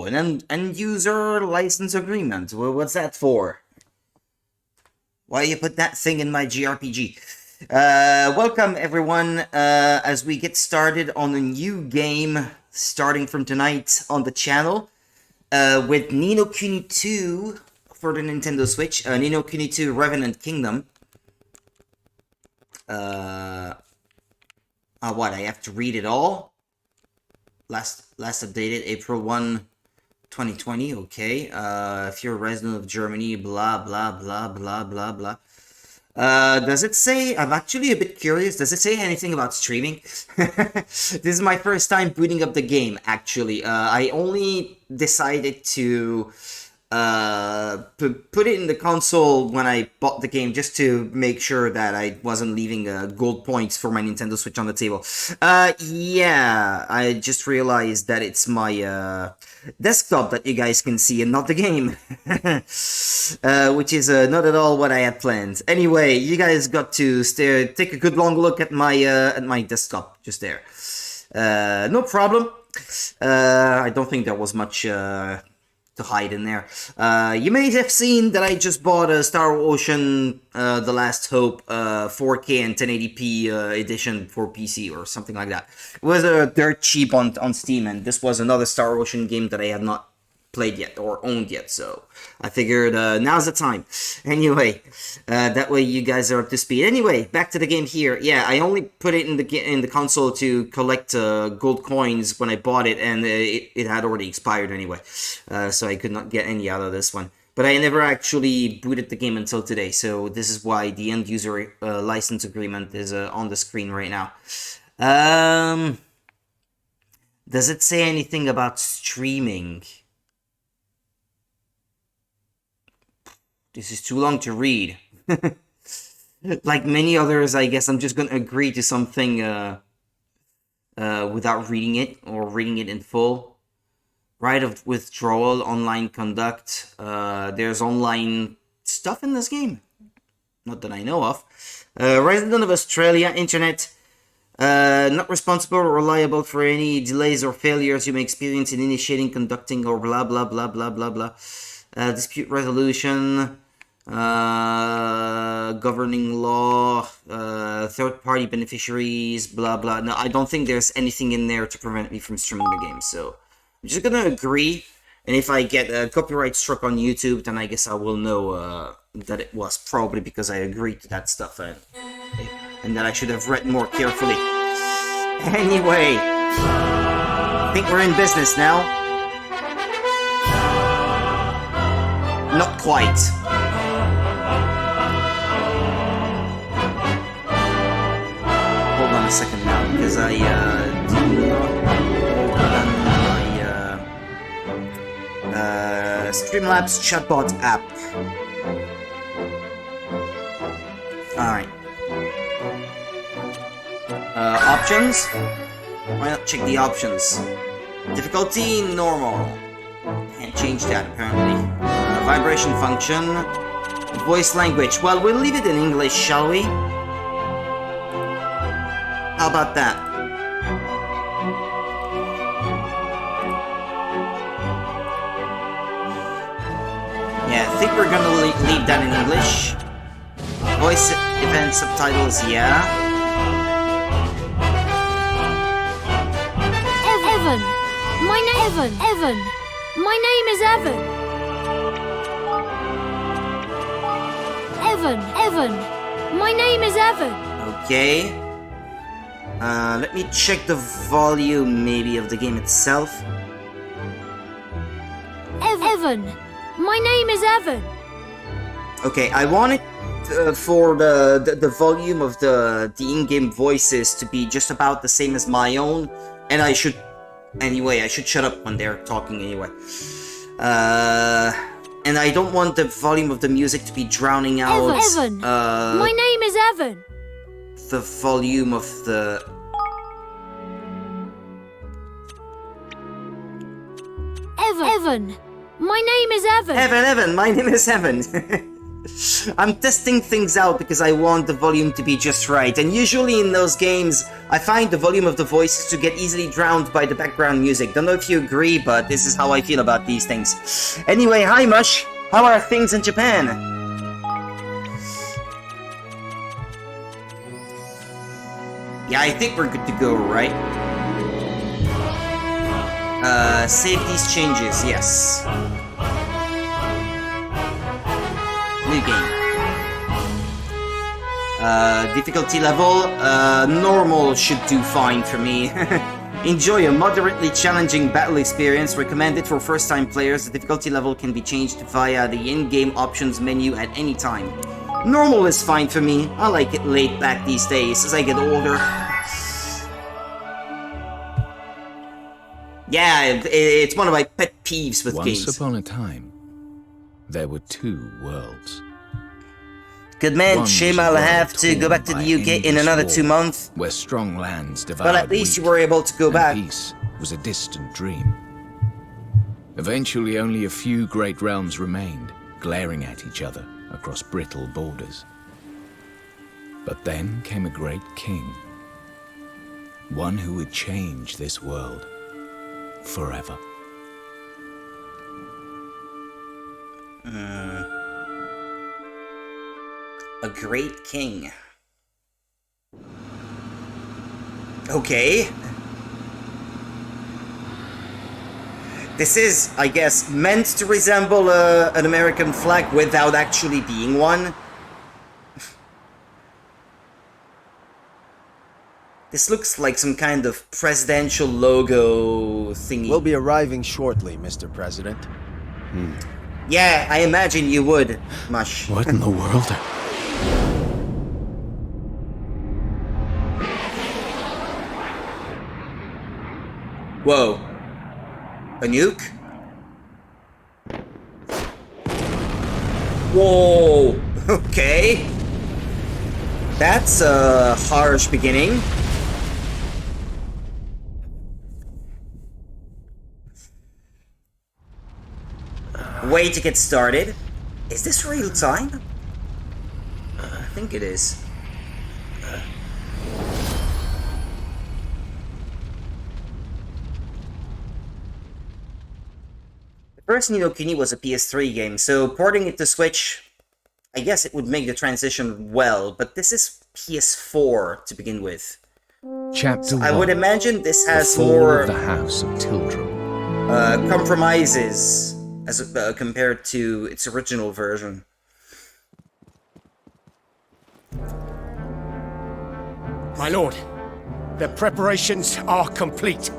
Oh, an end user license agreement. Well, what's that for? Why you put that thing in my GRPG? Welcome everyone as we get started on a new game starting from tonight on the channel with Ni no Kuni 2 for the Nintendo Switch. Ni no Kuni 2 Revenant Kingdom. What, I have to read it all? Last updated April 1, 2020, okay. If you're a resident of Germany, blah, blah, blah, blah, blah, blah. Does it say, I'm actually a bit curious, does it say anything about streaming? This is my first time booting up the game, actually. I only decided to put it in the console when I bought the game, just to make sure that I wasn't leaving gold points for my Nintendo Switch on the table. Yeah, I just realized that it's my desktop that you guys can see and not the game. Which is not at all what I had planned. Anyway, you guys got to take a good long look at my desktop, just there. No problem. I don't think there was much to hide in there. You may have seen that I just bought a Star Ocean The Last Hope 4K and 1080p edition for PC or something like that. It was dirt cheap on Steam, and this was another Star Ocean game that I have not played yet or owned yet, so I figured now's the time. Anyway, that way you guys are up to speed. Anyway, back to the game here. Yeah, I only put it in the console to collect gold coins when I bought it, and it had already expired anyway, so I could not get any out of this one. But I never actually booted the game until today, so this is why the end user license agreement is on the screen right now. Does it say anything about streaming? This is too long to read. Like many others, I guess I'm just gonna agree to something without reading it, or reading it in full. Right of withdrawal, online conduct. There's online stuff in this game. Not that I know of. Resident of Australia, internet. Not responsible or reliable for any delays or failures you may experience in initiating, conducting, or blah blah blah blah blah blah. Dispute resolution, governing law, third-party beneficiaries, blah blah. No, I don't think there's anything in there to prevent me from streaming the game, so I'm just gonna agree, and if I get a copyright struck on YouTube, then I guess I will know that it was probably because I agreed to that stuff, and that I should have read more carefully. Anyway, I think we're in business now. Not quite. Hold on a second now, because I do my Streamlabs chatbot app. Alright. Options? Why not check the options? Difficulty normal. Can't change that apparently. Vibration function, voice language. Well, we'll leave it in English, shall we? How about that? Yeah, I think we're gonna leave that in English. Voice event subtitles, yeah. Evan! My name Evan! My name is Evan! Evan! My name is Evan! Okay. Let me check the volume, maybe, of the game itself. Evan! My name is Evan! Okay, I want it for the volume of the in-game voices to be just about the same as my own, and I should shut up when they're talking anyway. And I don't want the volume of the music to be drowning out. Evan! My name is Evan! The volume of the... Evan! My name is Evan! Evan! My name is Evan! I'm testing things out because I want the volume to be just right, and usually in those games, I find the volume of the voices to get easily drowned by the background music. Don't know if you agree, but this is how I feel about these things. Anyway, hi Mush! How are things in Japan? Yeah, I think we're good to go, right? Save these changes, yes. New game. Difficulty level, normal should do fine for me. Enjoy a moderately challenging battle experience, recommended for first-time players. The difficulty level can be changed via the in-game options menu at any time. Normal is fine for me, I like it laid back these days as I get older. Yeah, it's one of my pet peeves with games. Once upon a time, there were two worlds. Good man, shame I'll have to go back to the UK in another 2 months. Where strong lands devoured But at least you were able to go back. Peace was a distant dream. Eventually, only a few great realms remained, glaring at each other across brittle borders. But then came a great king. One who would change this world forever. A great king. Okay. This is, I guess, meant to resemble an American flag without actually being one. This looks like some kind of presidential logo thingy. We'll be arriving shortly, Mr. President. Yeah, I imagine you would, Mush. What in the world? Whoa. A nuke? Whoa. Okay. That's a harsh beginning. Way to get started. Is this real time? I think it is. The first Ni no Kuni was a PS3 game, so porting it to Switch, I guess it would make the transition well, but this is PS4 to begin with. Chapter 1. I would imagine this has The Fall more of the House of Tildrum. compromises as compared to its original version. My lord, the preparations are complete.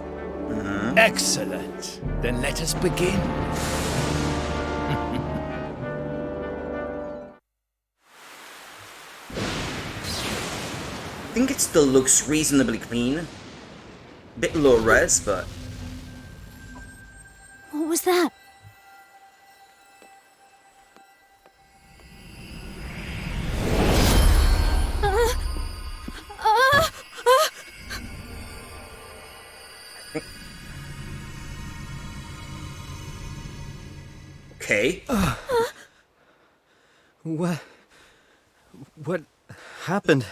Excellent. Then let us begin. I think it still looks reasonably clean. Bit low res, but... What was that? Okay. What happened?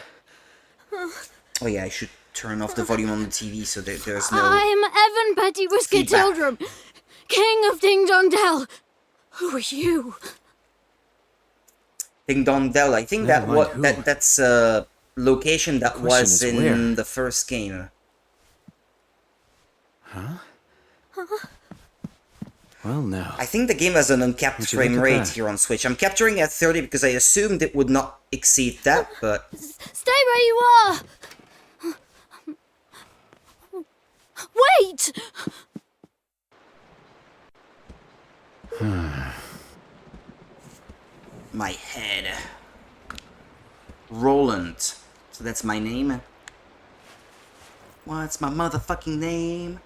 Oh yeah, I should turn off the volume on the TV so that there's no... I'm Evan Petty Whisker feedback. Tildrum, King of Ding Dong Dell. Who are you? Ding Dong Dell. I think Never mind who. that's a location that Question was is in where? the first game. Well, now. I think the game has an uncapped Would you frame look at rate that? here on Switch. I'm capturing at 30 because I assumed it would not exceed that, but... Stay where you are! Wait! My head. Roland. So that's my name? What's my motherfucking name?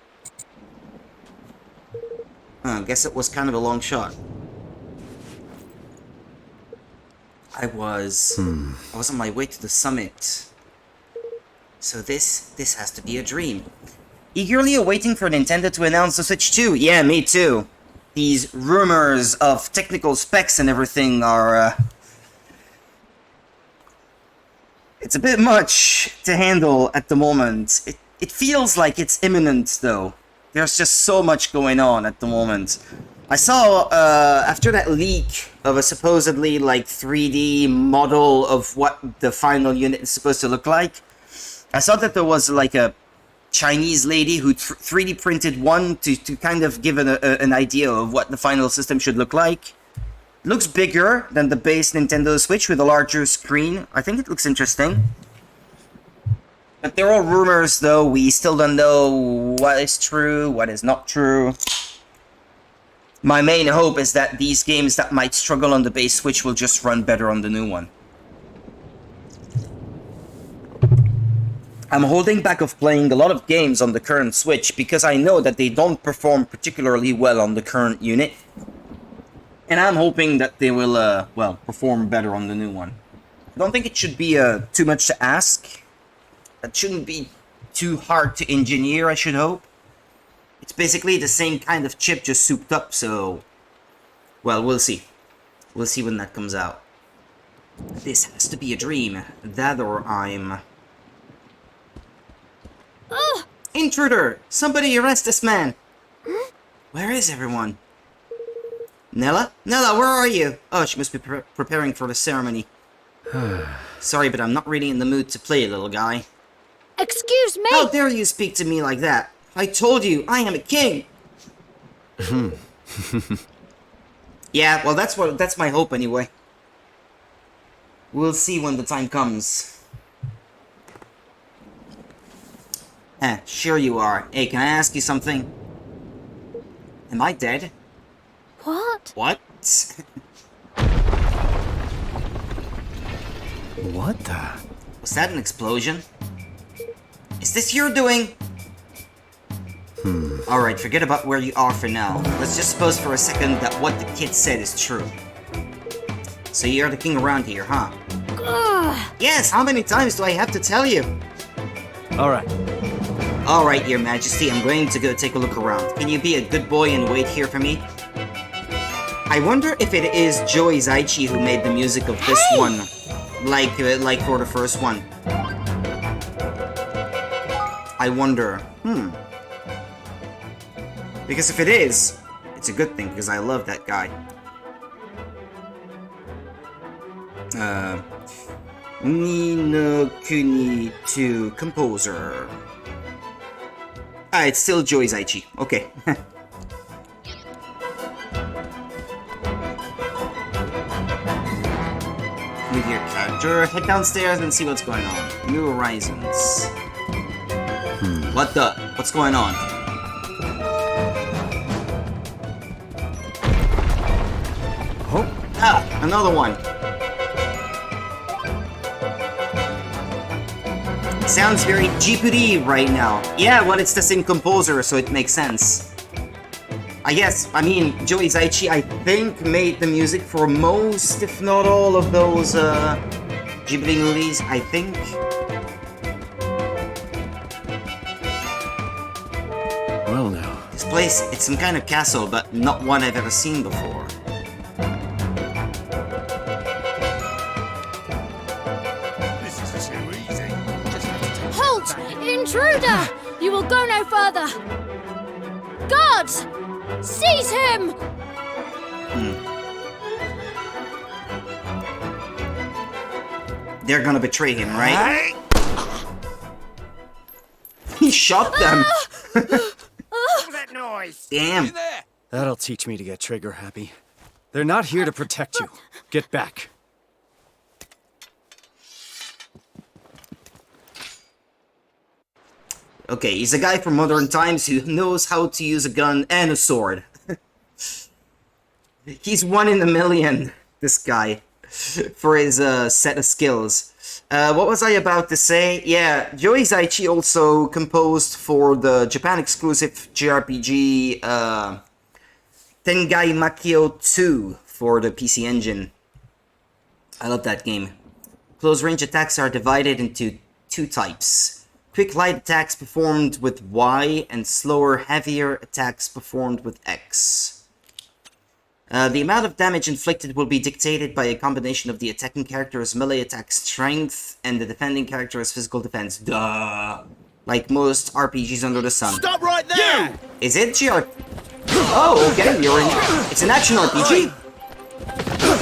I guess it was kind of a long shot. I was on my way to the summit. So this has to be a dream. Eagerly awaiting for Nintendo to announce the Switch 2. Yeah, me too. These rumors of technical specs and everything are It's a bit much to handle at the moment. It feels like it's imminent, though. There's just so much going on at the moment. I saw, after that leak of a supposedly, like, 3D model of what the final unit is supposed to look like, I saw that there was, like, a Chinese lady who 3D printed one to kind of give an idea of what the final system should look like. It looks bigger than the base Nintendo Switch with a larger screen. I think it looks interesting. But they're all rumors, though. We still don't know what is true, what is not true. My main hope is that these games that might struggle on the base Switch will just run better on the new one. I'm holding back of playing a lot of games on the current Switch because I know that they don't perform particularly well on the current unit. And I'm hoping that they will, well, perform better on the new one. I don't think it should be too much to ask. It shouldn't be too hard to engineer, I should hope. It's basically the same kind of chip, just souped up, so... Well, we'll see. We'll see when that comes out. This has to be a dream. That or I'm... Oh! Intruder! Somebody arrest this man! Where is everyone? Nella? Nella, where are you? Oh, she must be preparing for the ceremony. Sorry, but I'm not really in the mood to play, little guy. Excuse me! How dare you speak to me like that? I told you, I am a king! Yeah, well, that's my hope anyway. We'll see when the time comes. Sure you are. Hey, can I ask you something? Am I dead? What? What? What the? Was that an explosion? Is this your doing? Alright, forget about where you are for now. Let's just suppose for a second that what the kid said is true. So you're the king around here, huh? Ugh. Yes, how many times do I have to tell you? Alright. Alright, your majesty, I'm going to go take a look around. Can you be a good boy and wait here for me? I wonder if it is Joey Zaichi who made the music of this one. Like for the first one. I wonder. Because if it is, it's a good thing, because I love that guy. Nino Kuni to composer. It's still Joey Zaichi. Okay. With your character, head downstairs and see what's going on. New Horizons. What the? What's going on? Oh. Ah, another one. Sounds very GPD right now. Yeah, well, it's the same composer, so it makes sense. I mean, Joey Zaichi, I think, made the music for most, if not all, of those Ghibli movies, I think. Well now. This place, it's some kind of castle, but not one I've ever seen before. This is too easy. Halt! Intruder! You will go no further! Guards! Seize him! They're gonna betray him, right? He shot them! What's that noise? Damn. That'll teach me to get trigger happy. They're not here to protect you. Get back. Okay, he's a guy from modern times who knows how to use a gun and a sword. He's one in a million, this guy, for his set of skills. What was I about to say? Yeah, Joey Zaichi also composed for the Japan-exclusive JRPG Tengai Makio 2 for the PC Engine. I love that game. Close-range attacks are divided into two types. Quick light attacks performed with Y and slower, heavier attacks performed with X. The amount of damage inflicted will be dictated by a combination of the attacking character's melee attack strength and the defending character's physical defense. Duh. Like most RPGs under the sun. Stop right there! Is it GR? Oh, okay, you're in. It's an action RPG.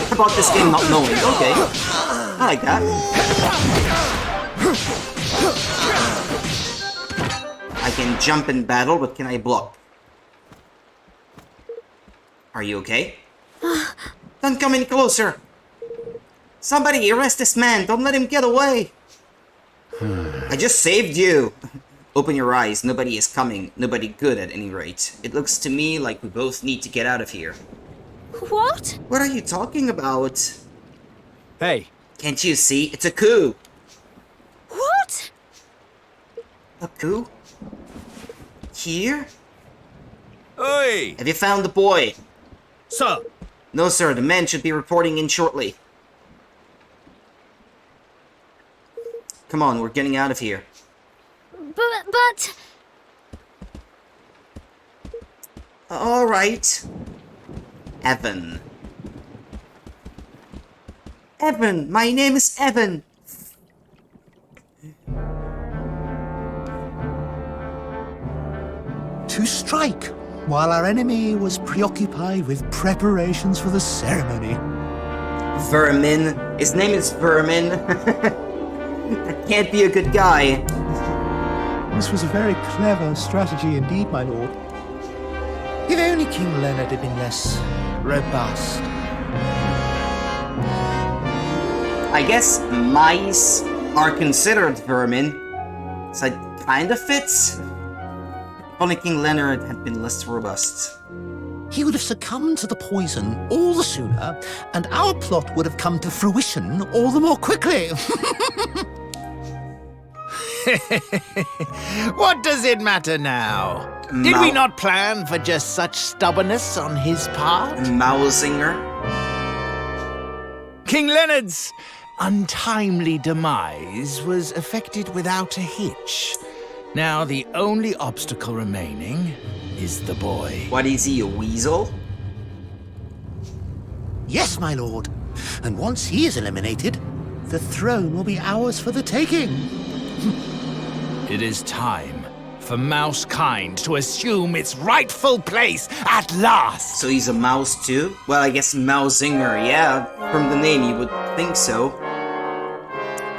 How about this game not knowing? Okay. I like that. I can jump in battle, but can I block? Are you okay? Don't come any closer. Somebody arrest this man. Don't let him get away. I just saved you. Open your eyes. Nobody is coming. Nobody good at any rate. It looks to me like we both need to get out of here. What? What are you talking about? Hey, Can't you see? It's a coup. What? A coup? Here? Oi! Have you found the boy? Sir! No, sir. The man should be reporting in shortly. Come on, we're getting out of here. But... All right. Evan. Evan! My name is Evan! To strike, while our enemy was preoccupied with preparations for the ceremony. Vermin. His name is Vermin. That can't be a good guy. This was a very clever strategy indeed, my lord. If only King Leonard had been less robust. I guess mice are considered vermin. So it kind of fits. If only King Leonard had been less robust. He would have succumbed to the poison all the sooner, and our plot would have come to fruition all the more quickly. What does it matter now? Did we not plan for just such stubbornness on his part? Mausinger. King Leonard's untimely demise was effected without a hitch. Now the only obstacle remaining is the boy. What is he, a weasel? Yes, my lord. And once he is eliminated, the throne will be ours for the taking. It is time for Mousekind to assume its rightful place at last. So he's a mouse too? Well, I guess Mausinger, yeah. From the name, you would think so.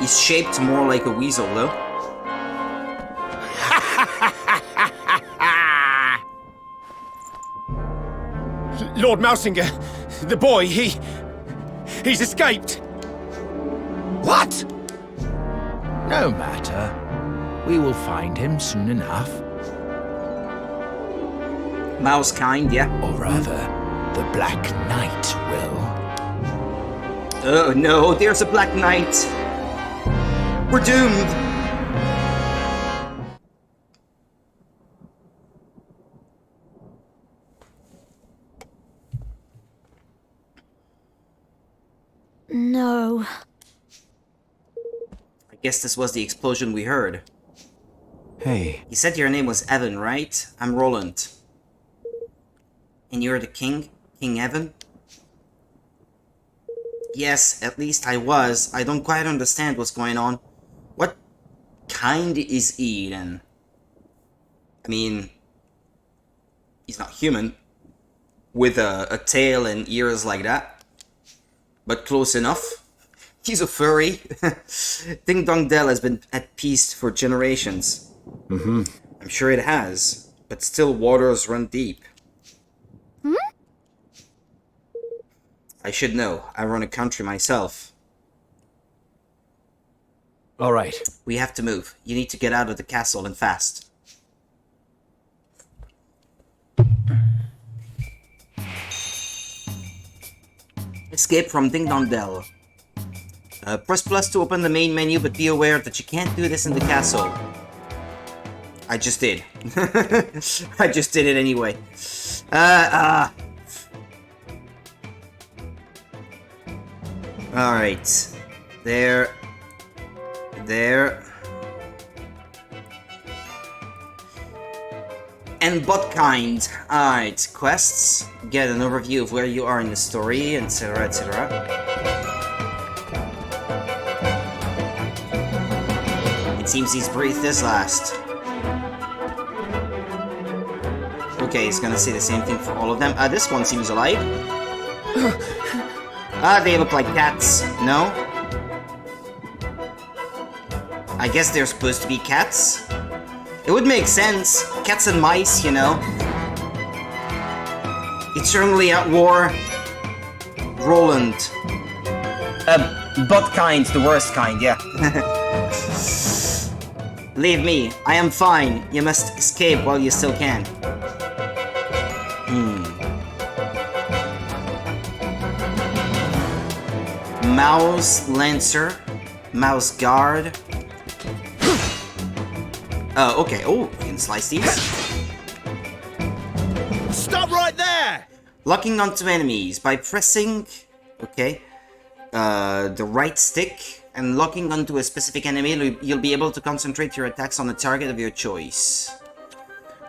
He's shaped more like a weasel, though. Lord Mousinger, the boy, he's escaped. What? No matter. We will find him soon enough. Mousekind, yeah. Or rather, the Black Knight will. Oh no, there's a Black Knight. We're doomed. No. I guess this was the explosion we heard. hey, You said your name was Evan, right? I'm Roland. And you're the king? King Evan? Yes, at least I was. I don't quite understand what's going on. What kind is he, then? I mean, he's not human. With a tail and ears like that. But close enough. He's a furry. Ding Dong Dell has been at peace for generations. I'm sure it has. But still waters run deep. I should know. I run a country myself. all right. We have to move. You need to get out of the castle and fast. Escape from Ding Dong Dell. Press plus to open the main menu, but be aware that you can't do this in the castle. I just did. I just did it anyway. Alright. There. and bot kind. Alright, quests. Get an overview of where you are in the story, etc, etc. It seems he's breathed his last. Okay, he's gonna say the same thing for all of them. This one seems alive. They look like cats. No? I guess they're supposed to be cats? It would make sense. Cats and mice, you know. Eternally at war. Roland. Bot kind, the worst kind, yeah. Leave me. I am fine. You must escape while you still can. Mouse Lancer. Mouse Guard. Oh, okay. Oh, you can slice these. Stop right there! Locking onto enemies by pressing, okay, the right stick and locking onto a specific enemy, you'll be able to concentrate your attacks on a target of your choice.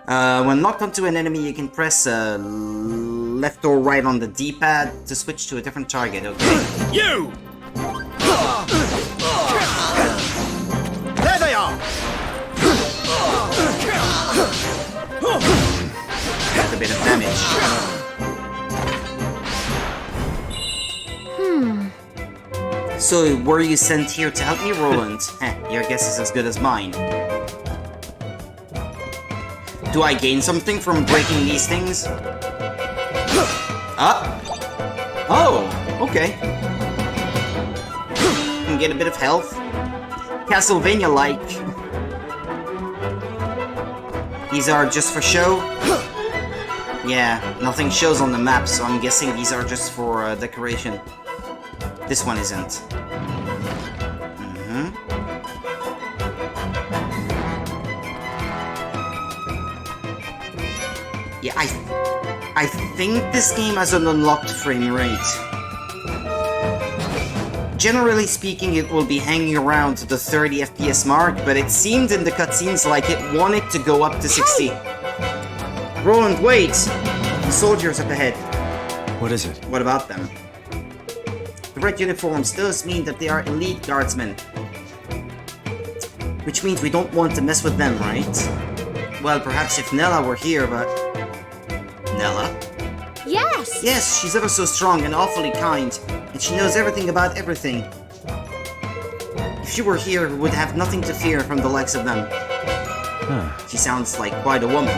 When locked onto an enemy, you can press left or right on the D-pad to switch to a different target, okay? You! There they are! Got a bit of damage. So, were you sent here to help me, Roland? Your guess is as good as mine. Do I gain something from breaking these things? Oh, okay. Can get a bit of health. Castlevania-like. These are just for show? Yeah, nothing shows on the map, so I'm guessing these are just for decoration. This one isn't. Yeah, I think this game has an unlocked frame rate. Generally speaking, it will be hanging around the 30 FPS mark, but it seemed in the cutscenes like it wanted to go up to 60. Roland, wait! The soldiers up ahead. What is it? What about them? The red uniforms does mean that they are elite guardsmen. Which means we don't want to mess with them, right? Well, perhaps if Nella were here, but... Nella? Yes! Yes, she's ever so strong and awfully kind, and she knows everything about everything. If she were here, we would have nothing to fear from the likes of them. She sounds like quite a woman.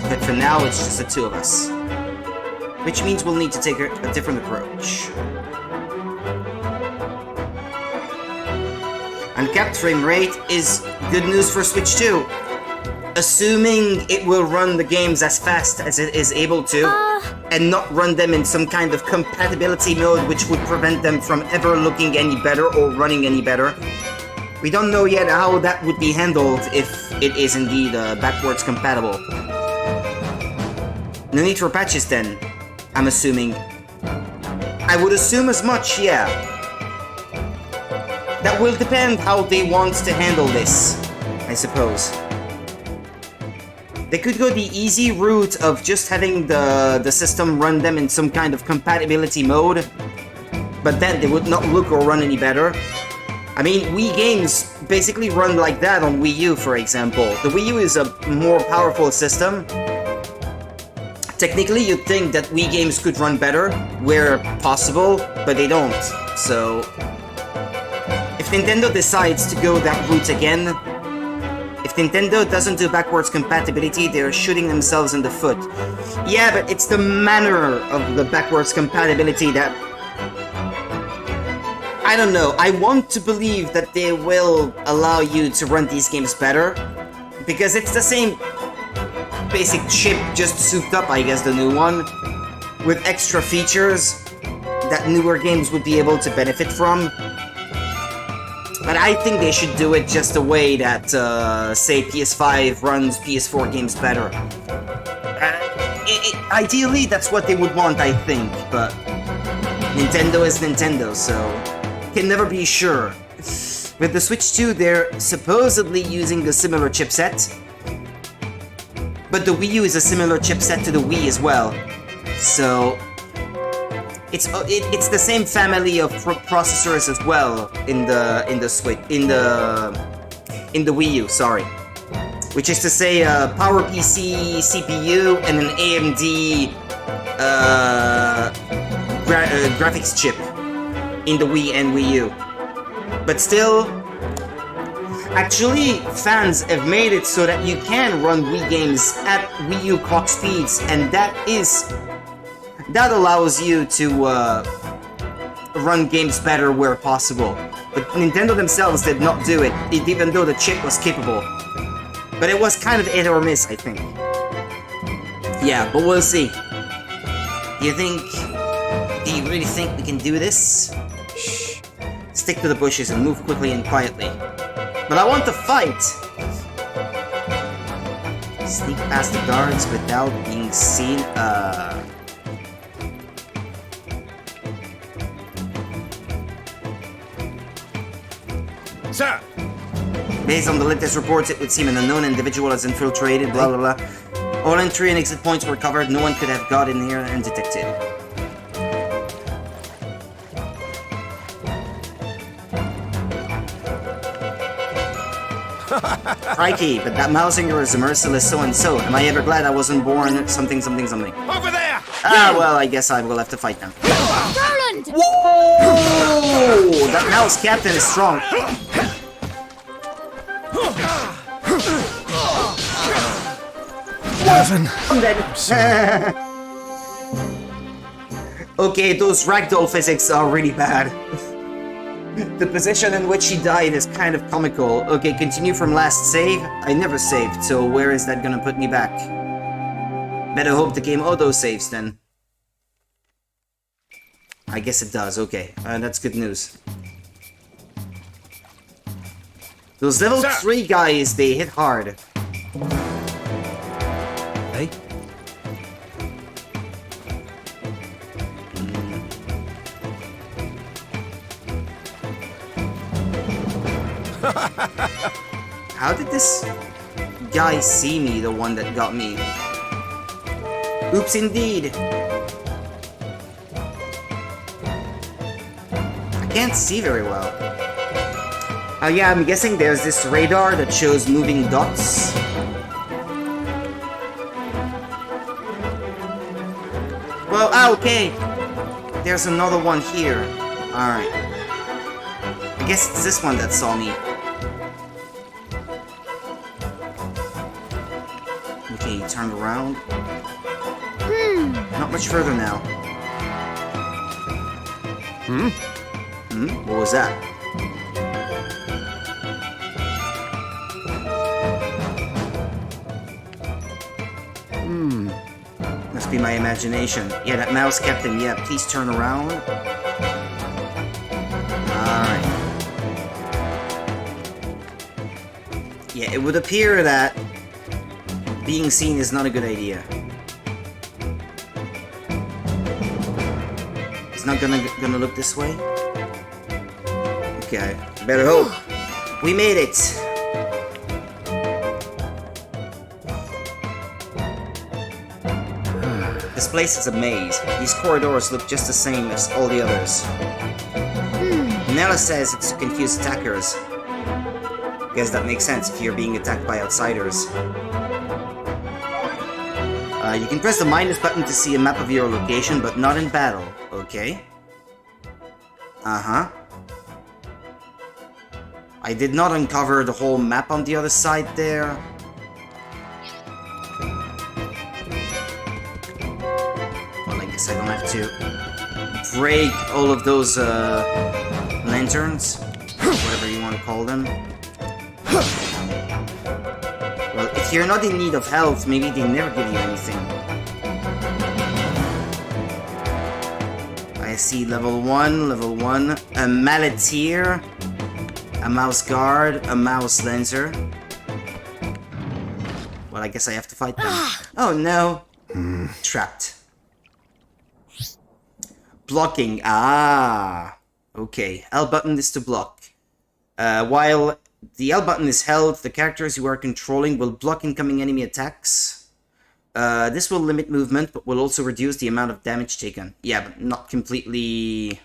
But for now, it's just the two of us. Which means we'll need to take a different approach. Uncapped frame rate is good news for Switch 2. Assuming it will run the games as fast as it is able to, and not run them in some kind of compatibility mode which would prevent them from ever looking any better or running any better. We don't know yet how that would be handled if it is indeed backwards compatible. No need for patches then, I'm assuming. I would assume as much, yeah. That will depend how they want to handle this, I suppose. They could go the easy route of just having the system run them in some kind of compatibility mode, but then they would not look or run any better. I mean, Wii games basically run like that on Wii U, for example. The Wii U is a more powerful system. Technically, you'd think that Wii games could run better where possible, but they don't. So, if Nintendo decides to go that route again, if Nintendo doesn't do backwards compatibility, they're shooting themselves in the foot. Yeah, but it's the manner of the backwards compatibility that... I don't know, I want to believe that they will allow you to run these games better, because it's the same basic chip, just souped up, I guess, the new one, with extra features that newer games would be able to benefit from. But I think they should do it just the way that, say, PS5 runs PS4 games better. Ideally, that's what they would want, I think, but Nintendo is Nintendo, so can never be sure. With the Switch 2, they're supposedly using a similar chipset. but the Wii U is a similar chipset to the Wii as well. So it's the same family of processors as well in the Switch in the Wii U. Sorry, which is to say, PowerPC CPU and an AMD graphics chip in the Wii and Wii U. But still, actually, fans have made it so that you can run Wii games at Wii U clock speeds, and that allows you to run games better where possible. But Nintendo themselves did not do it, even though the chip was capable. But it was kind of hit or miss, I think. Yeah, but we'll see. Do you really think we can do this? Shh. Stick to the bushes and move quickly and quietly. But I want to fight! Sneak past the guards without being seen, Sir! Based on the latest reports, it would seem an unknown individual has infiltrated, blah blah blah. All entry and exit points were covered, no one could have got in here undetected. Crikey, but that Mousinger is a merciless so-and-so. Am I ever glad I wasn't born something something something? Over there! Ah, well, I guess I will have to fight them. Roland! Whoa! That mouse captain is strong. Evan! I'm dead. Okay, those ragdoll physics are really bad. The position in which he died is kind of comical. Okay, continue from last save. I never saved, so where is that gonna put me back? Better hope the game auto-saves then. I guess it does, okay. That's good news. Those level 3 guys, they hit hard. Hey? How did this guy see me, the one that got me? Oops, indeed. I can't see very well. Oh yeah, I'm guessing there's this radar that shows moving dots. Well, okay. There's another one here. Alright. I guess it's this one that saw me. Okay, he turned around. Not much further now. What was that? Must be my imagination. Yeah, that mouse captain. Yeah, please turn around. Alright. Yeah, it would appear that being seen is not a good idea. It's not gonna look this way? Okay, better hope. We made it! This place is a maze. These corridors look just the same as all the others. Nella says it's to confuse attackers. Guess that makes sense if you're being attacked by outsiders. You can press the minus button to see a map of your location, but not in battle. Okay. Uh-huh. I did not uncover the whole map on the other side there. Well, I guess I don't have to break all of those lanterns, whatever you want to call them. Well, if you're not in need of health, maybe they never give you anything. I see level 1, a malleteer, a mouse guard, a mouse lancer. Well, I guess I have to fight them. Oh no! Trapped. Blocking. Ah! Okay, L button is to block. While the L button is held, the characters you are controlling will block incoming enemy attacks. This will limit movement, but will also reduce the amount of damage taken. Yeah, but not completely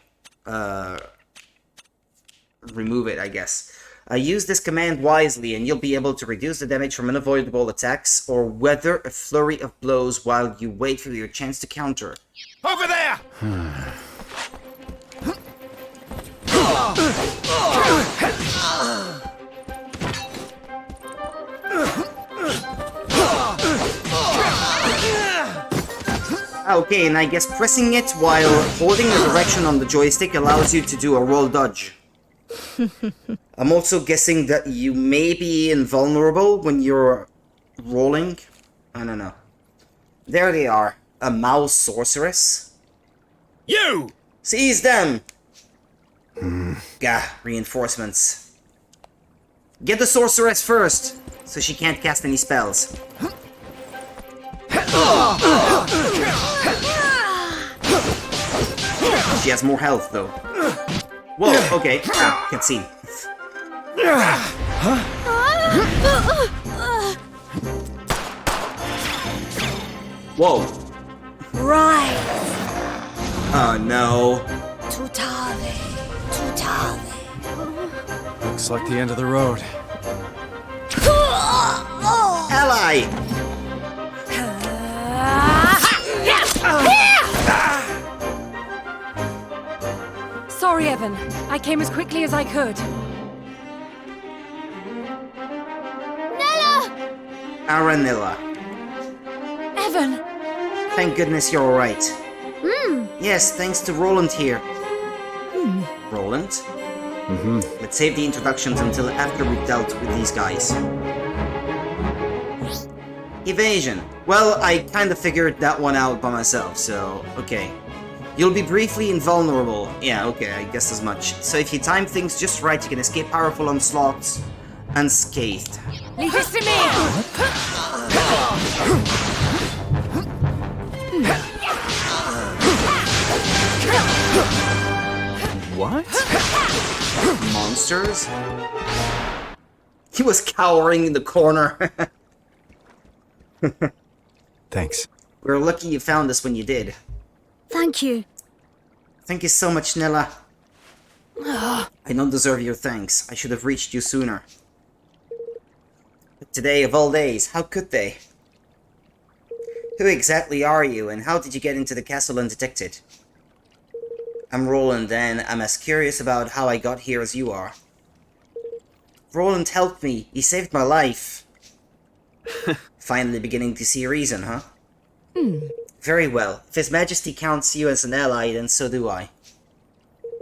remove it, I guess. Use this command wisely, and you'll be able to reduce the damage from unavoidable attacks, or weather a flurry of blows while you wait for your chance to counter. Over there! Okay, and I guess pressing it while holding the direction on the joystick allows you to do a roll dodge. I'm also guessing that you may be invulnerable when you're rolling. I don't know. There they are. A mouse sorceress. You! Seize them! Gah, reinforcements. Get the sorceress first, so she can't cast any spells. She has more health, though. Whoa, okay. Ah, can't see. Whoa. Right. Oh, no. Tutave. Tutave. Looks like the end of the road. Ally! Sorry, Evan. I came as quickly as I could. Aranilla. Evan! Thank goodness you're alright. Yes, thanks to Roland here. Roland? Let's save the introductions until after we've dealt with these guys. Evasion. Well, I kinda figured that one out by myself, so okay. You'll be briefly invulnerable. Yeah, okay, I guess as much. So if you time things just right, you can escape powerful onslaughts unscathed. Leave this to me! What? Monsters? He was cowering in the corner. Thanks. We're lucky you found us when you did. Thank you. Thank you so much, Nella. I don't deserve your thanks. I should have reached you sooner. But today of all days, how could they? Who exactly are you, and how did you get into the castle undetected? I'm Roland, and I'm as curious about how I got here as you are. Roland helped me. He saved my life. Finally beginning to see reason, huh? Very well. If His Majesty counts you as an ally, then so do I.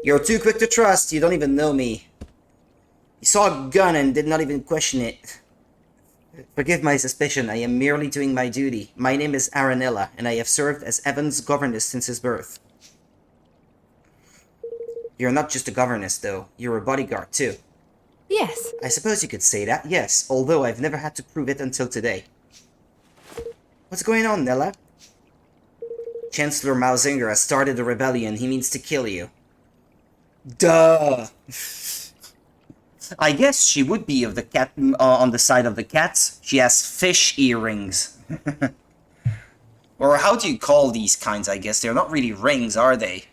You're too quick to trust. You don't even know me. You saw a gun and did not even question it. Forgive my suspicion. I am merely doing my duty. My name is Aranella, and I have served as Evan's governess since his birth. You're not just a governess, though. You're a bodyguard, too. Yes. I suppose you could say that, yes, although I've never had to prove it until today. What's going on, Nella? Chancellor Mausinger has started a rebellion. He means to kill you. Duh! I guess she would be of the cat on the side of the cats. She has fish earrings. Or how do you call these kinds, I guess? They're not really rings, are they?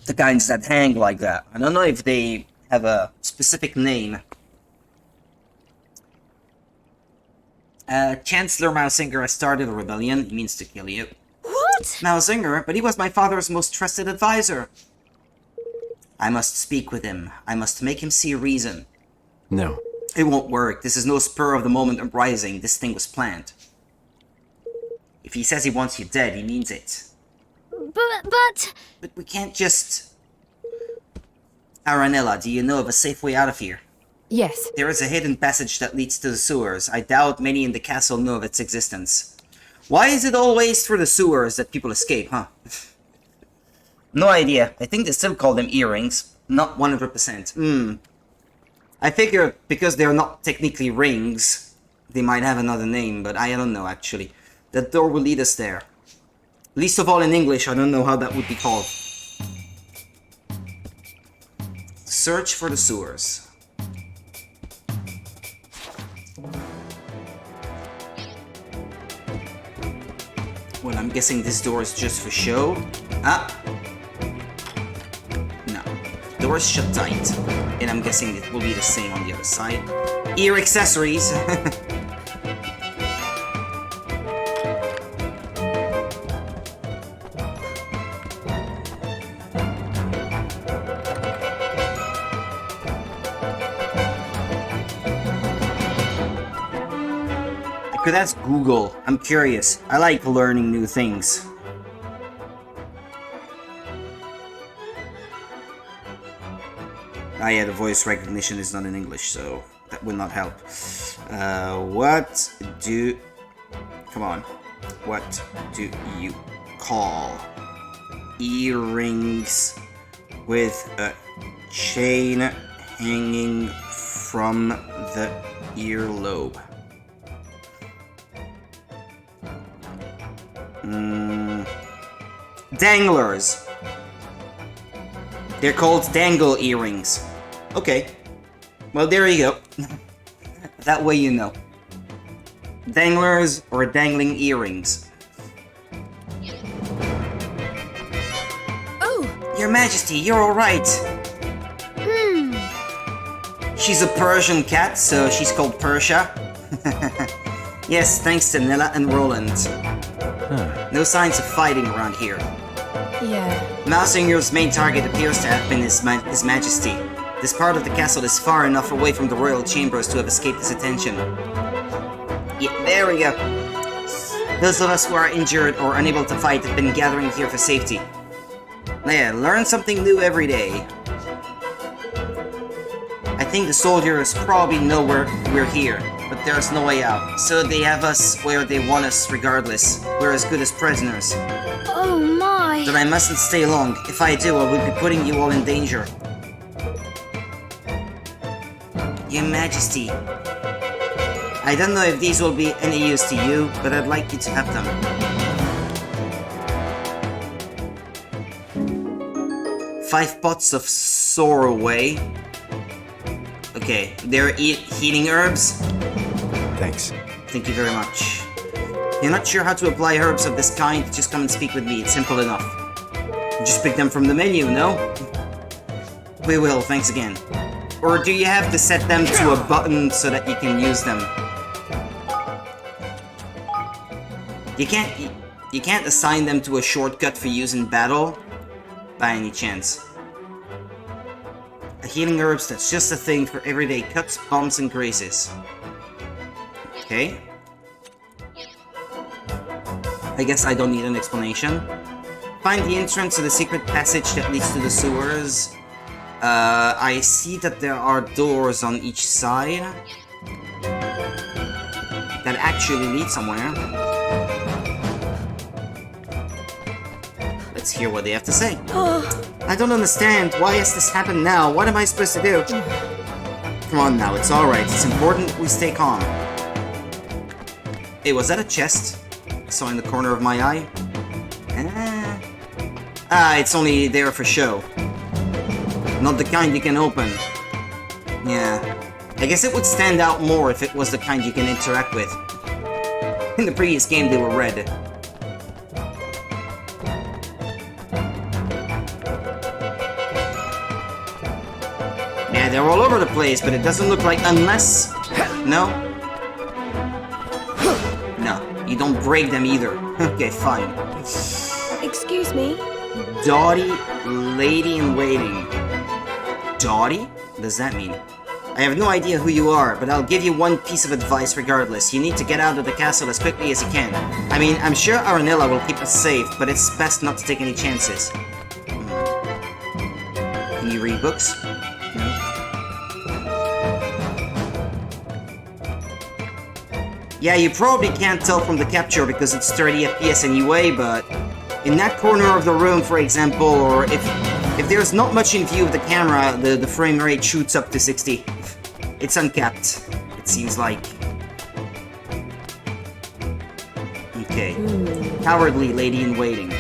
The kinds that hang like that. I don't know if they have a specific name. Chancellor Mausinger has started a rebellion. He means to kill you. What? Mausinger? But he was my father's most trusted advisor. I must speak with him. I must make him see reason. No. It won't work. This is no spur-of-the-moment uprising. This thing was planned. If he says he wants you dead, he means it. But... But we can't just... Aranella, do you know of a safe way out of here? Yes. There is a hidden passage that leads to the sewers. I doubt many in the castle know of its existence. Why is it always through the sewers that people escape, huh? No idea. I think they still call them earrings. Not 100%. I figure because they're not technically rings, they might have another name, but I don't know, actually. That door will lead us there. Least of all in English, I don't know how that would be called. Search for the sewers. Well, I'm guessing this door is just for show. Ah! No. Door is shut tight. And I'm guessing it will be the same on the other side. Ear accessories! I could ask Google. I'm curious. I like learning new things. Ah yeah, the voice recognition is not in English, so that will not help. What do... Come on. What do you call earrings with a chain hanging from the earlobe? Danglers. They're called dangle earrings. Okay. Well, there you go. That way you know. Danglers or dangling earrings. Oh! Your Majesty, you're alright. She's a Persian cat, so she's called Persia. Yes, thanks to Nella and Roland. No signs of fighting around here. Yeah. Mousinger's main target appears to have been His Majesty. This part of the castle is far enough away from the royal chambers to have escaped his attention. Yeah, there we go. Those of us who are injured or unable to fight have been gathering here for safety. Yeah, learn something new every day. I think the soldiers probably know we're here, but there's no way out. So they have us where they want us regardless. We're as good as prisoners. Oh my! But I mustn't stay long. If I do, I will be putting you all in danger. Your Majesty, I don't know if these will be any use to you, but I'd like you to have them. Five pots of Sorroway. Okay, they're healing herbs. Thanks. Thank you very much. You're not sure how to apply herbs of this kind? Just come and speak with me, it's simple enough. Just pick them from the menu, no? We will, thanks again. Or do you have to set them to a button so that you can use them? You can't assign them to a shortcut for use in battle? By any chance. A healing herbs, that's just a thing for everyday cuts, bumps, and grazes. Okay. I guess I don't need an explanation. Find the entrance to the secret passage that leads to the sewers. I see that there are doors on each side that actually lead somewhere. Let's hear what they have to say. I don't understand. Why has this happened now? What am I supposed to do? Come on now, it's alright. It's important we stay calm. Hey, was that a chest I saw in the corner of my eye? It's only there for show. Not the kind you can open. Yeah. I guess it would stand out more if it was the kind you can interact with. In the previous game, they were red. Yeah, they're all over the place, but it doesn't look like unless... No? No, you don't break them either. Okay, fine. Excuse me? Dottie, lady-in-waiting. Dottie? What does that mean? I have no idea who you are, but I'll give you one piece of advice regardless. You need to get out of the castle as quickly as you can. I mean, I'm sure Aranilla will keep us safe, but it's best not to take any chances. Can you read books? No. Yeah, you probably can't tell from the capture because it's 30 FPS anyway, but... in that corner of the room, for example, or if there's not much in view of the camera, the frame rate shoots up to 60. It's uncapped, it seems like. Okay. Cowardly lady-in-waiting.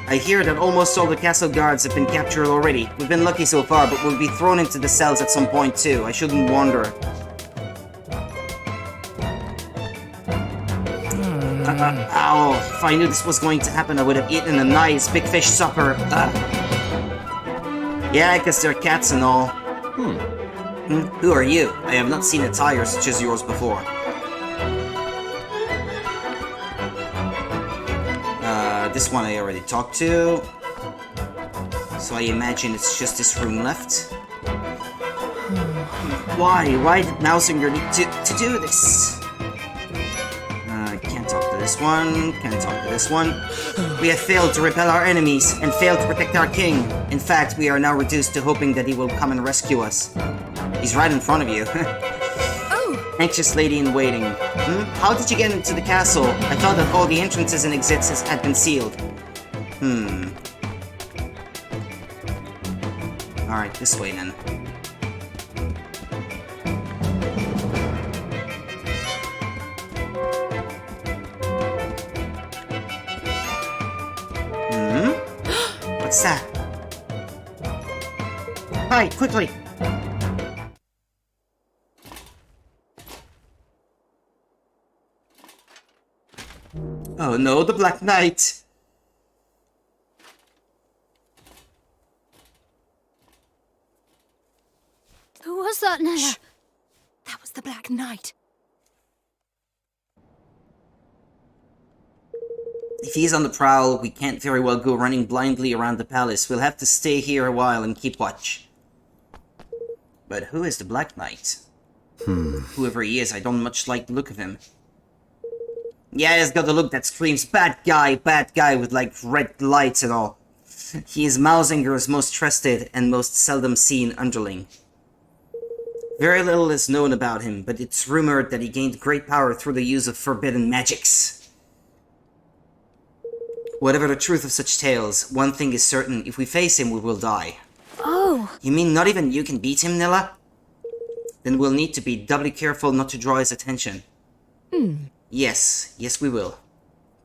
I hear that almost all the castle guards have been captured already. We've been lucky so far, but we'll be thrown into the cells at some point too. I shouldn't wonder. Ow, if I knew this was going to happen, I would have eaten a nice big fish supper. Yeah, because they're cats and all. Who are you? I have not seen a tiger such as yours before. This one I already talked to. So I imagine it's just this room left. Why? Why did Mousinger need to do this? Can't talk to this one. Can't talk to this one. We have failed to repel our enemies and failed to protect our king. In fact, we are now reduced to hoping that he will come and rescue us. He's right in front of you. Oh! Anxious lady in waiting. How did you get into the castle? I thought that all the entrances and exits had been sealed. Alright, this way then. What's that? Hi, quickly! Oh no, the Black Knight! Who was that, Nella? That was the Black Knight. If he's on the prowl, we can't very well go running blindly around the palace. We'll have to stay here a while and keep watch. But who is the Black Knight? Whoever he is, I don't much like the look of him. Yeah, he's got the look that screams bad guy with like red lights and all. He is Mousinger's most trusted and most seldom seen underling. Very little is known about him, but it's rumored that he gained great power through the use of forbidden magics. Whatever the truth of such tales, one thing is certain, if we face him, we will die. Oh, You mean not even you can beat him, Nilla? Then we'll need to be doubly careful not to draw his attention. Yes, we will.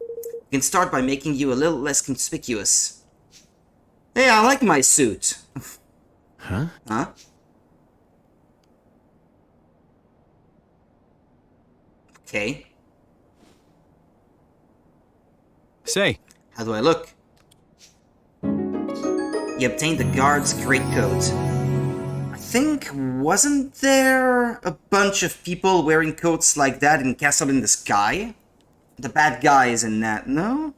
We can start by making you a little less conspicuous. Hey, I like my suit. Huh? Huh? Okay. Say, How do I look? You obtained the guard's greatcoat. I think, wasn't there a bunch of people wearing coats like that in Castle in the Sky? The bad guys in that, no?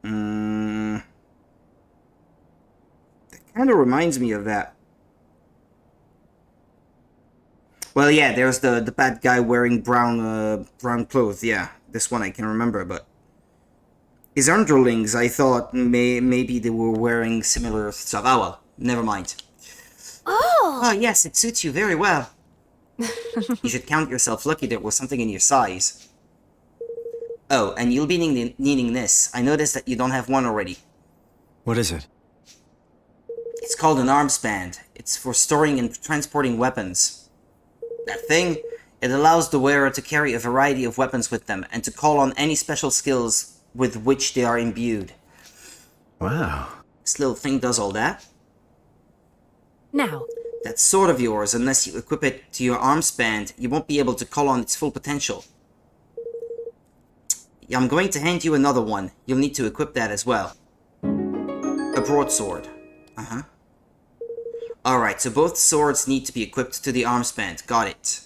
That kind of reminds me of that. Well, yeah, there's the bad guy wearing brown clothes, yeah. This one I can remember, but... His underlings, I thought maybe they were wearing similar stuff. Oh well, never mind. Oh, yes, it suits you very well. You should count yourself lucky there was something in your size. Oh, and you'll be needing this. I noticed that you don't have one already. what is it? It's called an arms band. It's for storing and transporting weapons. That thing, it allows the wearer to carry a variety of weapons with them and to call on any special skills with which they are imbued. Wow. This little thing does all that. Now, That sword of yours, unless you equip it to your arms band, you won't be able to call on its full potential. I'm going to hand you another one. You'll need to equip that as well. A broadsword. Alright, so both swords need to be equipped to the arms band. Got it.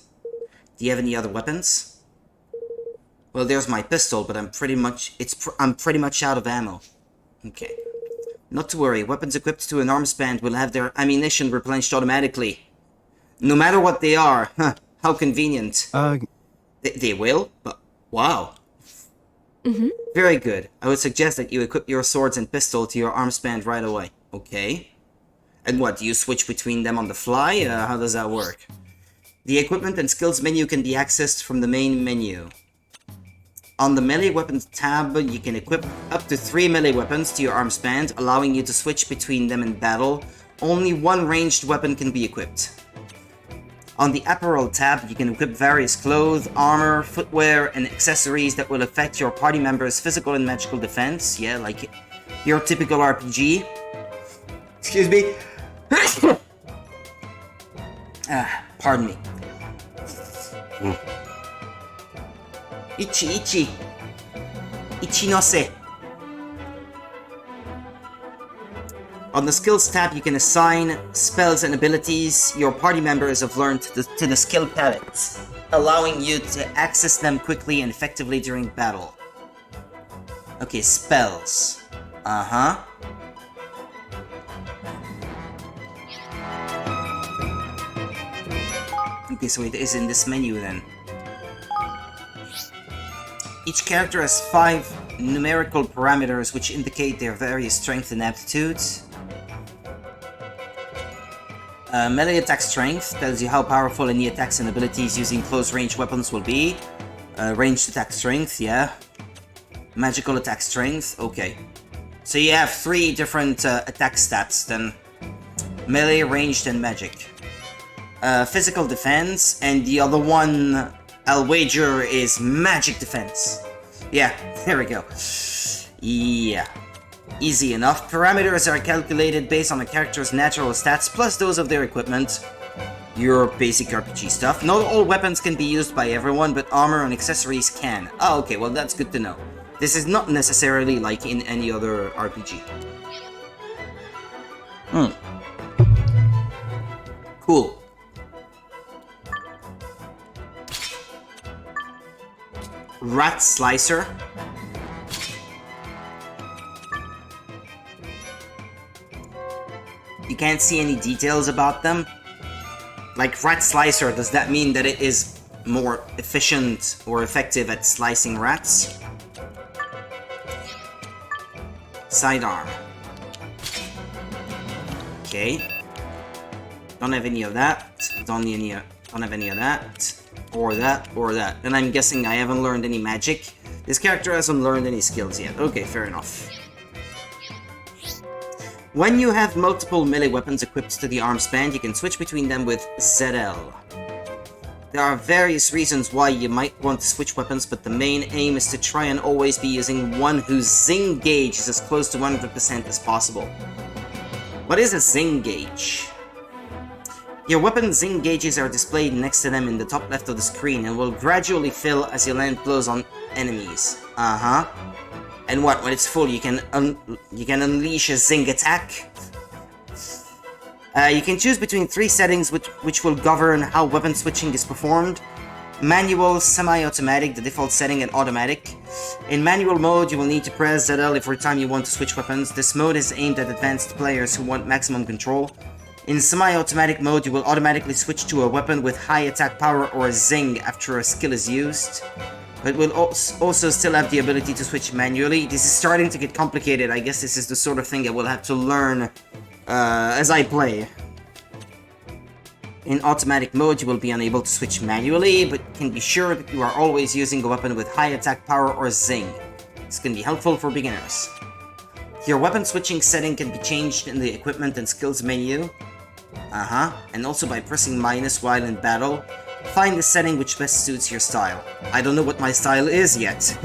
Do you have any other weapons? Well, there's my pistol, but I'm pretty much out of ammo. Okay. Not to worry, weapons equipped to an arms band will have their ammunition replenished automatically. No matter what they are. Huh, how convenient. They will? But, wow. Very good. I would suggest that you equip your swords and pistol to your arms band right away. Okay. And what, do you switch between them on the fly? How does that work? The equipment and skills menu can be accessed from the main menu. On the melee weapons tab, you can equip up to 3 melee weapons to your arms band, allowing you to switch between them in battle. Only one ranged weapon can be equipped. On the apparel tab, you can equip various clothes, armor, footwear, and accessories that will affect your party members' physical and magical defense. Yeah, like your typical RPG. Excuse me. Pardon me. Ichi. Ichinose. On the Skills tab, you can assign spells and abilities your party members have learned to the skill palettes, allowing you to access them quickly and effectively during battle. Okay, spells. Okay, so it is in this menu then. Each character has 5 numerical parameters which indicate their various strength and aptitudes. Melee attack strength tells you how powerful any attacks and abilities using close range weapons will be. Ranged attack strength, yeah. Magical attack strength, okay. So you have 3 different attack stats then. Melee, ranged, and magic. Physical defense, and the other one, I'll wager, is magic defense. Yeah, there we go. Yeah. Easy enough. Parameters are calculated based on a character's natural stats plus those of their equipment. Your basic RPG stuff. Not all weapons can be used by everyone, but armor and accessories can. Oh, okay, well that's good to know. This is not necessarily like in any other RPG. Cool. Rat Slicer. You can't see any details about them. Like Rat Slicer, does that mean that it is more efficient or effective at slicing rats? Sidearm. Okay. Don't have any of that. Don't have any of that. Or that, or that. And I'm guessing I haven't learned any magic. This character hasn't learned any skills yet. Okay, fair enough. When you have multiple melee weapons equipped to the arms band, you can switch between them with ZL. There are various reasons why you might want to switch weapons, but the main aim is to try and always be using one whose zing gauge is as close to 100% as possible. What is a zing gauge? Your weapon zing gauges are displayed next to them in the top left of the screen and will gradually fill as you land blows on enemies. And what? When it's full, you can unleash a zing attack. You can choose between 3 settings which will govern how weapon switching is performed. Manual, semi-automatic, the default setting, and automatic. In manual mode, you will need to press ZL every time you want to switch weapons. This mode is aimed at advanced players who want maximum control. In semi-automatic mode, you will automatically switch to a weapon with high attack power or a zing after a skill is used. But will also still have the ability to switch manually. This is starting to get complicated. I guess this is the sort of thing I will have to learn as I play. In automatic mode, you will be unable to switch manually, but can be sure that you are always using a weapon with high attack power or zing. This can be helpful for beginners. Your weapon switching setting can be changed in the equipment and skills menu. And also by pressing minus while in battle. Find the setting which best suits your style. I don't know what my style is yet.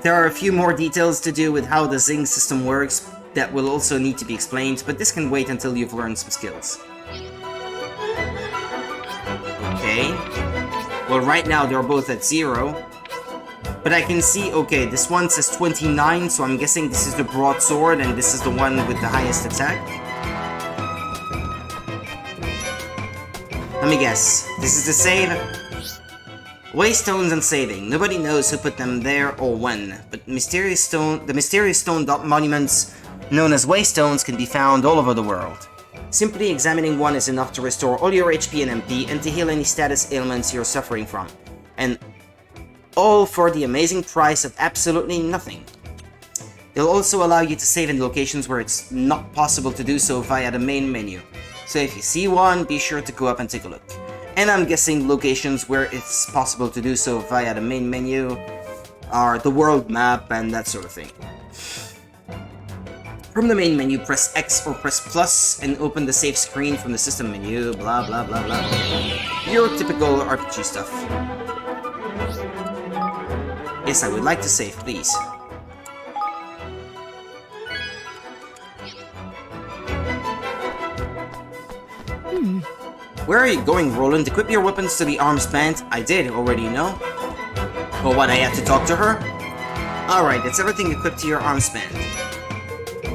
There are a few more details to do with how the zing system works that will also need to be explained, but this can wait until you've learned some skills. Okay. Well, right now they're both at 0. But I can see, okay, this one says 29, so I'm guessing this is the broadsword and this is the one with the highest attack. Let me guess. This is the save? Waystones and saving. Nobody knows who put them there or when, but the mysterious stone monuments known as waystones can be found all over the world. Simply examining one is enough to restore all your HP and MP and to heal any status ailments you're suffering from. And all for the amazing price of absolutely nothing. They'll also allow you to save in locations where it's not possible to do so via the main menu. So if you see one, be sure to go up and take a look. And I'm guessing locations where it's possible to do so via the main menu are the world map and that sort of thing. From the main menu, press X or press plus and open the save screen from the system menu, blah blah blah blah. Your typical RPG stuff. Yes, I would like to save, please. Where are you going, Roland? Equip your weapons to the arms band. I did already, know. Or what, I had to talk to her? Alright, it's everything equipped to your arms band.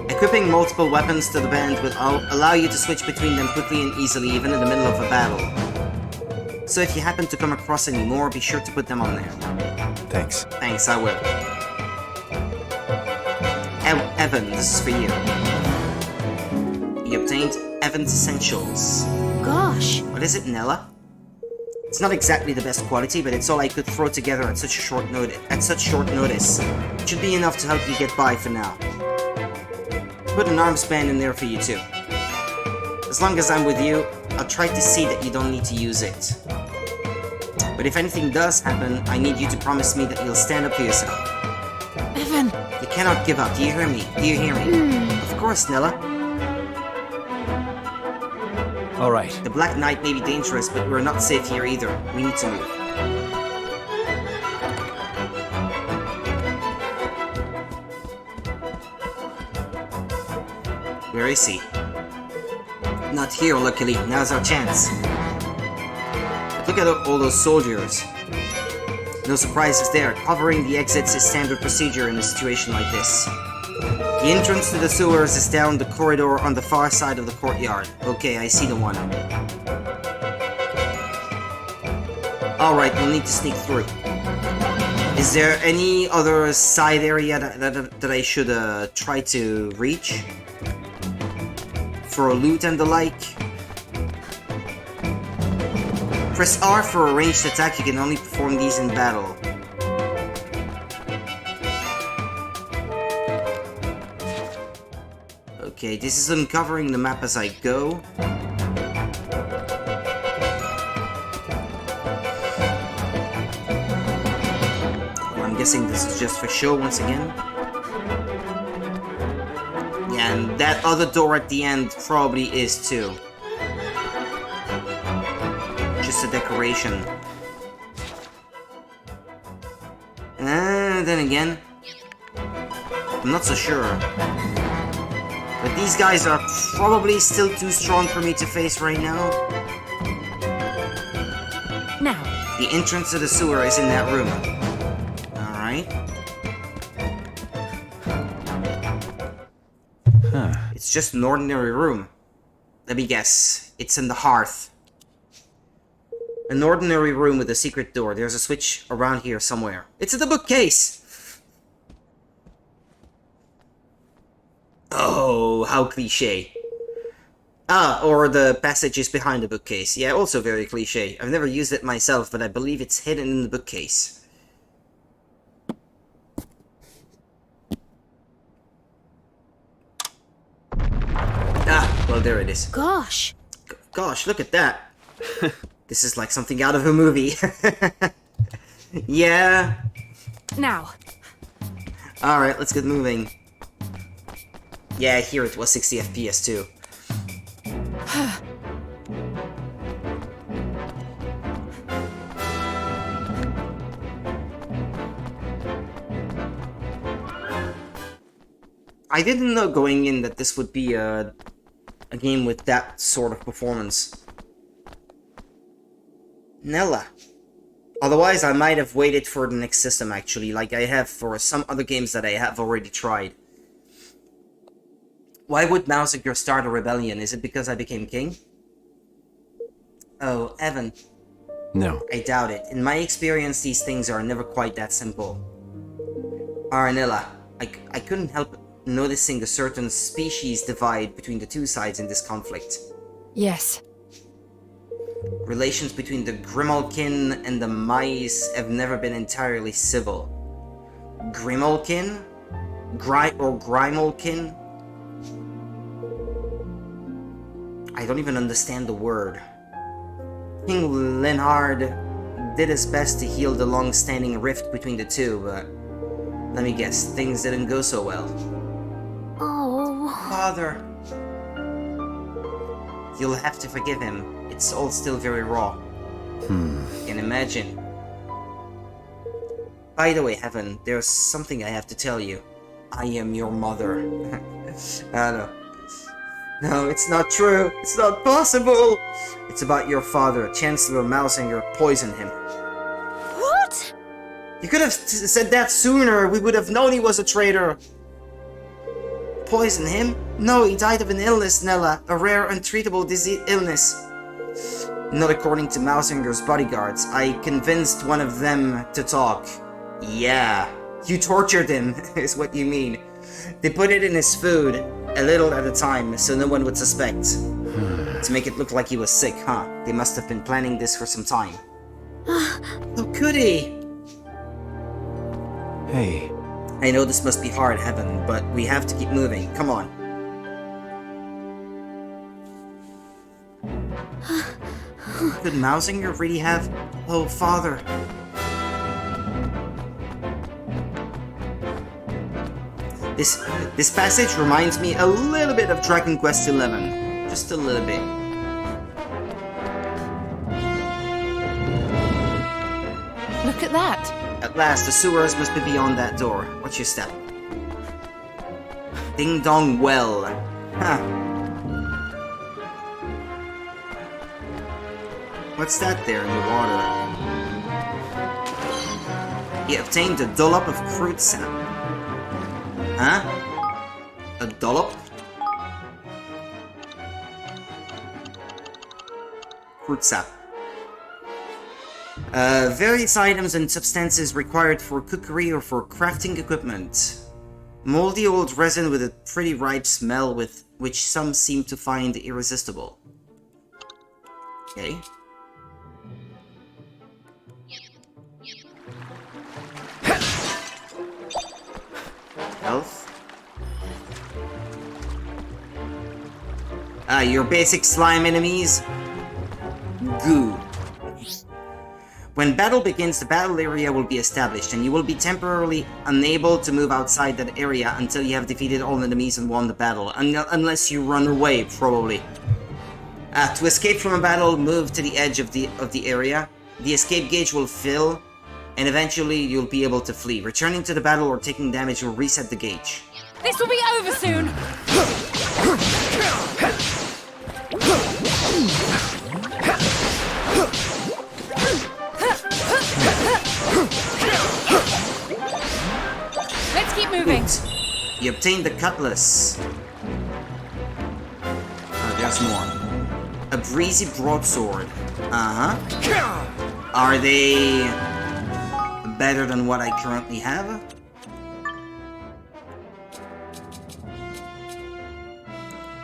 Equipping multiple weapons to the band will allow you to switch between them quickly and easily, even in the middle of a battle. So if you happen to come across any more, be sure to put them on there. Thanks. Thanks, I will. Evan, this is for you. You obtained Evan's Essentials. Gosh. What is it, Nella? It's not exactly the best quality, but it's all I could throw together at such short notice. It should be enough to help you get by for now. Put an arms band in there for you too. As long as I'm with you, I'll try to see that you don't need to use it. But if anything does happen, I need you to promise me that you'll stand up for yourself. Evan. You cannot give up. Do you hear me? Do you hear me? Of course, Nella. All right. The Black Knight may be dangerous, but we're not safe here either. We need to move. Where is he? Not here, luckily. Now's our chance. Look at all those soldiers. No surprises there. Covering the exits is standard procedure in a situation like this. The entrance to the sewers is down the corridor on the far side of the courtyard. Okay, I see the one. Alright, we'll need to sneak through. Is there any other side area that I should try to reach? For loot and the like? Press R for a ranged attack. You can only perform these in battle. Okay, this is uncovering the map as I go. Well, I'm guessing this is just for show once again. Yeah, and that other door at the end probably is too. Just a decoration. And then again, I'm not so sure. But these guys are probably still too strong for me to face right now. Now. The entrance to the sewer is in that room. Alright. Huh. It's just an ordinary room. Let me guess. It's in the hearth. An ordinary room with a secret door. There's a switch around here somewhere. It's in the bookcase! Oh, how cliché. Ah, or the passage is behind the bookcase. Yeah, also very cliché. I've never used it myself, but I believe it's hidden in the bookcase. Ah, well, there it is. Gosh. Gosh, look at that. This is like something out of a movie. Yeah. Now. Alright, let's get moving. Yeah, here it was 60 FPS too. I didn't know going in that this would be a game with that sort of performance. Nella. Otherwise, I might have waited for the next system actually, like I have for some other games that I have already tried. Why would Mausiger start a rebellion? Is it because I became king? Oh, Evan. No. I doubt it. In my experience, these things are never quite that simple. Arnilla, I couldn't help noticing a certain species divide between the two sides in this conflict. Yes. Relations between the Grimalkin and the mice have never been entirely civil. Grimalkin? Grimalkin? I don't even understand the word. King Leonhard did his best to heal the long-standing rift between the two, but let me guess, things didn't go so well. Oh. Father, you'll have to forgive him. It's all still very raw. Can imagine. By the way, Heaven, there's something I have to tell you. I am your mother. No. No, it's not true. It's not possible. It's about your father. Chancellor Mausinger poisoned him. What? You could have said that sooner. We would have known he was a traitor. Poison him? No, he died of an illness, Nella. A rare, untreatable illness. Not according to Mausinger's bodyguards. I convinced one of them to talk. Yeah. You tortured him, is what you mean. They put it in his food, a little at a time, so no one would suspect. To make it look like he was sick, huh? They must have been planning this for some time. Oh, Kuni! Hey. I know this must be hard, Heaven, but we have to keep moving. Come on. Could Mausinger really have... Oh, Father. This passage reminds me a little bit of Dragon Quest XI. Just a little bit. Look at that. At last, the sewers must be beyond that door. Watch your step. Ding dong well. Huh. What's that there in the water? He obtained a dollop of fruit sap. Huh? A dollop? Fruit sap. Various items and substances required for cookery or for crafting equipment. Moldy old resin with a pretty ripe smell which some seem to find irresistible. Okay. Health. Your basic slime enemies? Goo. When battle begins, the battle area will be established, and you will be temporarily unable to move outside that area until you have defeated all enemies and won the battle, unless you run away, probably. To escape from a battle, move to the edge of the area. The escape gauge will fill, and eventually you'll be able to flee. Returning to the battle or taking damage will reset the gauge. This will be over soon. Let's keep moving. You obtained the cutlass. There's more. A breezy broadsword. Are they better than what I currently have?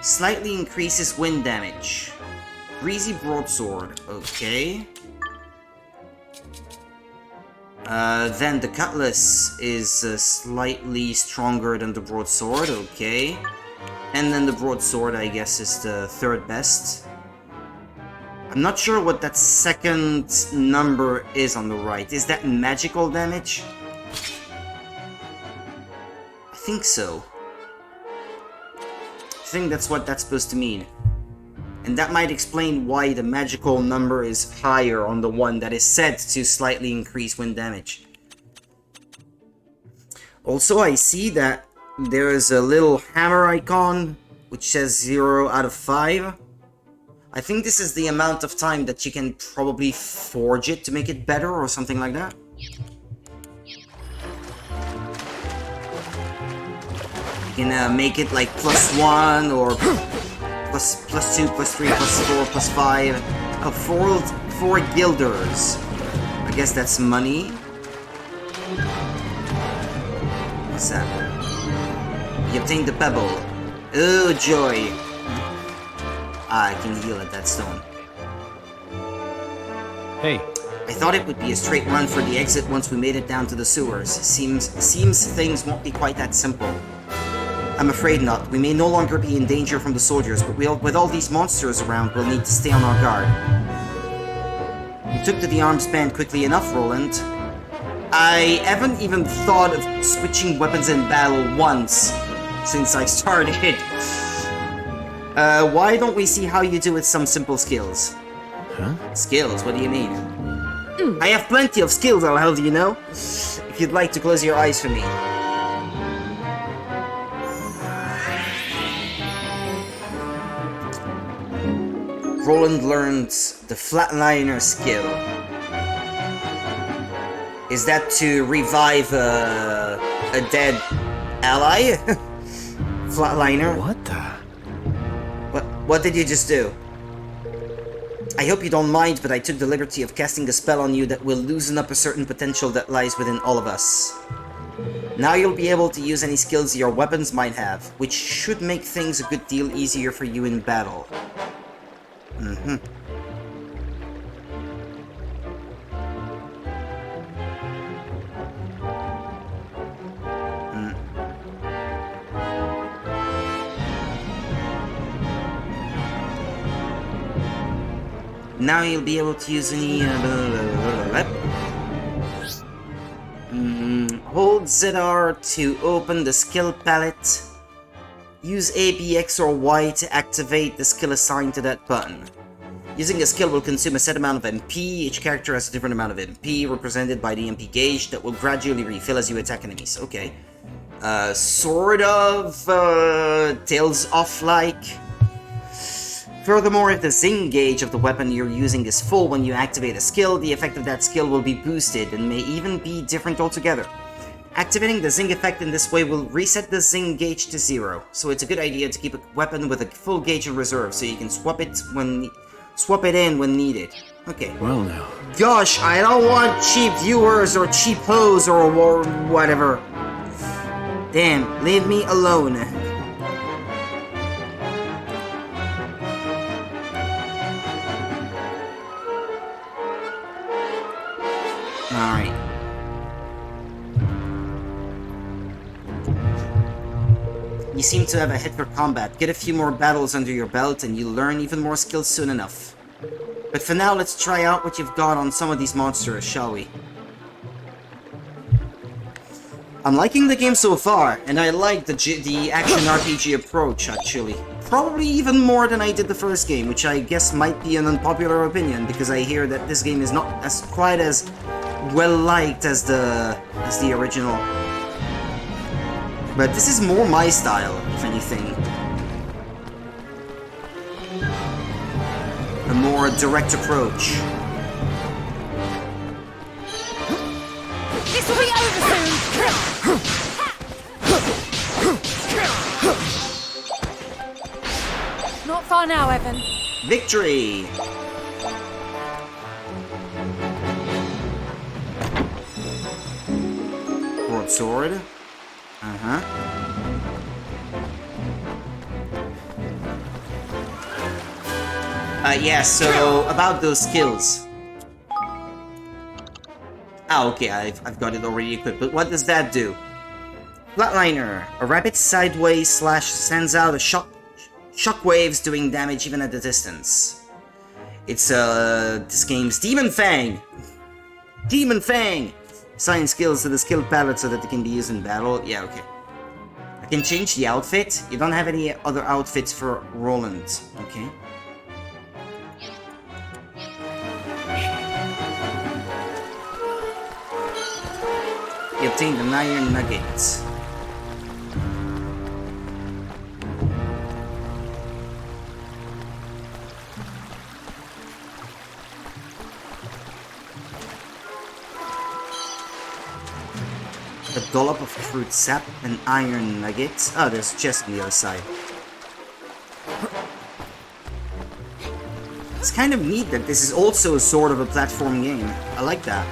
Slightly increases wind damage. Breezy broadsword. Okay. Then the cutlass is slightly stronger than the broadsword, okay. And then the broadsword, I guess, is the third best. I'm not sure what that second number is on the right. Is that magical damage? I think so. I think that's what that's supposed to mean. And that might explain why the magical number is higher on the one that is said to slightly increase wind damage. Also, I see that there is a little hammer icon which says 0 out of 5. I think this is the amount of time that you can probably forge it to make it better or something like that. You can make it like +1 or plus 2, plus 3, plus 4, plus 5. Four guilders. I guess that's money. What's that? You obtained the pebble. Oh, joy. I can heal at that stone. Hey. I thought it would be a straight run for the exit once we made it down to the sewers. Seems things won't be quite that simple. I'm afraid not. We may no longer be in danger from the soldiers, but with all these monsters around, we'll need to stay on our guard. You took to the arms band quickly enough, Roland. I haven't even thought of switching weapons in battle once since I started. Why don't we see how you do with some simple skills? Huh? Skills? What do you mean? I have plenty of skills, I'll have you know. If you'd like to close your eyes for me. Roland learned the flatliner skill. Is that to revive a dead ally? Flatliner? What the? What did you just do? I hope you don't mind, but I took the liberty of casting a spell on you that will loosen up a certain potential that lies within all of us. Now you'll be able to use any skills your weapons might have, which should make things a good deal easier for you in battle. Mm-hmm. Now you'll be able to use any... Hold ZR to open the skill palette. Use A, B, X, or Y to activate the skill assigned to that button. Using a skill will consume a set amount of MP. Each character has a different amount of MP, represented by the MP gauge, that will gradually refill as you attack enemies. Okay. Sort of... tails off-like. Furthermore, if the zing gauge of the weapon you're using is full when you activate a skill, the effect of that skill will be boosted and may even be different altogether. Activating the zing effect in this way will reset the zing gauge to 0, so it's a good idea to keep a weapon with a full gauge in reserve so you can swap it in when needed. Okay. Well now. Gosh, I don't want cheap viewers or cheap hoes or whatever. Damn, leave me alone. Alright. You seem to have a head for combat. Get a few more battles under your belt and you'll learn even more skills soon enough. But for now, let's try out what you've got on some of these monsters, shall we? I'm liking the game so far, and I like the action RPG approach, actually. Probably even more than I did the first game, which I guess might be an unpopular opinion, because I hear that this game is not quite as well-liked as the original. But this is more my style, if anything. A more direct approach. This will be over soon! Not far now, Evan. Victory! Broadsword. Uh-huh. Yeah, so about those skills. Ah, okay, I've got it already equipped, but what does that do? Flatliner. A rapid sideways slash sends out a shockwaves doing damage even at a distance. It's this game's Demon Fang! Demon Fang! Assign skills to the skill palette so that they can be used in battle. Yeah, okay. I can change the outfit. You don't have any other outfits for Roland. Okay. You obtained an iron nugget. A dollop of fruit sap, an iron nugget. Oh, there's a chest on the other side. It's kind of neat that this is also a sort of a platform game. I like that.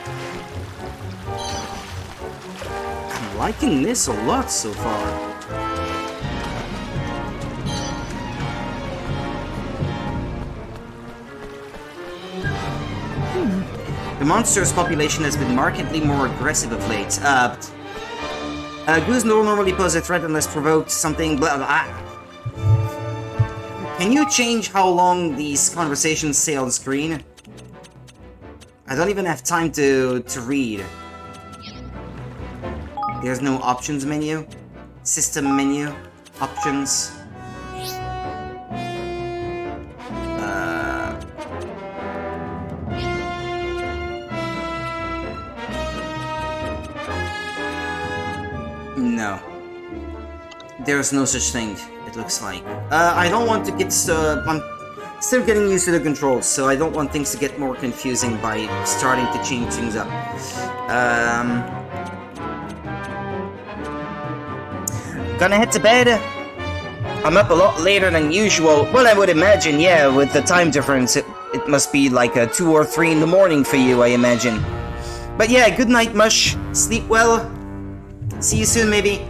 I'm liking this a lot so far. The monster's population has been markedly more aggressive of late. Goose don't normally pose a threat unless provoked something blah blah. Can you change how long these conversations stay on screen? I don't even have time to read. There's no options menu. System menu. Options. No. There's no such thing, it looks like. I don't want to get Still getting used to the controls, so I don't want things to get more confusing by starting to change things up. Gonna head to bed. I'm up a lot later than usual. Well, I would imagine, yeah, with the time difference, it must be like 2 or 3 in the morning for you, I imagine. But yeah, good night, Mush. Sleep well. See you soon, maybe.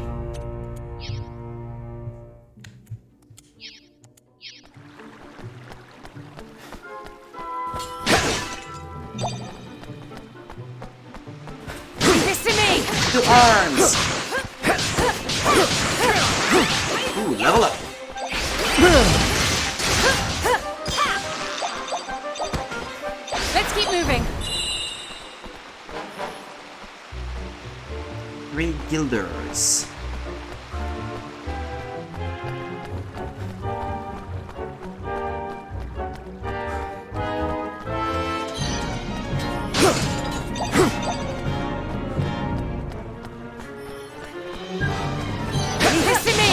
Listen to me! To arms! Ooh, level up. Let's keep moving. 3 guilders. Listen to me!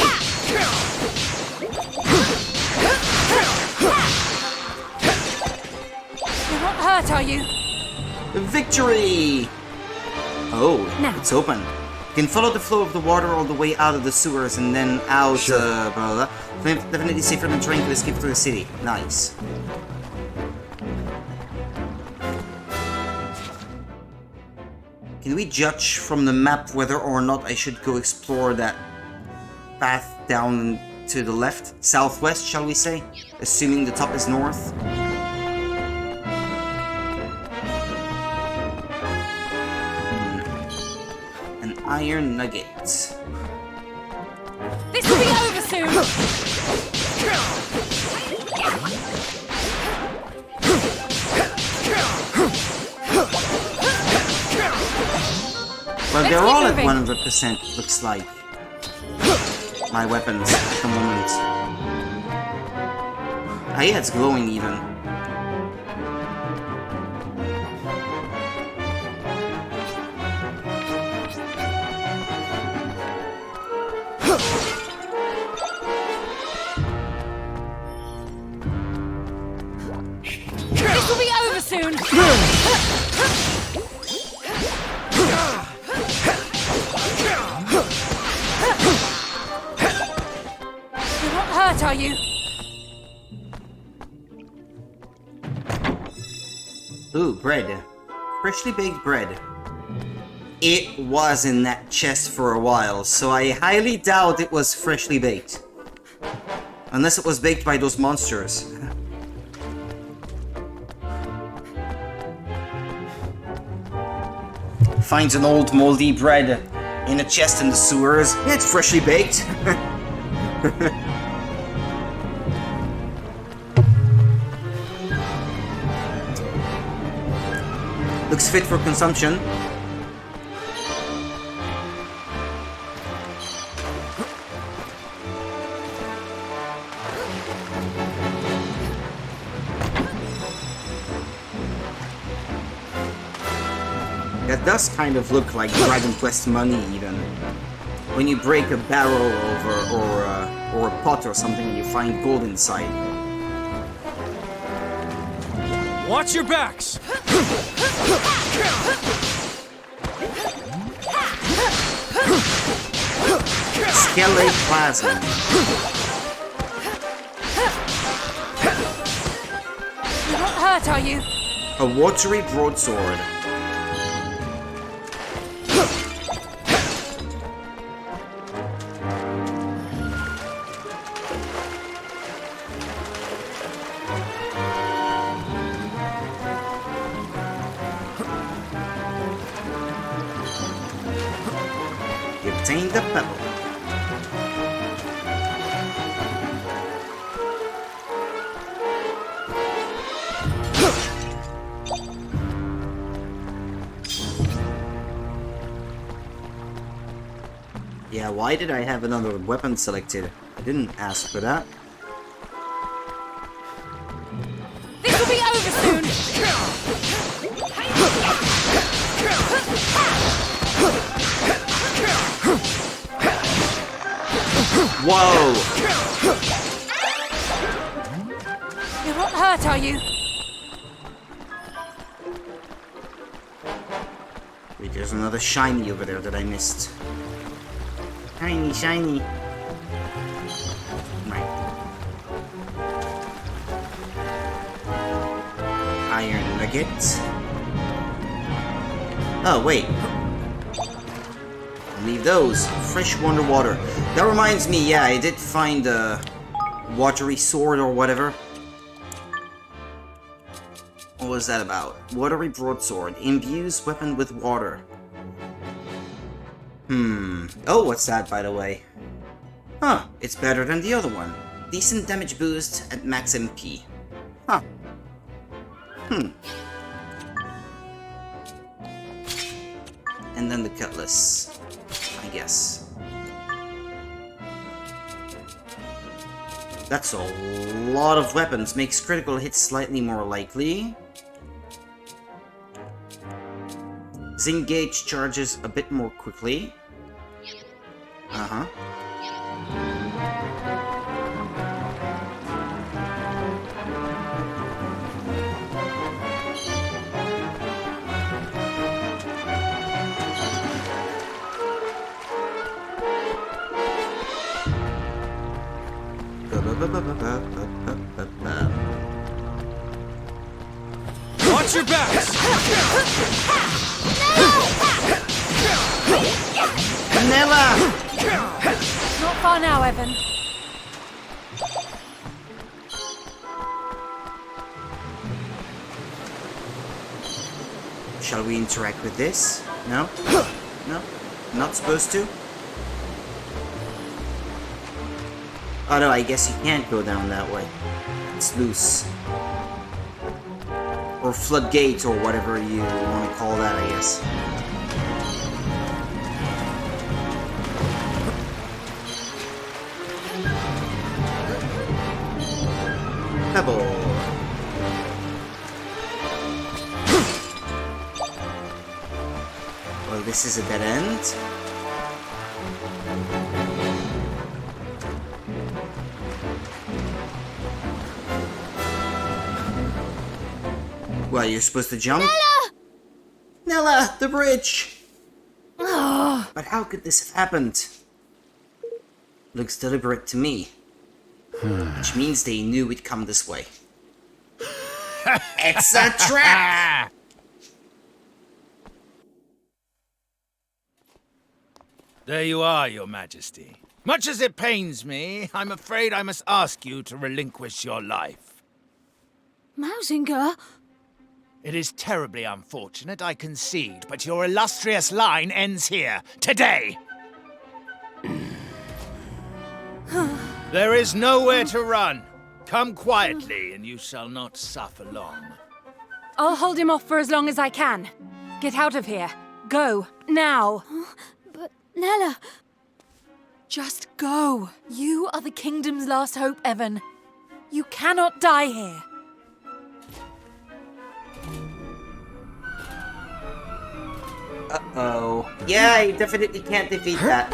You're not hurt, are you? Victory! Oh, Now. it's open. You can follow the flow of the water all the way out of the sewers and then out, blah, blah, blah. Definitely safer than trying to escape through the city. Nice. Can we judge from the map whether or not I should go explore that path down to the left? Southwest, shall we say? Assuming the top is north. An iron nugget. This will be over soon! Well, Let's they're keep all at moving. 100%, looks like. My weapons at the moment. Ah, yeah, it's glowing even. This will be over soon! You're not hurt, are you? Ooh, bread. Freshly baked bread. It was in that chest for a while, so I highly doubt it was freshly baked. Unless it was baked by those monsters. Finds an old moldy bread in a chest in the sewers. Yeah, it's freshly baked. Looks fit for consumption. That does kind of look like Dragon Quest money, even. When you break a barrel or a pot or something and you find gold inside. Watch your backs! Skelly Plasma. You're not hurt, are you? A watery broadsword. You obtained the pebble. Yeah, why did I have another weapon selected? I didn't ask for that. This will be over soon! Whoa! You're not hurt, are you? Wait, there's another shiny over there that I missed. Shiny, shiny. Right. Iron nugget. Oh, wait. Leave those. Fresh wonder water. That reminds me, yeah, I did find a watery sword or whatever. What was that about? Watery broadsword. Imbues weapon with water. Oh, what's that, by the way? Huh, it's better than the other one. Decent damage boost at max MP. Huh. And then the cutlass, I guess. That's a lot of weapons. Makes critical hits slightly more likely. Zing gauge charges a bit more quickly. Uh-huh. Watch your backs! Vanilla! Not far now, Evan. Shall we interact with this? No? No? Not supposed to? Oh no, I guess you can't go down that way. It's loose. Or floodgate, or whatever you want to call that, I guess. Pebble. Well, this is a dead end. Well, you're supposed to jump? Nella! Nella, the bridge! But how could this have happened? Looks deliberate to me. Which means they knew we'd come this way. It's a trap! There you are, Your Majesty. Much as it pains me, I'm afraid I must ask you to relinquish your life. Mausinger? It is terribly unfortunate, I concede, but your illustrious line ends here, today! There is nowhere to run. Come quietly, and you shall not suffer long. I'll hold him off for as long as I can. Get out of here. Go. Now. But Nella... Just go. You are the kingdom's last hope, Evan. You cannot die here. Uh-oh. Yeah, I definitely can't defeat that.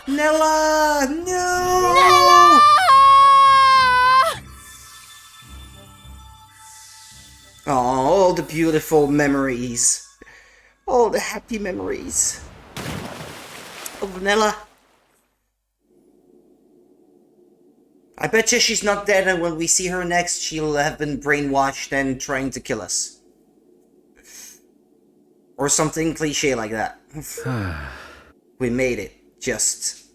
Nella! No! Nella! Oh, all the beautiful memories. All the happy memories. Of Nella. I bet you she's not dead, and when we see her next, she'll have been brainwashed and trying to kill us. Or something cliche like that. We made it. Just...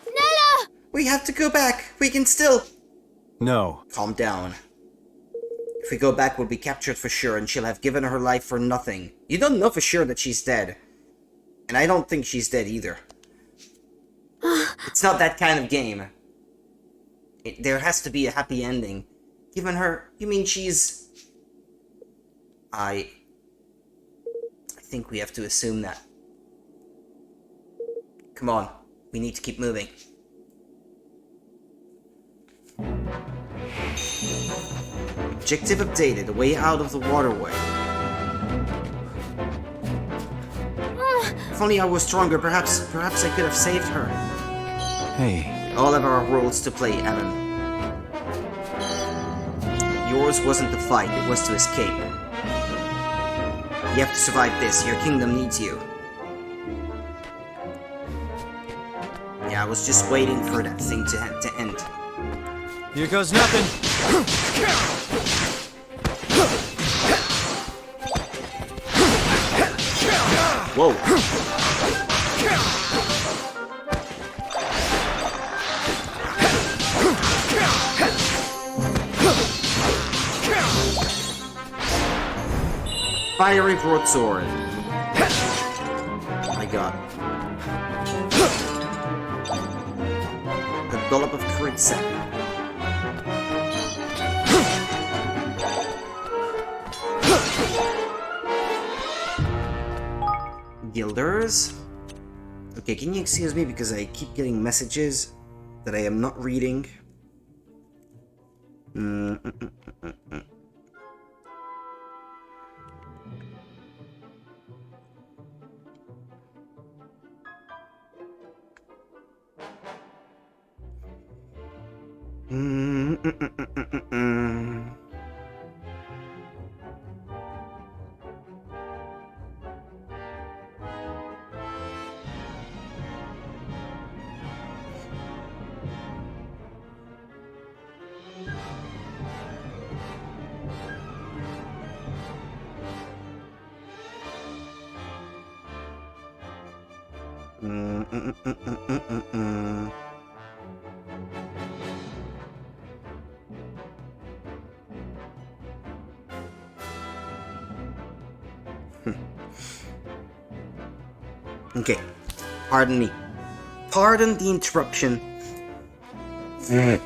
Nella! We have to go back. We can still... No. Calm down. If we go back, we'll be captured for sure, and she'll have given her life for nothing. You don't know for sure that she's dead. And I don't think she's dead either. It's not that kind of game. There has to be a happy ending. Given her... You mean she's... I think we have to assume that. Come on. We need to keep moving. Objective updated. A way out of the waterway. If only I was stronger, perhaps I could have saved her. Hey, All of our roles to play, Evan. Yours wasn't to fight, it was to escape. You have to survive this. Your kingdom needs you. Yeah, I was just waiting for that thing to end. Here goes nothing. Whoa. Fiery broadsword. My god. A dollop of crit sack. Guilders. Okay, can you excuse me because I keep getting messages that I am not reading. Okay, pardon me. Pardon the interruption. Am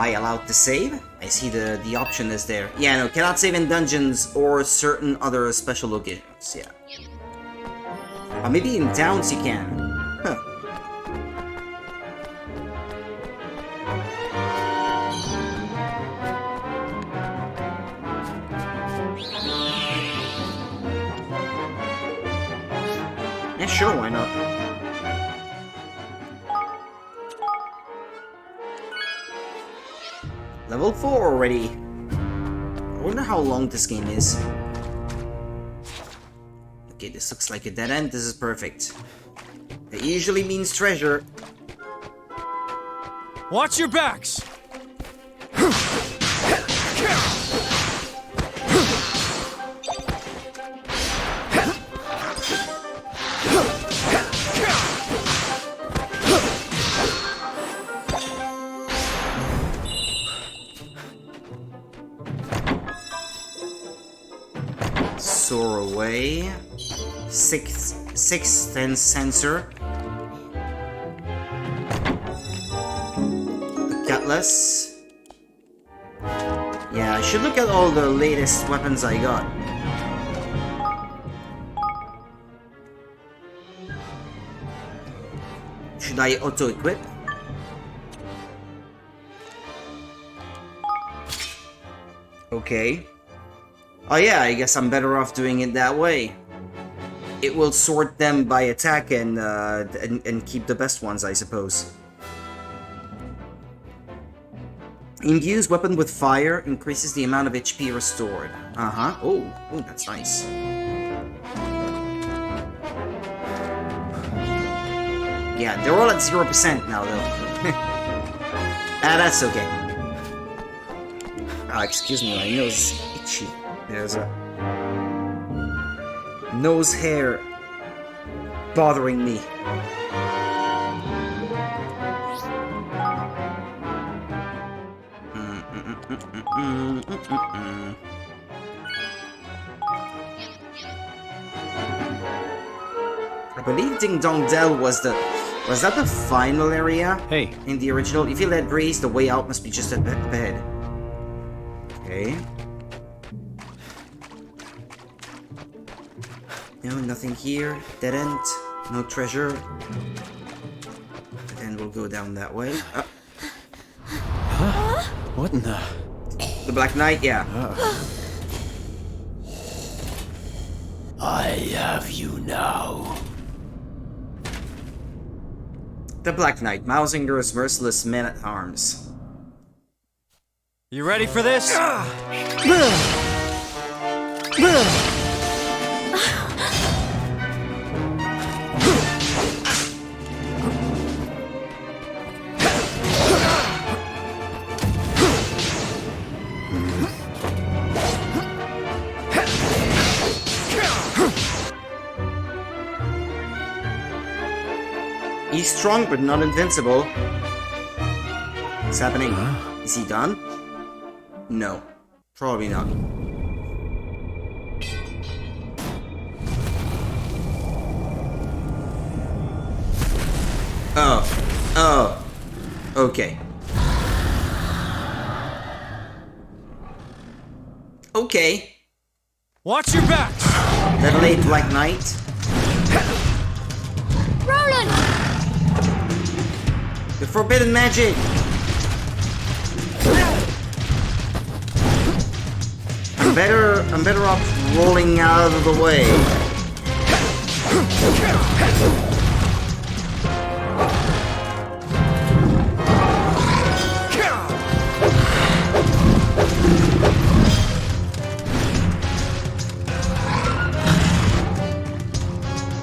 I allowed to save? I see the option is there. Yeah, no, cannot save in dungeons or certain other special locations, yeah. Maybe in towns you can. Huh. Yeah, sure, why not? Level 4 already. I wonder how long this game is. Okay, this looks like a dead end. This is perfect. It usually means treasure. Watch your backs! Soar away. Sixth sense sensor. The cutlass. Yeah, I should look at all the latest weapons I got. Should I auto-equip? Okay. Oh yeah, I guess I'm better off doing it that way. It will sort them by attack and keep the best ones, I suppose. Imbues weapon with fire, increases the amount of HP restored. Uh-huh. Oh, that's nice. Yeah, they're all at 0% now, though. That's okay. Excuse me, my nose is itchy. There's a nose hair bothering me. I believe Ding Dong Dell was that the final area? Hey. In the original? If you let breeze, the way out must be just up ahead. Okay. No, nothing here. Dead end. No treasure. And we'll go down that way. What in the... The Black Knight, yeah. I have you now. The Black Knight, Mausinger's merciless men-at-arms. You ready for this? He's strong but not invincible. What's happening? Is he done? No. Probably not. Oh. Okay. Okay. Watch your back! That late Black Knight. Roland! The forbidden magic! I'm better off rolling out of the way.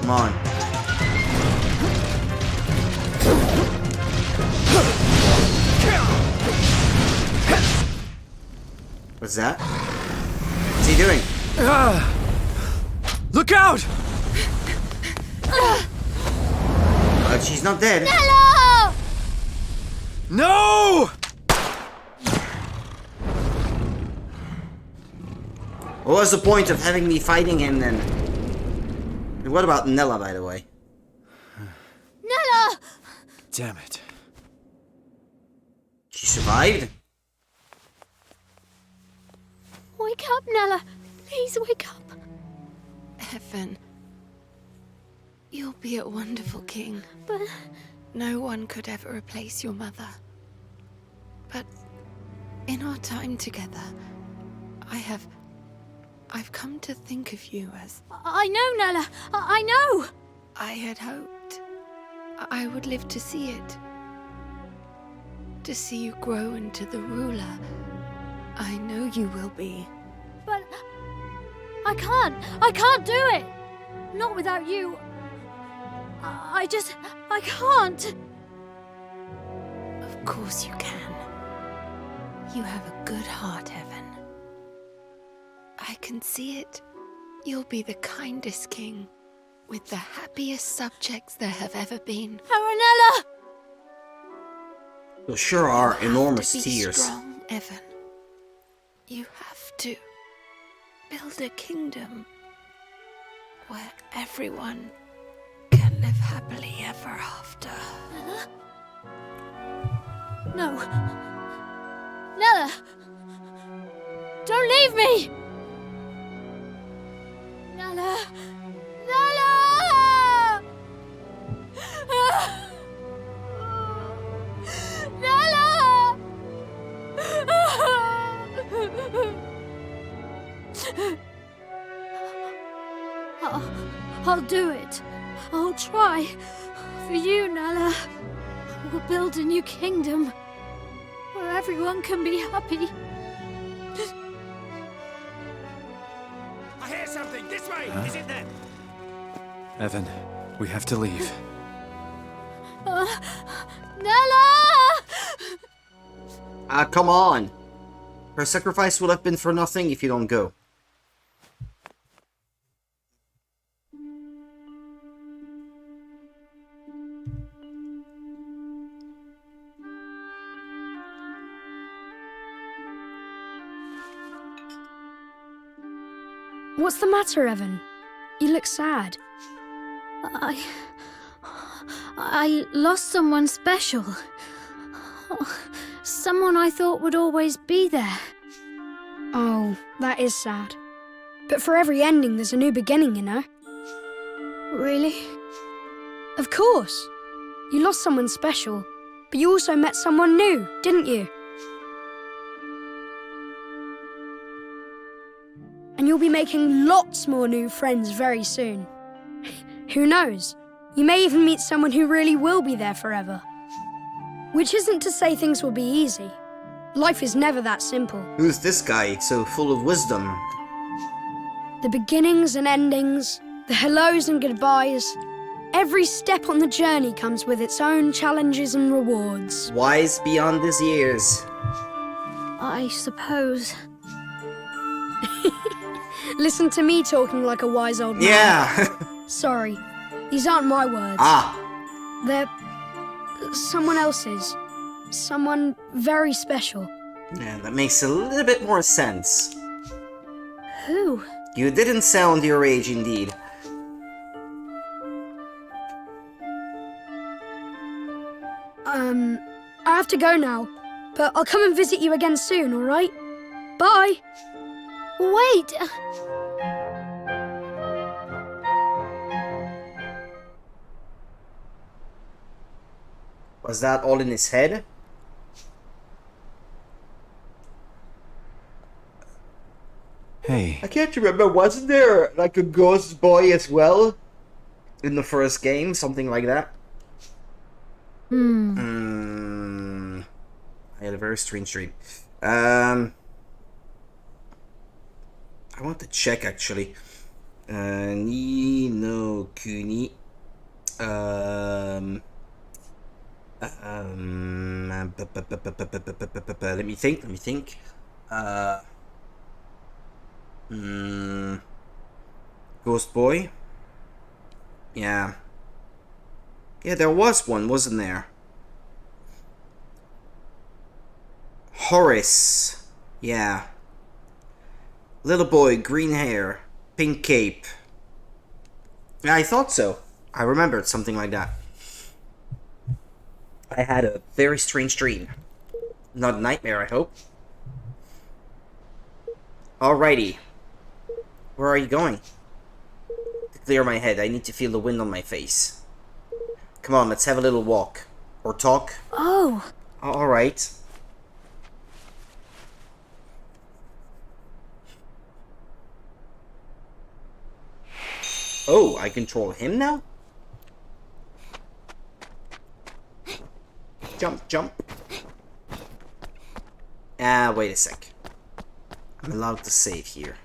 Come on. What's that? What's he doing? Look out! She's not dead. Hello! No! What was the point of having me fighting him then? And what about Nella, by the way? Nella! Damn it. She survived? Wake up, Nella. Please wake up. Evan, you'll be a wonderful king. But No one could ever replace your mother. But in our time together, I've come to think of you as I know, Nella. I know. I had hoped I would live to see it. To see you grow into the ruler I know you will be. But I can't do it. Not without you. I can't. Of course you can. You have a good heart, Evan. I can see it. You'll be the kindest king, with the happiest subjects there have ever been. Aranella! There sure are You enormous have to be tears. strong, Evan. You have to build a kingdom where everyone can live happily ever after. No. Nella! Don't leave me! Nella! Nella! Nella! I'll do it. I'll try. For you, Nella. We'll build a new kingdom where everyone can be happy. I hear something! This way! Is it them? Evan, we have to leave. Nella! Come on. Her sacrifice would have been for nothing if you don't go. What's the matter, Evan? You look sad. I lost someone special. Someone I thought would always be there. Oh, that is sad. But for every ending, there's a new beginning, you know? Really? Of course. You lost someone special, but you also met someone new, didn't you? And you'll be making lots more new friends very soon. Who knows? You may even meet someone who really will be there forever. Which isn't to say things will be easy. Life is never that simple. Who's this guy so full of wisdom? The beginnings and endings, the hellos and goodbyes, every step on the journey comes with its own challenges and rewards. Wise beyond his years. I suppose. Listen to me talking like a wise old man. Yeah! Sorry, these aren't my words. Ah! They're someone else's. Someone very special. Yeah, that makes a little bit more sense. Who? You didn't sound your age indeed. I have to go now, but I'll come and visit you again soon, alright? Bye! Wait! Was that all in his head? Hey. I can't remember, wasn't there like a ghost boy as well? In the first game, something like that? I had a very strange dream. I want to check actually. Ni no Kuni. Let me think. Ghost boy. Yeah, there was one, wasn't there? Horace. Yeah. Little boy, green hair, pink cape. Yeah, I thought so. I remembered something like that. I had a very strange dream. Not a nightmare, I hope. Alrighty. Where are you going? To clear my head, I need to feel the wind on my face. Come on, let's have a little walk. Or talk. Oh. Alright. Oh, I control him now? Jump. Wait a sec. I'm allowed to save here.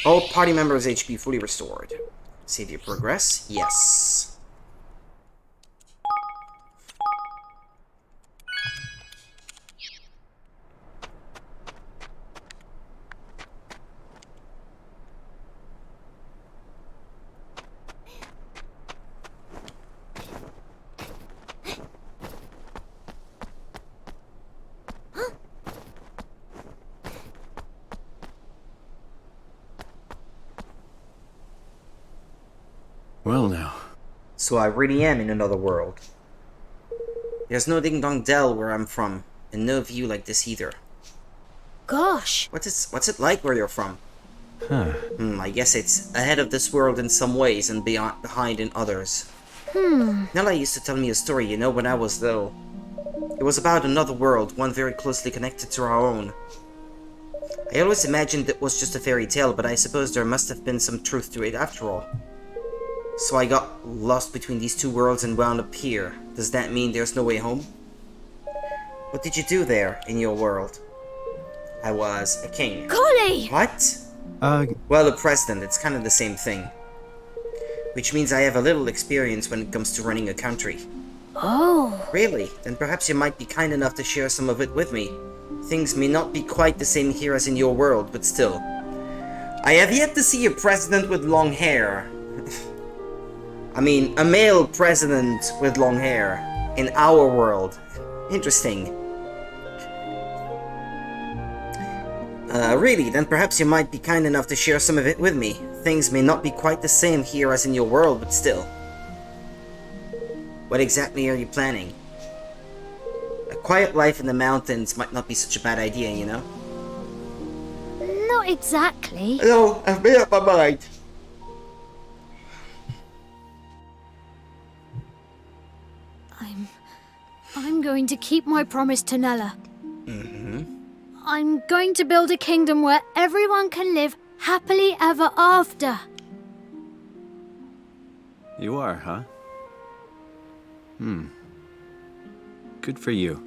All party members' HP fully restored. Save your progress? Yes. Well now. So I really am in another world. There's no Ding Dong Dell where I'm from, and no view like this either. Gosh. What's it like where you're from? Huh. I guess it's ahead of this world in some ways and behind in others. Nella used to tell me a story, you know, when I was little. It was about another world, one very closely connected to our own. I always imagined it was just a fairy tale, but I suppose there must have been some truth to it after all. So I got lost between these two worlds and wound up here. Does that mean there's no way home? What did you do there, in your world? I was a king. Golly! What? Well, a president, it's kind of the same thing. Which means I have a little experience when it comes to running a country. Oh. Really? Then perhaps you might be kind enough to share some of it with me. Things may not be quite the same here as in your world, but still. I have yet to see a president with long hair. I mean, a male president with long hair in our world. Interesting. Really, then perhaps you might be kind enough to share some of it with me. Things may not be quite the same here as in your world, but still. What exactly are you planning? A quiet life in the mountains might not be such a bad idea, you know? Not exactly. No, I've made up my mind. I'm going to keep my promise to Nella. I'm going to build a kingdom where everyone can live happily ever after. You are, huh? Good for you.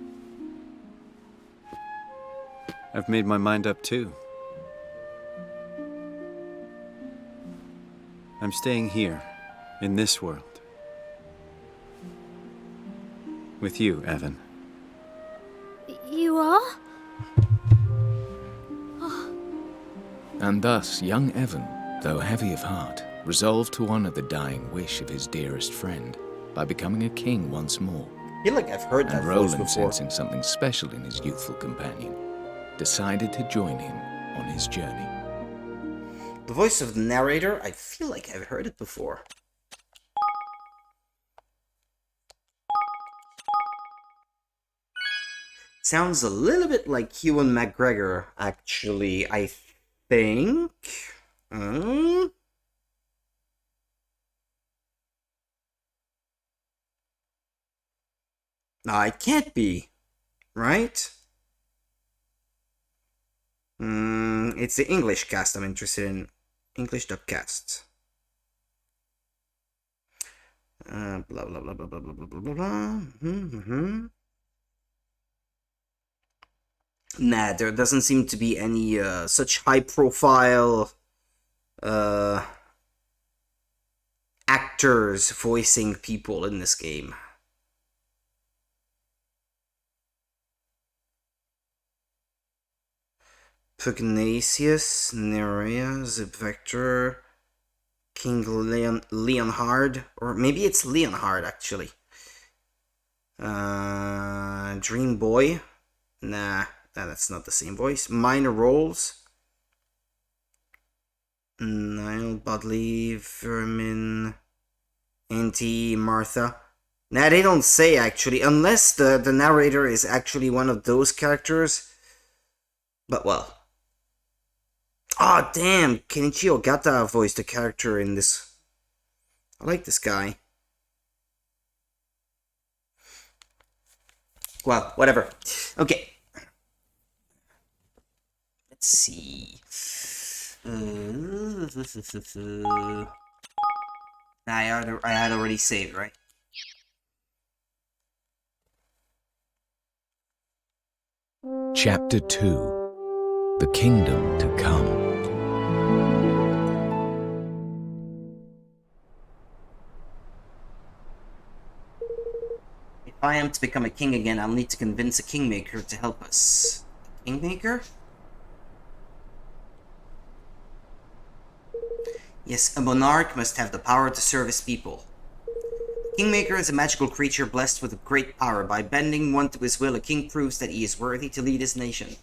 I've made my mind up too. I'm staying here, in this world. With you, Evan. You are? And thus, young Evan, though heavy of heart, resolved to honor the dying wish of his dearest friend by becoming a king once more. I feel like I've heard that And voice Roland, before. sensing something special in his youthful companion, decided to join him on his journey. The voice of the narrator, I feel like I've heard it before. Sounds a little bit like Ewan McGregor, actually, I think. No, it can't be, right? It's the English cast I'm interested in. English dub cast. Blah blah blah blah blah blah blah blah blah. Nah, there doesn't seem to be any such high-profile actors voicing people in this game. Pugnasius, Nerea, Zipvector, King Leonhard, or maybe it's Leonhard actually. Dream Boy, nah, that's not the same voice. Minor roles. Niall Budley, Vermin, Auntie Martha. Nah, they don't say actually, unless the narrator is actually one of those characters. But well. Ah, damn! Kenichi Ogata voiced the character in this. I like this guy. Well, whatever. Okay. Let's see. I had already saved, right? Chapter 2: The Kingdom to Come. If I am to become a king again, I'll need to convince a kingmaker to help us. A kingmaker? Yes, a monarch must have the power to serve his people. A kingmaker is a magical creature blessed with great power. By bending one to his will, a king proves that he is worthy to lead his nation.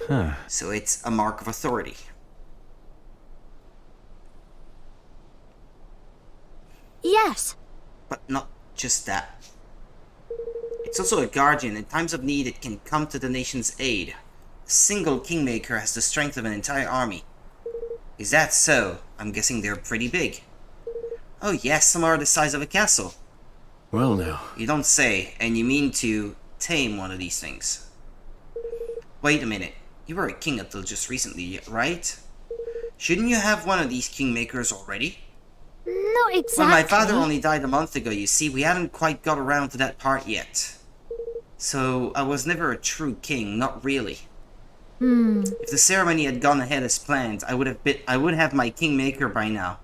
Huh. So it's a mark of authority. Yes. But not just that. It's also a guardian. In times of need, it can come to the nation's aid. A single kingmaker has the strength of an entire army. Is that so? I'm guessing they're pretty big. Oh yes, some are the size of a castle. Well now. You don't say, and you mean to tame one of these things. Wait a minute. You were a king until just recently, right? Shouldn't you have one of these kingmakers already? Not exactly. Well, my father only died a month ago, you see. We hadn't quite got around to that part yet. So, I was never a true king, not really. If the ceremony had gone ahead as planned, I would have my kingmaker by now.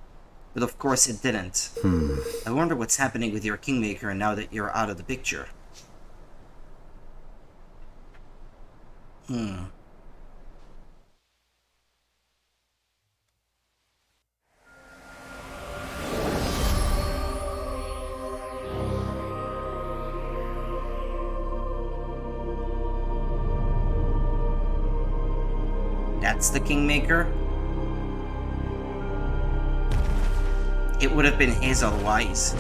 But of course it didn't. I wonder what's happening with your kingmaker now that you're out of the picture. That's the kingmaker? It would have been his otherwise.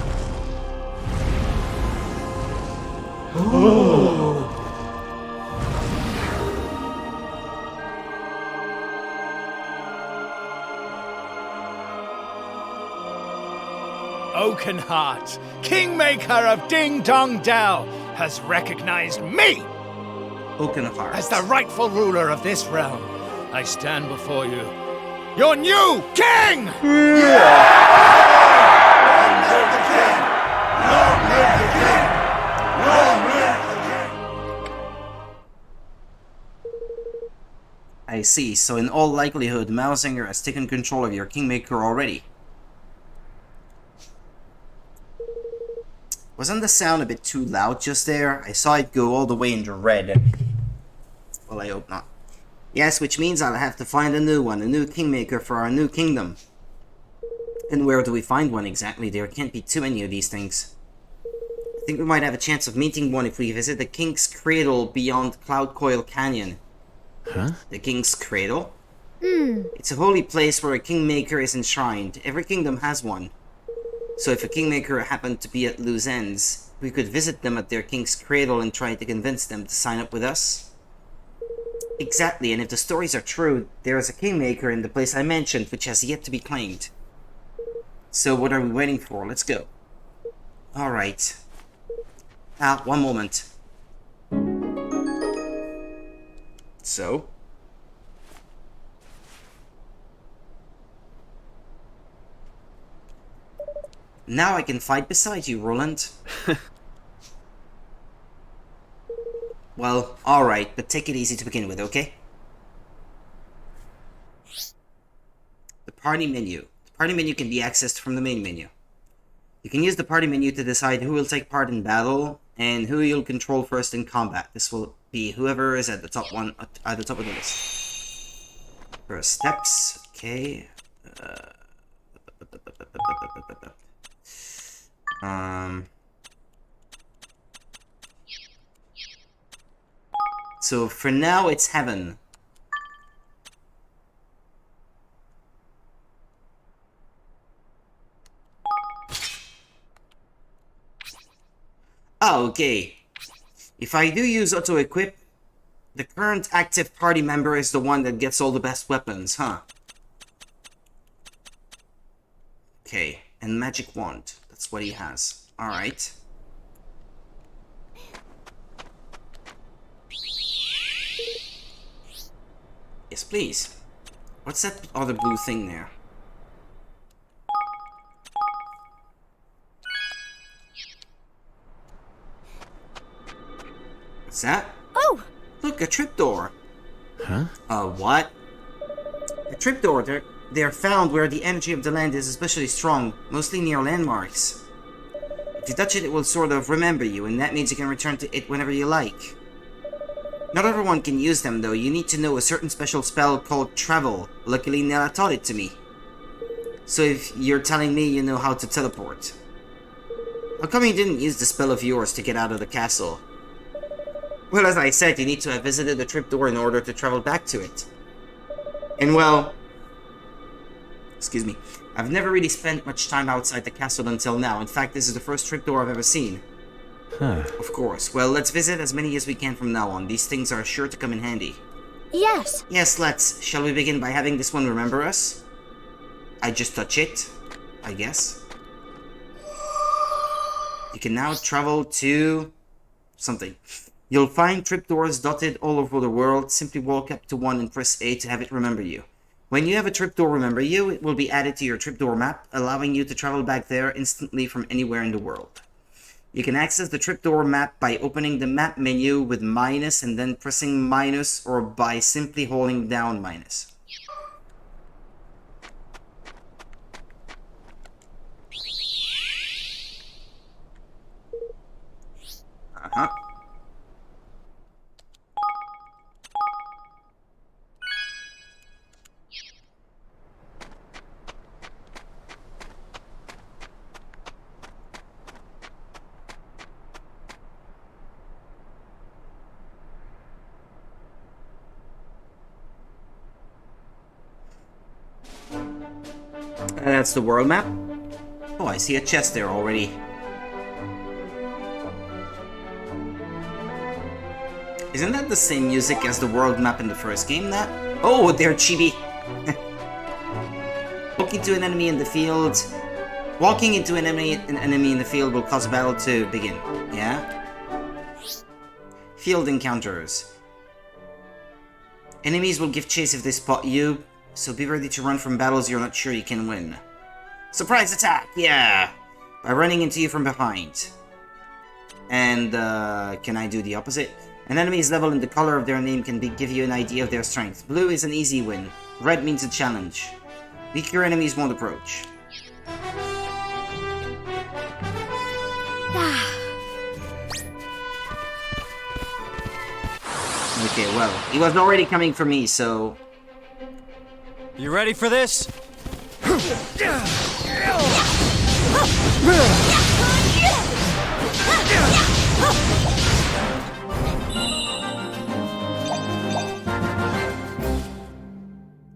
Oakenheart, Kingmaker of Ding Dong Dell, has recognized me Oakenheart. as the rightful ruler of this realm. I stand before you, your new king! I see. So in all likelihood, Mausinger has taken control of your Kingmaker already. Wasn't the sound a bit too loud just there? I saw it go all the way into red. Well, I hope not. Yes, which means I'll have to find a new one, a new Kingmaker for our new kingdom. And where do we find one exactly? There can't be too many of these things. I think we might have a chance of meeting one if we visit the King's Cradle beyond Cloudcoil Canyon. Huh? The King's Cradle? It's a holy place where a Kingmaker is enshrined. Every kingdom has one. So if a Kingmaker happened to be at loose ends, we could visit them at their King's Cradle and try to convince them to sign up with us. Exactly, and if the stories are true, there is a Kingmaker in the place I mentioned which has yet to be claimed. So what are we waiting for? Let's go. Alright. One moment. So? Now I can fight beside you, Roland. Well, alright, but take it easy to begin with, okay? The party menu. The party menu can be accessed from the main menu. You can use the party menu to decide who will take part in battle and who you'll control first in combat. This will be whoever is at the top at the top of the list. First steps, okay. So for now, it's heaven. Oh, okay. If I do use auto-equip, the current active party member is the one that gets all the best weapons, huh? Okay, and magic wand. That's what he has. Alright. Yes, please. What's that other blue thing there? What's that? Oh! Look, a trapdoor. Huh? What? A trapdoor. They're found where the energy of the land is especially strong, mostly near landmarks. If you touch it, it will sort of remember you, and that means you can return to it whenever you like. Not everyone can use them, though. You need to know a certain special spell called Travel. Luckily, Nella taught it to me. So if you're telling me you know how to teleport. How come you didn't use the spell of yours to get out of the castle? Well, as I said, you need to have visited the trapdoor in order to travel back to it. And well... Excuse me. I've never really spent much time outside the castle until now. In fact, this is the first trapdoor I've ever seen. Huh. Of course. Well, let's visit as many as we can from now on. These things are sure to come in handy. Yes. Yes, let's. Shall we begin by having this one remember us? I just touch it, I guess. You can now travel to... something. You'll find trapdoors dotted all over the world. Simply walk up to one and press A to have it remember you. When you have a trapdoor remember you, it will be added to your trapdoor map, allowing you to travel back there instantly from anywhere in the world. You can access the trapdoor map by opening the map menu with minus and then pressing minus, or by simply holding down minus. Uh-huh. That's the world map. Oh, I see a chest there already. Isn't that the same music as the world map in the first game? That? Oh, they're chibi. Walking to an enemy in the field. Walking into an enemy in the field will cause battle to begin. Yeah? Field encounters. Enemies will give chase if they spot you, so be ready to run from battles you're not sure you can win. Surprise attack! Yeah! By running into you from behind. And, can I do the opposite? An enemy's level and the color of their name can give you an idea of their strength. Blue is an easy win. Red means a challenge. Weaker enemies won't approach. Okay, well, he was already coming for me, so... You ready for this?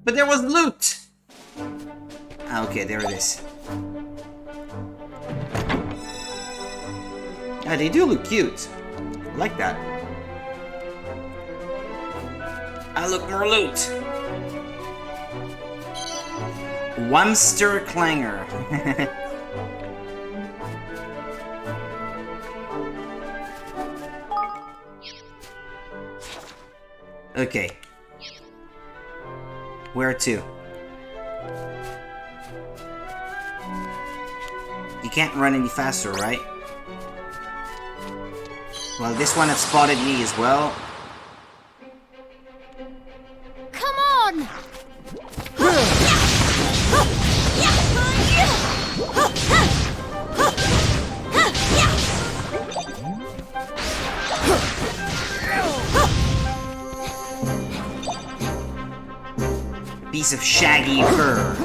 But there was loot! Ah, okay, there it is. Ah, they do look cute. I like that. Ah, look, more loot! Wamster Clanger. Okay. Where to? You can't run any faster, right? Well, this one has spotted me as well. Come on! Piece of shaggy fur.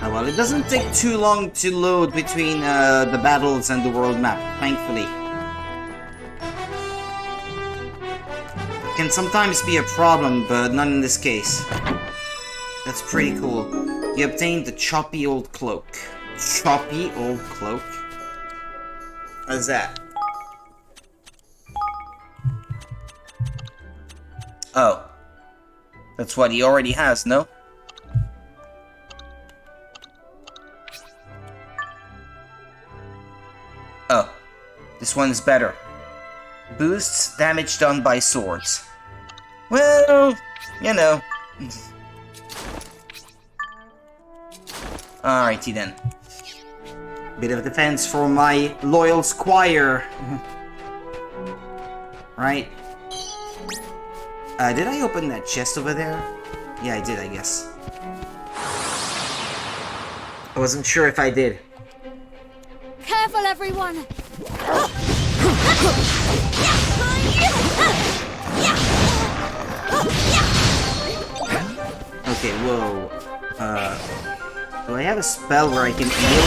Oh, well, it doesn't take too long to load between the battles and the world map, thankfully. It can sometimes be a problem, but not in this case. That's pretty cool. You obtained the choppy old cloak. Choppy old cloak? What is that? Oh. That's what he already has, no? Oh. This one's better. Boosts damage done by swords. Well, you know. Alrighty then. Bit of defense for my loyal squire. Right. Did I open that chest over there? Yeah, I did, I guess. I wasn't sure if I did. Careful, everyone! Okay, whoa. Do I have a spell where I can heal?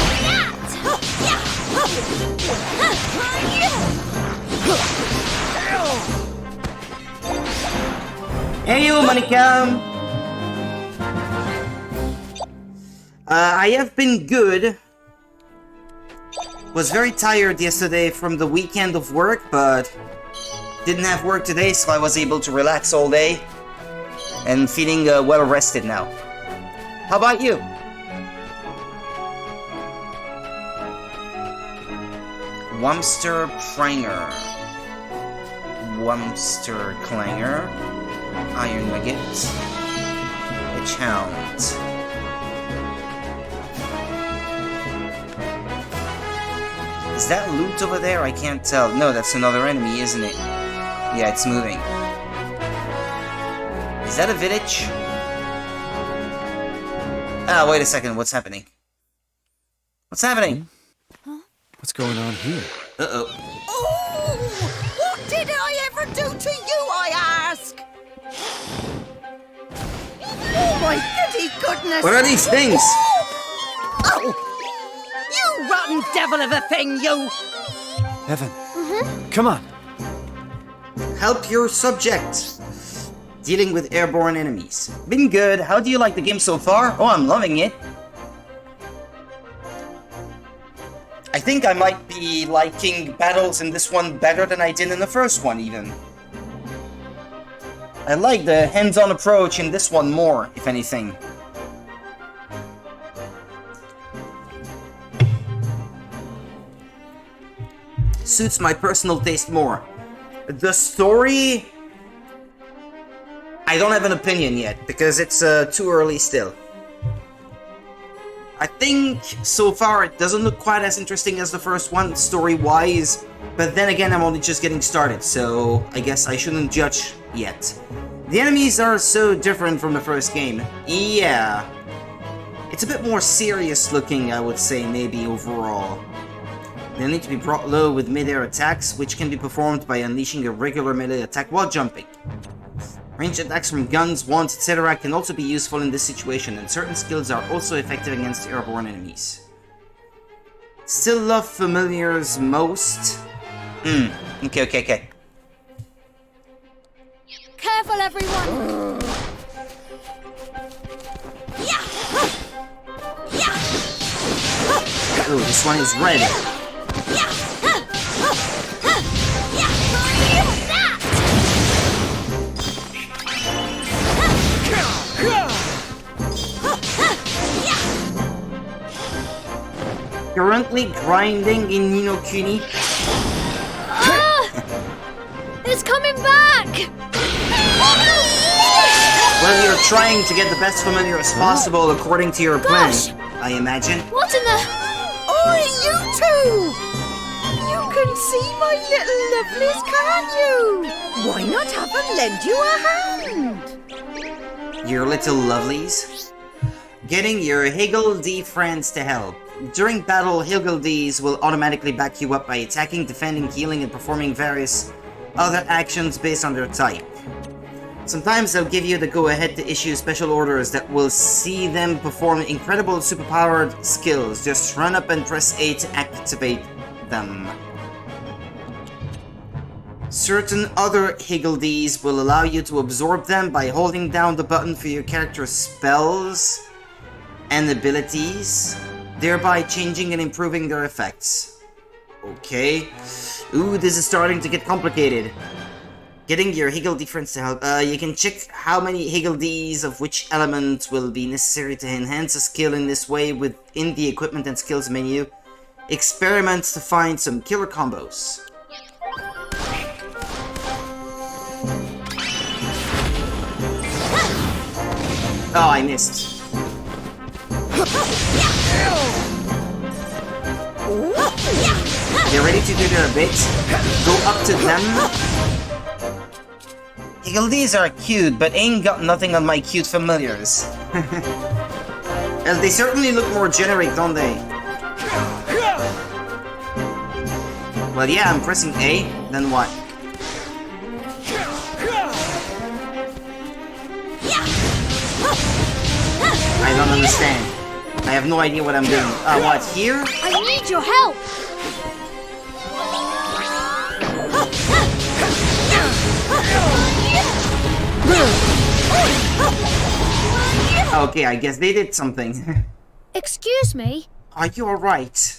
Hey you, Manikam! I have been good. Was very tired yesterday from the weekend of work, but didn't have work today, so I was able to relax all day. And feeling well rested now. How about you? Wamster Pranger. Wamster Clanger. Iron Nugget. Witch Hound. Is that loot over there? I can't tell. No, that's another enemy, isn't it? Yeah, it's moving. Is that a village? Ah, wait a second. What's happening? What's happening? What's going on here? Uh-oh. Oh! What did I ever do to you, I ask? Oh my goody goodness! What are these things? Oh! You rotten devil of a thing, you! Evan, come on. Help your subject. Dealing with airborne enemies. Been good. How do you like the game so far? Oh, I'm loving it. I think I might be liking battles in this one better than I did in the first one, even. I like the hands-on approach in this one more, if anything. Suits my personal taste more. The story... I don't have an opinion yet, because it's too early still. I think, so far, it doesn't look quite as interesting as the first one, story-wise, but then again, I'm only just getting started, so I guess I shouldn't judge yet. The enemies are so different from the first game. Yeah. It's a bit more serious looking, I would say, maybe, overall. They'll need to be brought low with mid-air attacks, which can be performed by unleashing a regular melee attack while jumping. Ranged attacks from guns, wands, etc. can also be useful in this situation, and certain skills are also effective against airborne enemies. Still love familiars most. Okay. Careful, everyone! Ooh, this one is red. Currently grinding in Kuni. It's coming back! Well, you're trying to get the best familiar as possible according to your plan, I imagine. What in the... Oi, you two! You can see my little lovelies, can't you? Why not have them lend you a hand? Your little lovelies? Getting your Higgledy friends to help. During battle, Higgledies will automatically back you up by attacking, defending, healing, and performing various other actions based on their type. Sometimes they'll give you the go-ahead to issue special orders that will see them perform incredible superpowered skills. Just run up and press A to activate them. Certain other Higgledies will allow you to absorb them by holding down the button for your character's spells and abilities, thereby changing and improving their effects. Okay. Ooh, this is starting to get complicated. Getting your Higgledy friends to help. You can check how many Higgledies of which element will be necessary to enhance a skill in this way within the equipment and skills menu. Experiment to find some killer combos. Oh, I missed. They're ready to do their bit. Go up to them. Higgledies are cute, but ain't got nothing on my cute familiars. Well, they certainly look more generic, don't they? Well, yeah, I'm pressing A, then what? I don't understand. I have no idea what I'm doing. What, here? I need your help! Okay, I guess they did something. Excuse me? Are you alright?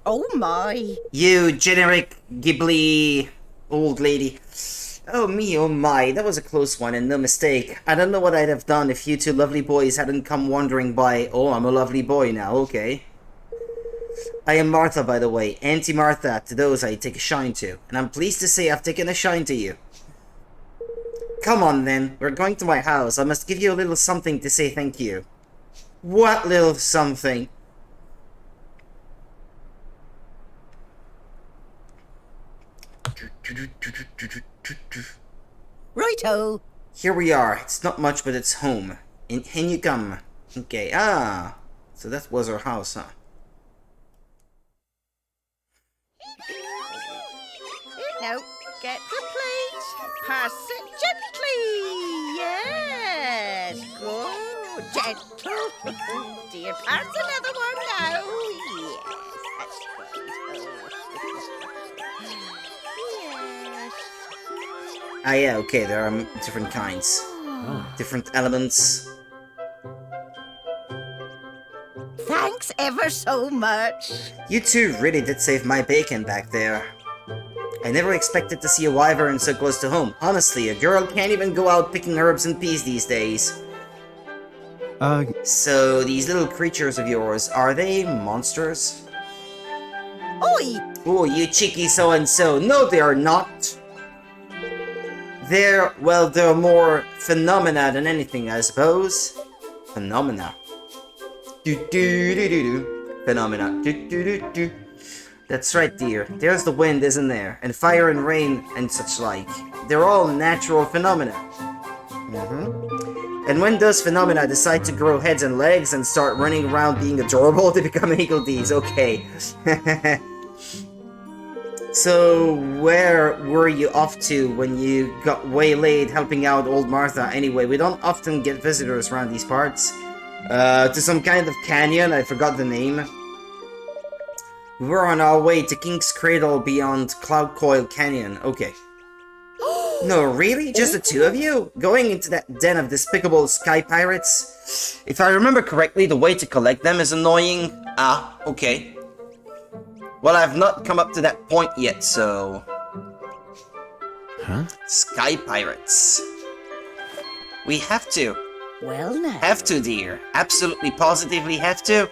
Oh my. You generic Ghibli old lady. Oh me, oh my, that was a close one and no mistake. I don't know what I'd have done if you two lovely boys hadn't come wandering by. Oh, I'm a lovely boy now, okay. I am Martha, by the way, Auntie Martha to those I take a shine to, and I'm pleased to say I've taken a shine to you. Come on then, we're going to my house. I must give you a little something to say thank you. What little something? Righto. Here we are. It's not much, but it's home. In you come. Okay, so that was our house, huh? Now, get the plate. Pass it gently. Yes. Good. Gentle. Dear, pass another one now. Yes. That's good. Ah, yeah, okay, there are different kinds. Different elements. Thanks ever so much. You two really did save my bacon back there. I never expected to see a wyvern so close to home. Honestly, a girl can't even go out picking herbs and peas these days. So, these little creatures of yours, are they monsters? Oi! Oh, you cheeky so-and-so. No, they are not. They're more phenomena than anything, I suppose. Phenomena. Phenomena. That's right, dear. There's the wind, isn't there? And fire and rain and such like. They're all natural phenomena. And when those phenomena decide to grow heads and legs and start running around being adorable, they become higgledies. Okay. So, where were you off to when you got waylaid helping out old Martha? Anyway, we don't often get visitors around these parts. To some kind of canyon, I forgot the name. We were on our way to King's Cradle beyond Cloud Coil Canyon. Okay. No, really? Just the two of you? Going into that den of despicable sky pirates? If I remember correctly, the way to collect them is annoying. Ah, okay. Well, I've not come up to that point yet, so... Huh? Sky pirates. We have to. Well now. Have to, dear. Absolutely positively have to.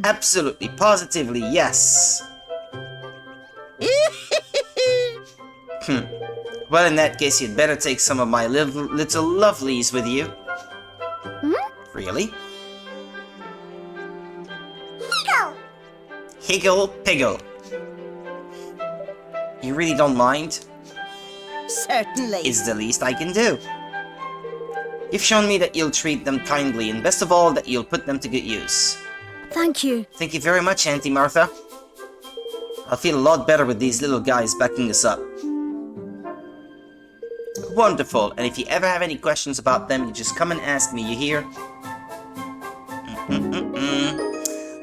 Absolutely positively, yes. Well, in that case, you'd better take some of my little lovelies with you. Really? Higgle Piggle. You really don't mind? Certainly. It's the least I can do. You've shown me that you'll treat them kindly, and best of all, that you'll put them to good use. Thank you. Thank you very much, Auntie Martha. I'll feel a lot better with these little guys backing us up. Wonderful, and if you ever have any questions about them, you just come and ask me, you hear?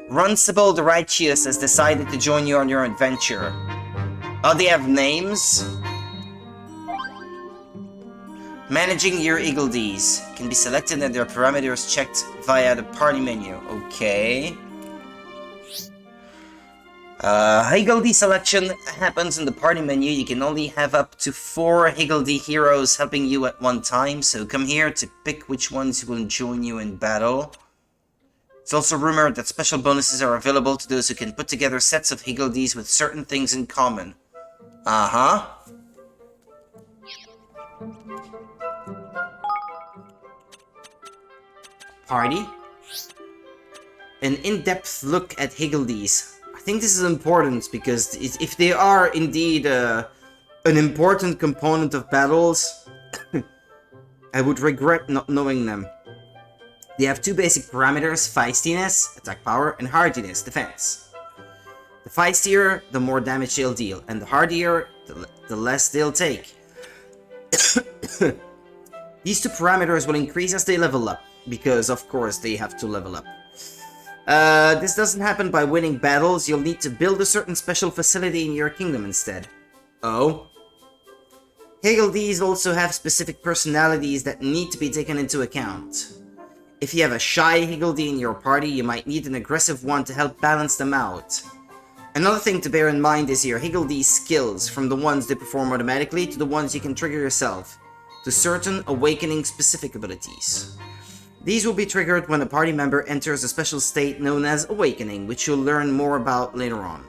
Runcible the Righteous has decided to join you on your adventure. Oh, they have names? Managing your Higgledies can be selected and their parameters checked via the party menu. Okay. Higgledy selection happens in the party menu. You can only have up to 4 Higgledy heroes helping you at one time, so come here to pick which ones will join you in battle. It's also rumored that special bonuses are available to those who can put together sets of Higgledies with certain things in common. Uh-huh. Party? An in-depth look at Higgledies. I think this is important because if they are indeed an important component of battles, I would regret not knowing them. They have 2 basic parameters, feistiness, attack power, and hardiness, defense. The feistier, the more damage they'll deal, and the hardier, the less they'll take. These 2 parameters will increase as they level up, because of course they have to level up. This doesn't happen by winning battles. You'll need to build a certain special facility in your kingdom instead. Oh? Higgledies also have specific personalities that need to be taken into account. If you have a shy Higgledy in your party, you might need an aggressive one to help balance them out. Another thing to bear in mind is your Higgledee's skills, from the ones they perform automatically to the ones you can trigger yourself, to certain awakening specific abilities. These will be triggered when a party member enters a special state known as Awakening, which you'll learn more about later on.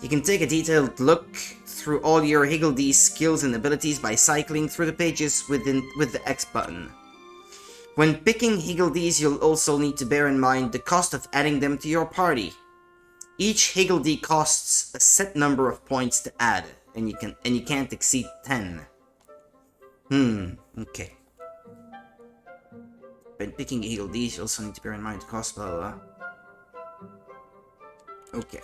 You can take a detailed look through all your Higgledee's skills and abilities by cycling through the pages with the X button. When picking Higgledees, you'll also need to bear in mind the cost of adding them to your party. Each Higgledy costs a set number of points to add, and you can't exceed 10. Okay. When picking Higgledies, you also need to bear in mind the cost, blah blah blah. Okay.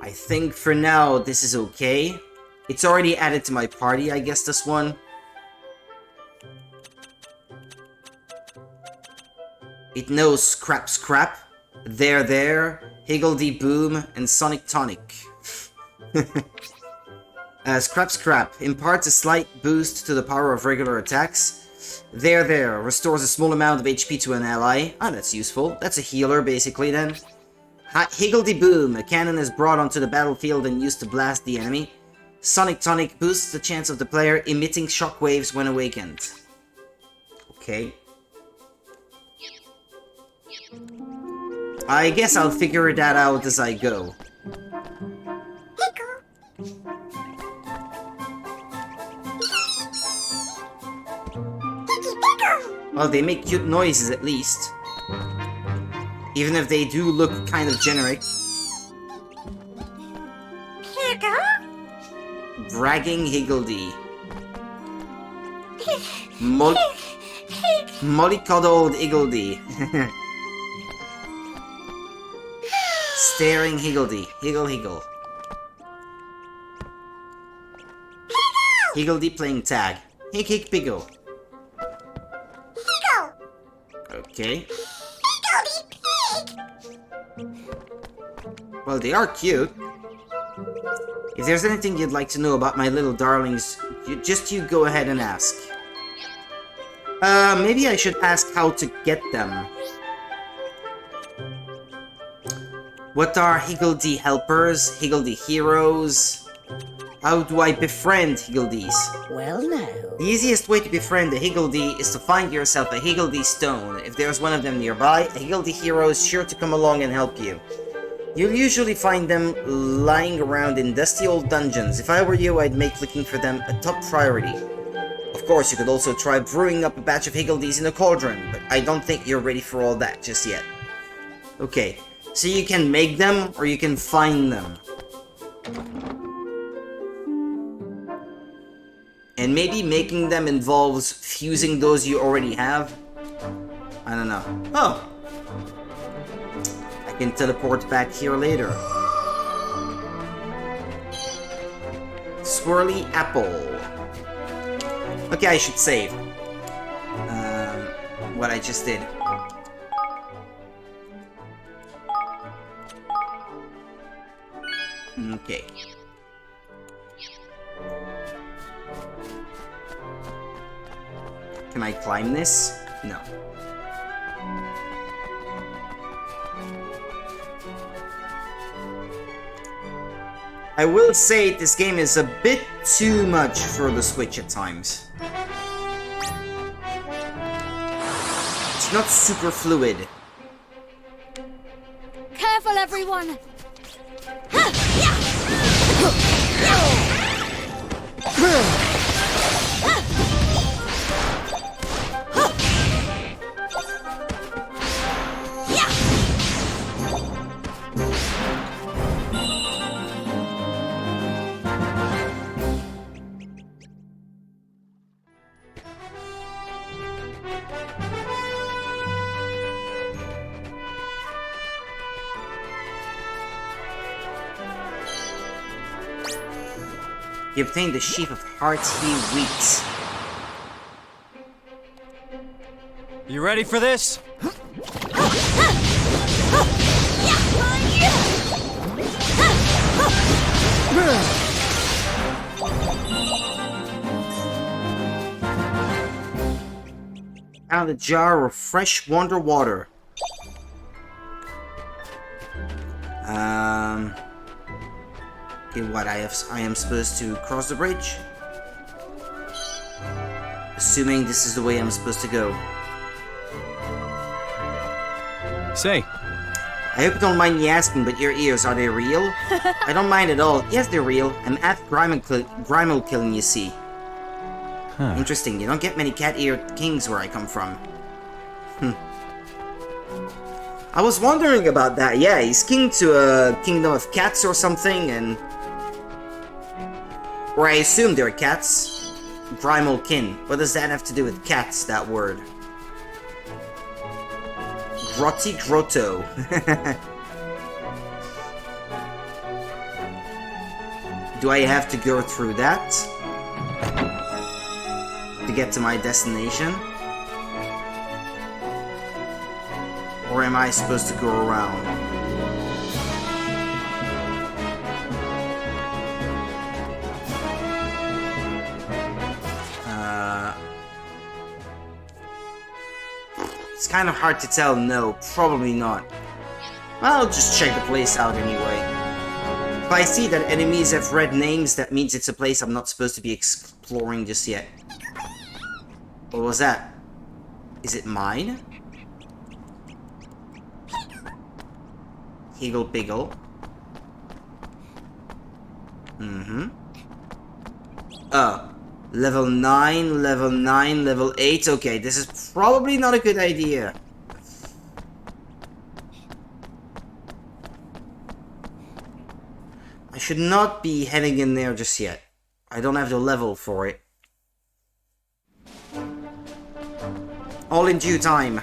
I think for now this is okay. It's already added to my party, I guess, this one. It knows Scrap, There, Higgledy Boom, and Sonic Tonic. Scrap imparts a slight boost to the power of regular attacks. There, restores a small amount of HP to an ally. Ah, that's useful. That's a healer, basically, then. Higgledy Boom, a cannon is brought onto the battlefield and used to blast the enemy. Sonic Tonic boosts the chance of the player emitting shockwaves when awakened. Okay. I guess I'll figure that out as I go. Well, they make cute noises at least. Even if they do look kind of generic. Bragging Higgledy. Mollycoddled Higgledy. Staring Higgledy. Higgle. Higgledy playing tag. Hick Piggle. Okay. Well, they are cute. If there's anything you'd like to know about my little darlings, you go ahead and ask. Maybe I should ask how to get them. What are Higgledy helpers? Higgledy heroes? How do I befriend Higgledies? Well, now. The easiest way to befriend a Higgledy is to find yourself a Higgledy stone. If there's one of them nearby, a Higgledy hero is sure to come along and help you. You'll usually find them lying around in dusty old dungeons. If I were you, I'd make looking for them a top priority. Of course, you could also try brewing up a batch of Higgledies in a cauldron, but I don't think you're ready for all that just yet. Okay, so you can make them, or you can find them. And maybe making them involves fusing those you already have? I don't know. Oh! I can teleport back here later. Swirly apple. Okay, I should save. What I just did. Okay. Can I climb this? No. I will say this game is a bit too much for the Switch at times. It's not super fluid. Careful, everyone! You obtained the Sheaf of Hearty Wheat. You ready for this? Found a jar of fresh wonder water. Okay, what I am supposed to cross the bridge? Assuming this is the way I'm supposed to go. Say. I hope you don't mind me asking, but your ears, are they real? I don't mind at all. Yes, they're real. I'm at Grimal killing, you see. Huh. Interesting, you don't get many cat-eared kings where I come from. I was wondering about that. Yeah, he's king to a kingdom of cats or something, and... Or I assume they're cats. Grimal kin. What does that have to do with cats, that word? Grotti Grotto. Do I have to go through that? To get to my destination? Or am I supposed to go around? It's kind of hard to tell. No, probably not. Well, I'll just check the place out anyway. If I see that enemies have red names, that means it's a place I'm not supposed to be exploring just yet. What was that? Is it mine? Higgle Piggle. Mm-hmm. Oh. Level 9, level 9, level 8. Okay, this is probably not a good idea. I should not be heading in there just yet. I don't have the level for it. All in due time.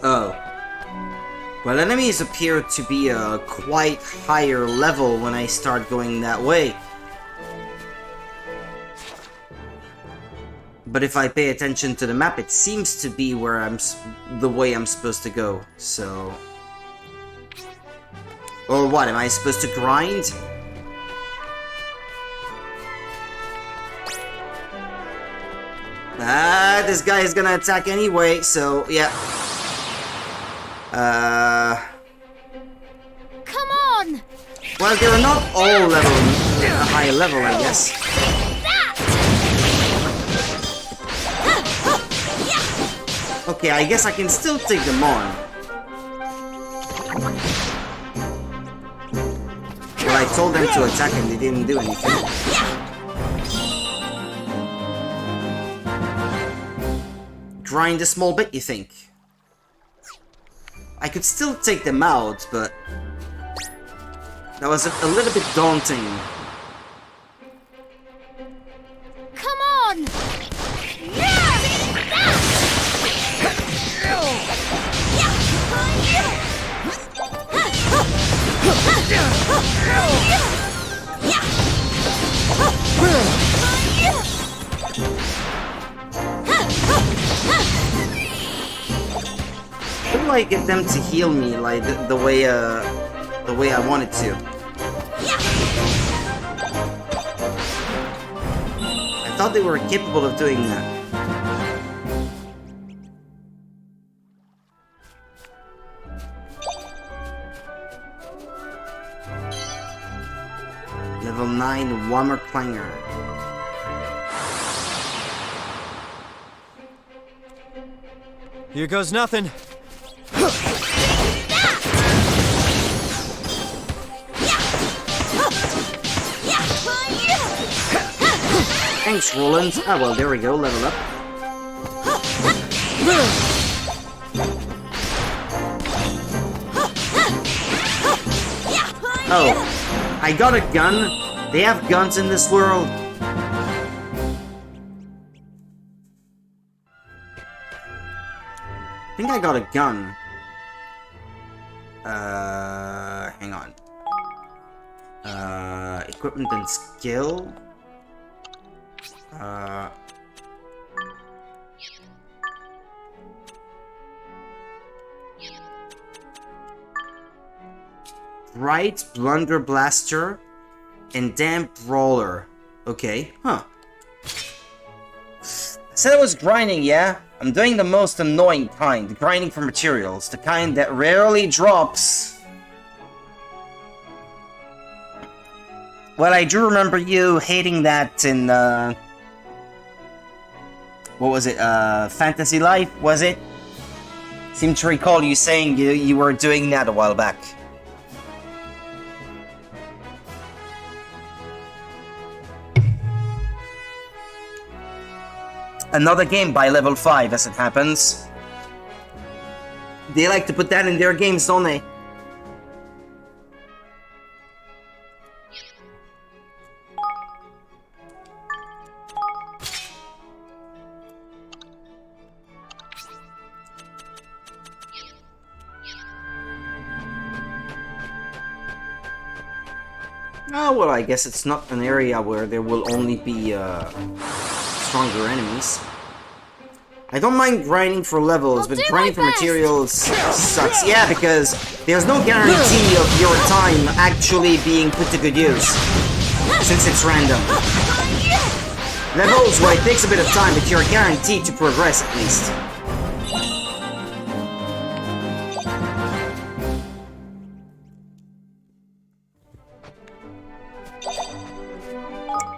Oh. Well, enemies appear to be a quite higher level when I start going that way. But if I pay attention to the map, it seems to be where the way I'm supposed to go, so... Or what, am I supposed to grind? Ah, this guy is gonna attack anyway, so, yeah. Come on! Well, they're not all a high level, I guess. Okay, I guess I can still take them on. Well, I told them to attack and they didn't do anything. Grind a small bit, you think? I could still take them out, but that was a little bit daunting. Come on! How do I get them to heal me like the way I wanted to? I thought they were capable of doing that. Level 9 Whammer Clanger. Here goes nothing. Thanks, Roland. Ah, well, there we go, level up. Oh, I got a gun. They have guns in this world. I think I got a gun. Hang on. Equipment and skill. Bright Blunder Blaster and Damp Brawler. Okay, huh. I said I was grinding, yeah? I'm doing the most annoying kind, grinding for materials, the kind that rarely drops. Well, I do remember you hating that in, what was it, Fantasy Life, was it? Seem to recall you saying you were doing that a while back. Another game by level 5, as it happens. They like to put that in their games, don't they? Oh, well, I guess it's not an area where there will only be, stronger enemies. I don't mind grinding for levels, but grinding for materials sucks. Yeah, because there's no guarantee of your time actually being put to good use, since it's random. Levels where it takes a bit of time, but you're guaranteed to progress at least.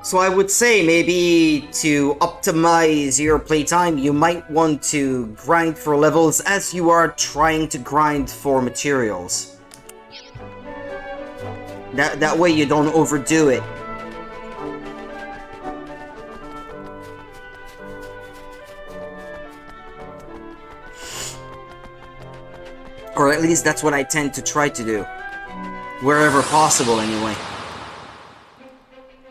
So I would say maybe to optimize your playtime, you might want to grind for levels as you are trying to grind for materials. That way you don't overdo it. Or at least that's what I tend to try to do. Wherever possible, anyway.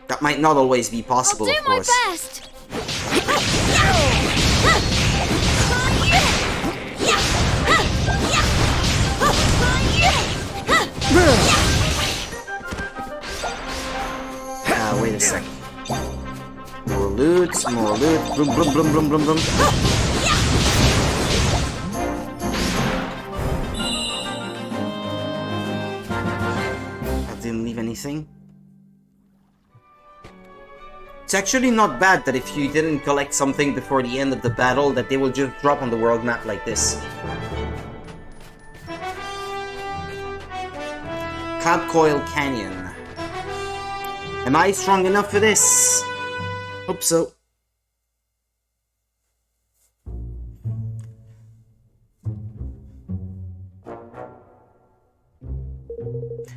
That might not always be possible, of course. I'll do my best! Wait a second. More loot, more loot. Bloom, bloom, bloom, bloom, bloom, bloom. I didn't leave anything. It's actually not bad that if you didn't collect something before the end of the battle, that they will just drop on the world map like this. Cloud Coil Canyon. Am I strong enough for this? Hope so.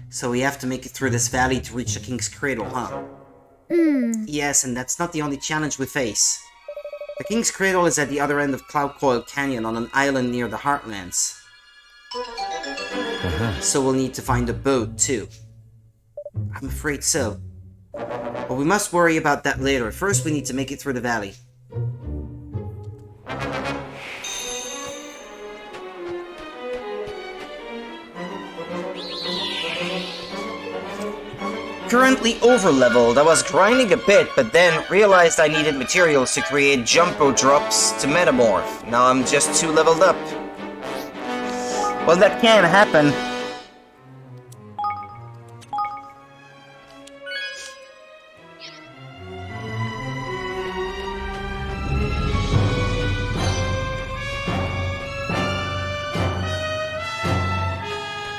So we have to make it through this valley to reach the King's Cradle, huh? Yes, and that's not the only challenge we face. The King's Cradle is at the other end of Cloud Coil Canyon on an island near the Heartlands. So we'll need to find a boat, too. I'm afraid so. But we must worry about that later. First, we need to make it through the valley. Currently over-leveled. I was grinding a bit, but then realized I needed materials to create jumbo drops to metamorph. Now I'm just too leveled up. Well, that can happen.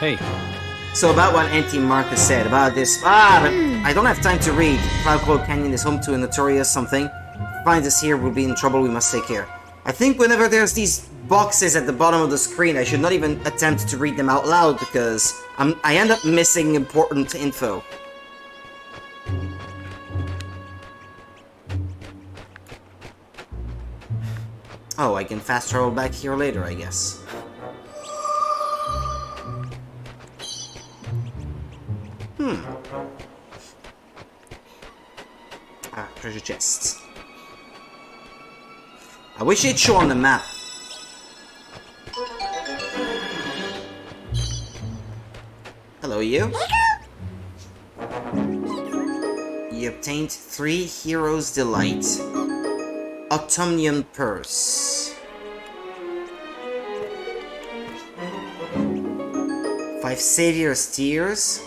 Hey. So about what Auntie Martha said about this... but I don't have time to read. Cloud Coil Canyon is home to a notorious something. If finds us here, we'll be in trouble, we must take care. I think whenever there's these boxes at the bottom of the screen, I should not even attempt to read them out loud, because I end up missing important info. Oh, I can fast travel back here later, I guess. Treasure chests. I wish it'd show on the map. Hello, you. You obtained 3 Heroes' Delight. Autumnian Purse. 5 Savior's Tears.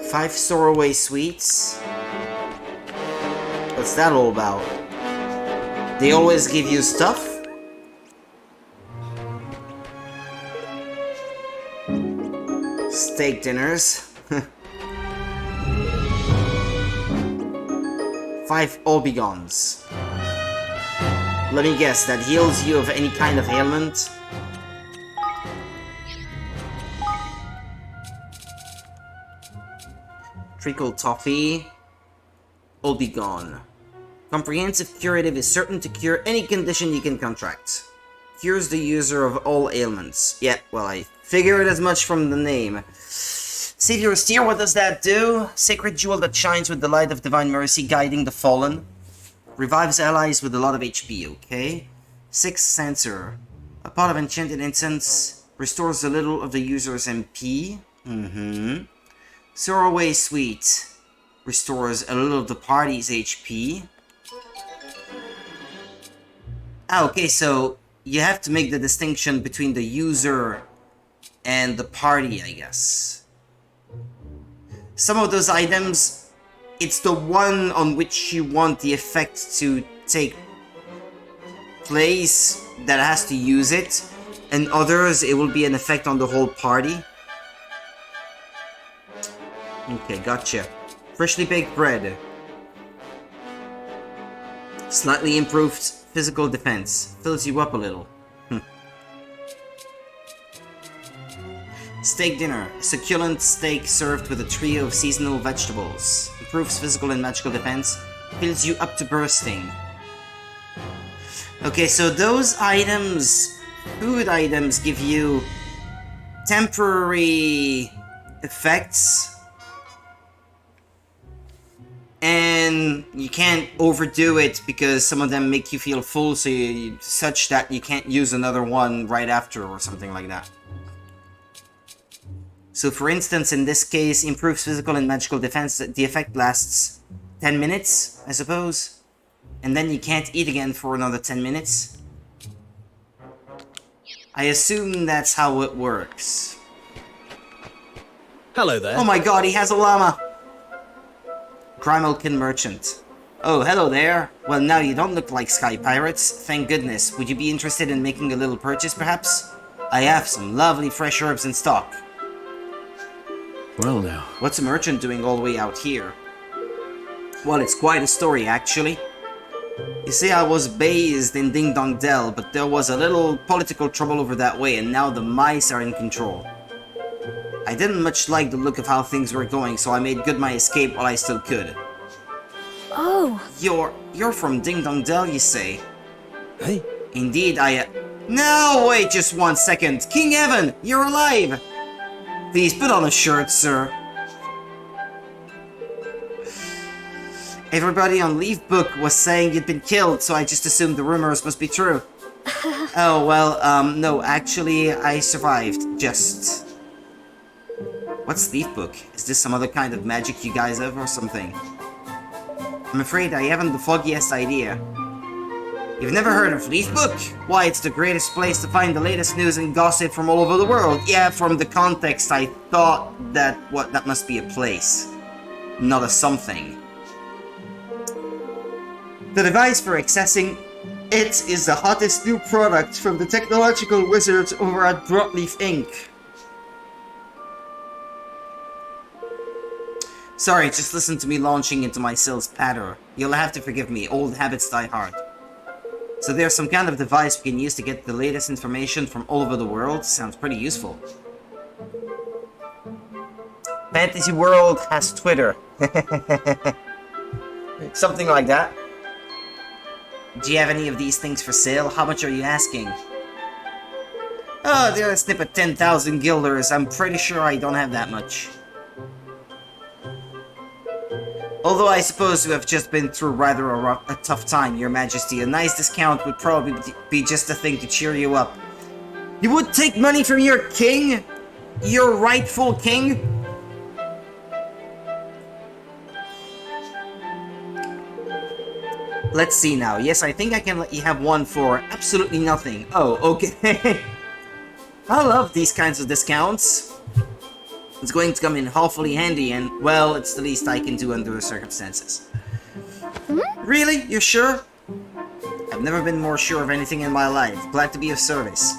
5 Sorrowway Sweets. What's that all about? They always give you stuff? Steak dinners. 5 Obigons. Let me guess, that heals you of any kind of ailment? Treacle Toffee. Obigon. Comprehensive Curative is certain to cure any condition you can contract. Cures the user of all ailments. Yeah, well, I figured as much from the name. Savior's Tear, what does that do? Sacred jewel that shines with the light of divine mercy, guiding the fallen. Revives allies with a lot of HP, okay. 6 Censer. A pot of enchanted incense restores a little of the user's MP. Sorrowway Sweet restores a little of the party's HP. Ah, okay, so you have to make the distinction between the user and the party, I guess. some of those items, it's the one on which you want the effect to take place that has to use it, and others it will be an effect on the whole party. Okay, gotcha. Freshly baked bread. Slightly improved physical defense. Fills you up a little. Steak dinner. Succulent steak served with a trio of seasonal vegetables. Improves physical and magical defense. Fills you up to bursting. Okay, so those items, food items, give you temporary effects. And you can't overdo it because some of them make you feel full, such that you can't use another one right after or something like that. So for instance, in this case, improves physical and magical defense, the effect lasts 10 minutes, I suppose. And then you can't eat again for another 10 minutes. I assume that's how it works. Hello there. Oh my god, he has a llama! Grimalkin Merchant. Oh, hello there. Well, now you don't look like sky pirates. Thank goodness. Would you be interested in making a little purchase, perhaps? I have some lovely fresh herbs in stock. Well now. What's a merchant doing all the way out here? Well, it's quite a story, actually. You see, I was based in Ding Dong Dell, but there was a little political trouble over that way, and now the mice are in control. I didn't much like the look of how things were going, so I made good my escape while I still could. Oh. You're from Ding Dong Dell, you say? Hey. Indeed, No, wait just 1 second. King Evan, you're alive! Please put on a shirt, sir. Everybody on Leaf Book was saying you'd been killed, so I just assumed the rumors must be true. Oh, well, no, actually, I survived, just... What's Leaf Book? Is this some other kind of magic you guys have or something? I'm afraid I haven't the foggiest idea. You've never heard of Leaf Book? Why, it's the greatest place to find the latest news and gossip from all over the world. Yeah, from the context, I thought that, that must be a place, not a something. The device for accessing it is the hottest new product from the technological wizards over at Broadleaf Inc. Sorry, just listen to me launching into my sales patter. You'll have to forgive me, old habits die hard. So there's some kind of device we can use to get the latest information from all over the world. Sounds pretty useful. Fantasy World has Twitter. Something like that. Do you have any of these things for sale? How much are you asking? Oh, they're a snip at 10,000 guilders. I'm pretty sure I don't have that much. Although I suppose you have just been through rather a tough time, Your Majesty. A nice discount would probably be just a thing to cheer you up. You would take money from your king? Your rightful king? Let's see now. Yes, I think I can let you have one for absolutely nothing. Oh, okay. I love these kinds of discounts. It's going to come in awfully handy, and, well, it's the least I can do under the circumstances. Really? You're sure? I've never been more sure of anything in my life. Glad to be of service.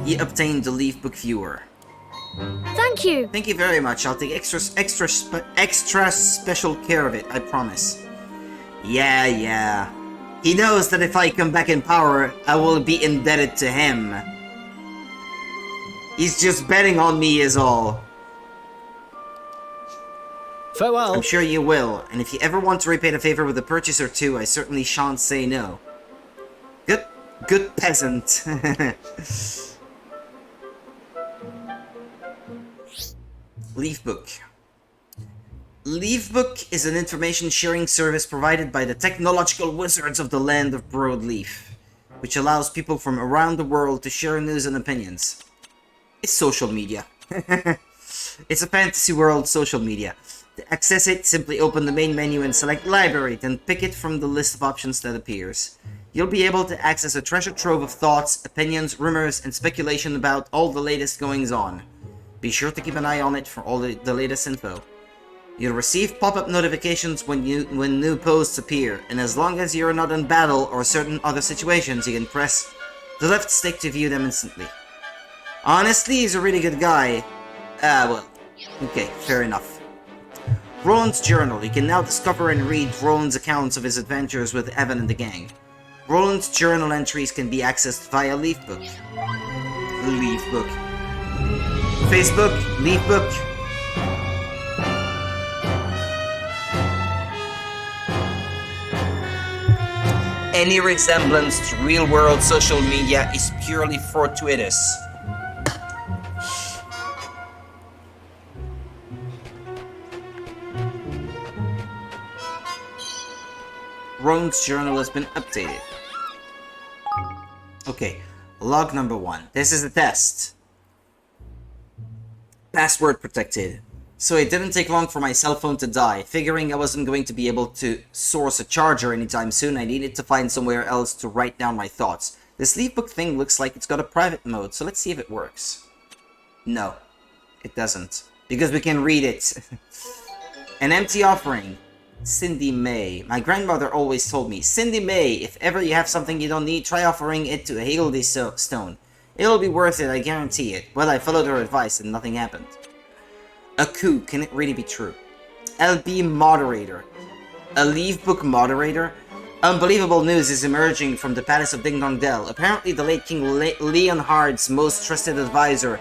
You obtained the Leaf Book Viewer. Thank you. Thank you very much. I'll take extra special care of it, I promise. Yeah. He knows that if I come back in power, I will be indebted to him. He's just betting on me is all. Farewell. I'm sure you will, and if you ever want to repay the favor with a purchase or two, I certainly shan't say no. Good peasant. Leaf Book. Leaf Book is an information sharing service provided by the technological wizards of the land of Broadleaf, which allows people from around the world to share news and opinions. It's social media. It's a fantasy world social media. To access it, simply open the main menu and select Library, then pick it from the list of options that appears. You'll be able to access a treasure trove of thoughts, opinions, rumors, and speculation about all the latest goings-on. Be sure to keep an eye on it for all the latest info. You'll receive pop-up notifications when new posts appear, and as long as you're not in battle or certain other situations, you can press the left stick to view them instantly. Honestly, he's a really good guy. Well, okay, fair enough. Roland's journal. You can now discover and read Roland's accounts of his adventures with Evan and the gang. Roland's journal entries can be accessed via Leafbook. Leafbook. Facebook, Leafbook. Any resemblance to real-world social media is purely fortuitous. Roland's journal has been updated. Okay, log number 1. This is a test. Password protected. So it didn't take long for my cell phone to die. Figuring I wasn't going to be able to source a charger anytime soon, I needed to find somewhere else to write down my thoughts. This Leafbook thing looks like it's got a private mode, so let's see if it works. No, it doesn't. Because we can read it. An empty offering. Cindy May. My grandmother always told me, Cindy May, if ever you have something you don't need, try offering it to a Higgledy stone. It'll be worth it, I guarantee it. Well, I followed her advice and nothing happened. A coup, can it really be true? LB moderator. A Leafbook moderator? Unbelievable news is emerging from the palace of Ding Dong Dell. Apparently the late King Leonhard's most trusted advisor,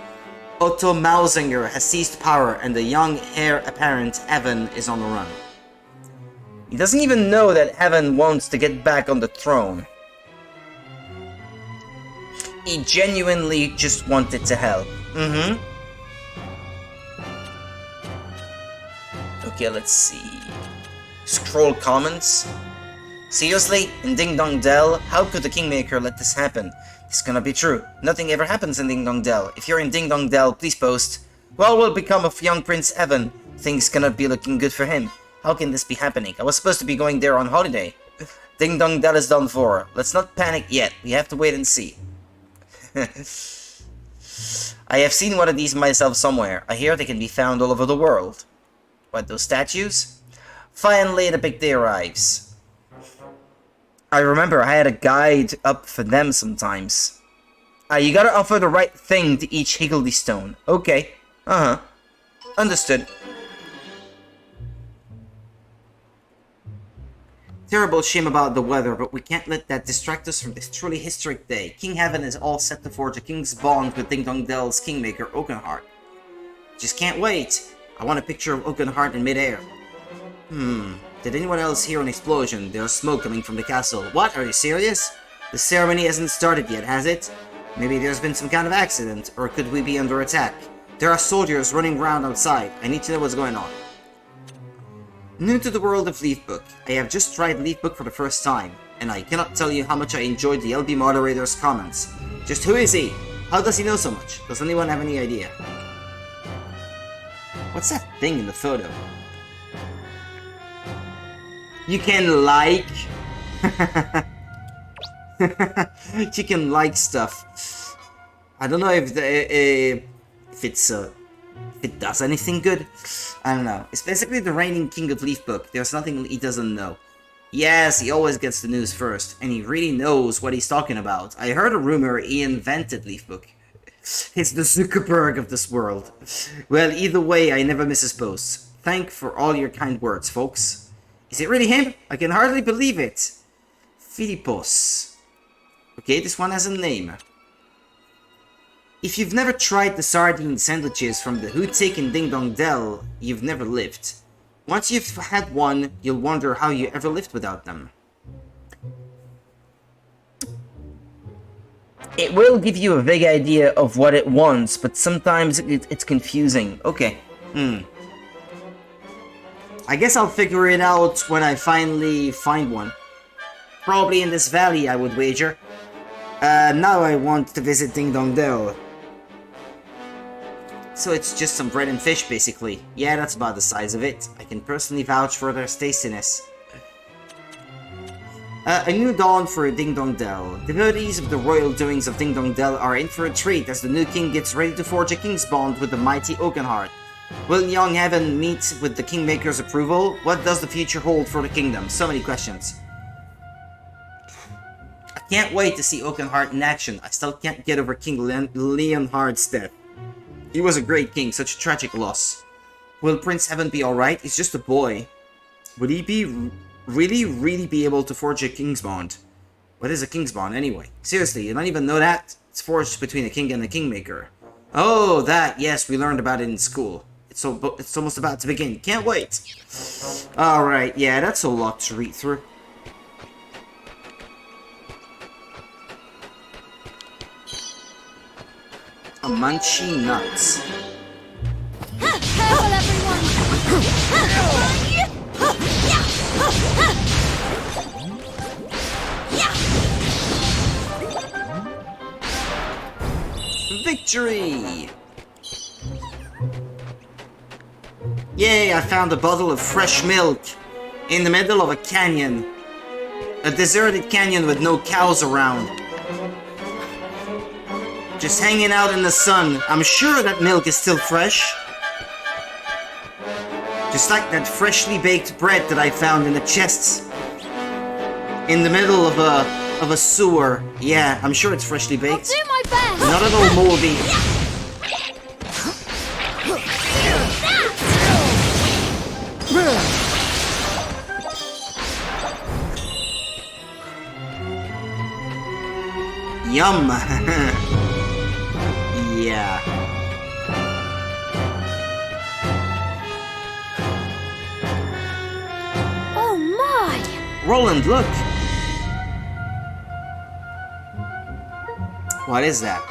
Otto Mausinger, has seized power and the young heir apparent, Evan, is on the run. He doesn't even know that Evan wants to get back on the throne. He genuinely just wanted to help. Okay, let's see. Scroll comments. Seriously? In Ding Dong Dell? How could the Kingmaker let this happen? This cannot be true. Nothing ever happens in Ding Dong Dell. If you're in Ding Dong Dell, please post. What will become of young Prince Evan? Things cannot be looking good for him. How can this be happening? I was supposed to be going there on holiday. Ding Dong Dell is done for. Let's not panic yet. We have to wait and see. I have seen one of these myself somewhere. I hear they can be found all over the world. What, those statues? Finally, the big day arrives. I remember I had a guide up for them sometimes. You gotta offer the right thing to each Higgledy stone. Okay. Understood. Terrible shame about the weather, but we can't let that distract us from this truly historic day. King Heaven is all set to forge a king's bond with Ding Dong Dell's kingmaker, Oakenheart. Just can't wait. I want a picture of Oakenheart in midair. Did anyone else hear an explosion? There's smoke coming from the castle. What? Are you serious? The ceremony hasn't started yet, has it? Maybe there's been some kind of accident, or could we be under attack? There are soldiers running around outside. I need to know what's going on. New to the world of Leafbook. I have just tried Leafbook for the first time, and I cannot tell you how much I enjoyed the LB moderator's comments. Just who is he? How does he know so much? Does anyone have any idea? What's that thing in the photo? You can like... you can like stuff. I don't know if it does anything good. I don't know. It's basically the reigning king of Leafbook. There's nothing he doesn't know. Yes, he always gets the news first, and he really knows what he's talking about. I heard a rumor he invented Leafbook. It's the Zuckerberg of this world. Well, either way, I never miss his posts. Thank for all your kind words, folks. Is it really him? I can hardly believe it. Philippos. Okay, this one has a name. If you've never tried the sardine sandwiches from the Hootik in Ding Dong Dell, you've never lived. Once you've had one, you'll wonder how you ever lived without them. It will give you a vague idea of what it wants, but sometimes it's confusing. Okay. I guess I'll figure it out when I finally find one. Probably in this valley, I would wager. Now I want to visit Ding Dong Dell. So it's just some bread and fish, basically. Yeah, that's about the size of it. I can personally vouch for their tastiness. A new dawn for Ding Dong Dell. Devotees of the royal doings of Ding Dong Dell are in for a treat as the new king gets ready to forge a king's bond with the mighty Oakenheart. Will young Heaven meet with the Kingmaker's approval? What does the future hold for the kingdom? So many questions. I can't wait to see Oakenheart in action. I still can't get over King Leonhard's death. He was a great king, such a tragic loss. Will Prince Heaven be alright? He's just a boy. Would he be really be able to forge a king's bond? What is a king's bond anyway? Seriously, you don't even know that? It's forged between a king and a kingmaker. Oh, that, yes, we learned about it in school. It's almost about to begin. Can't wait. Alright, yeah, that's a lot to read through. A munchy nuts. Careful, everyone! Victory! Yay, I found a bottle of fresh milk in the middle of a canyon. A deserted canyon with no cows around. Just hanging out in the sun. I'm sure that milk is still fresh. Just like that freshly baked bread that I found in the chests. In the middle of a sewer. Yeah, I'm sure it's freshly baked. I'll do my best! Not at all moldy. Yum! Yeah. Oh my! Roland, look! What is that?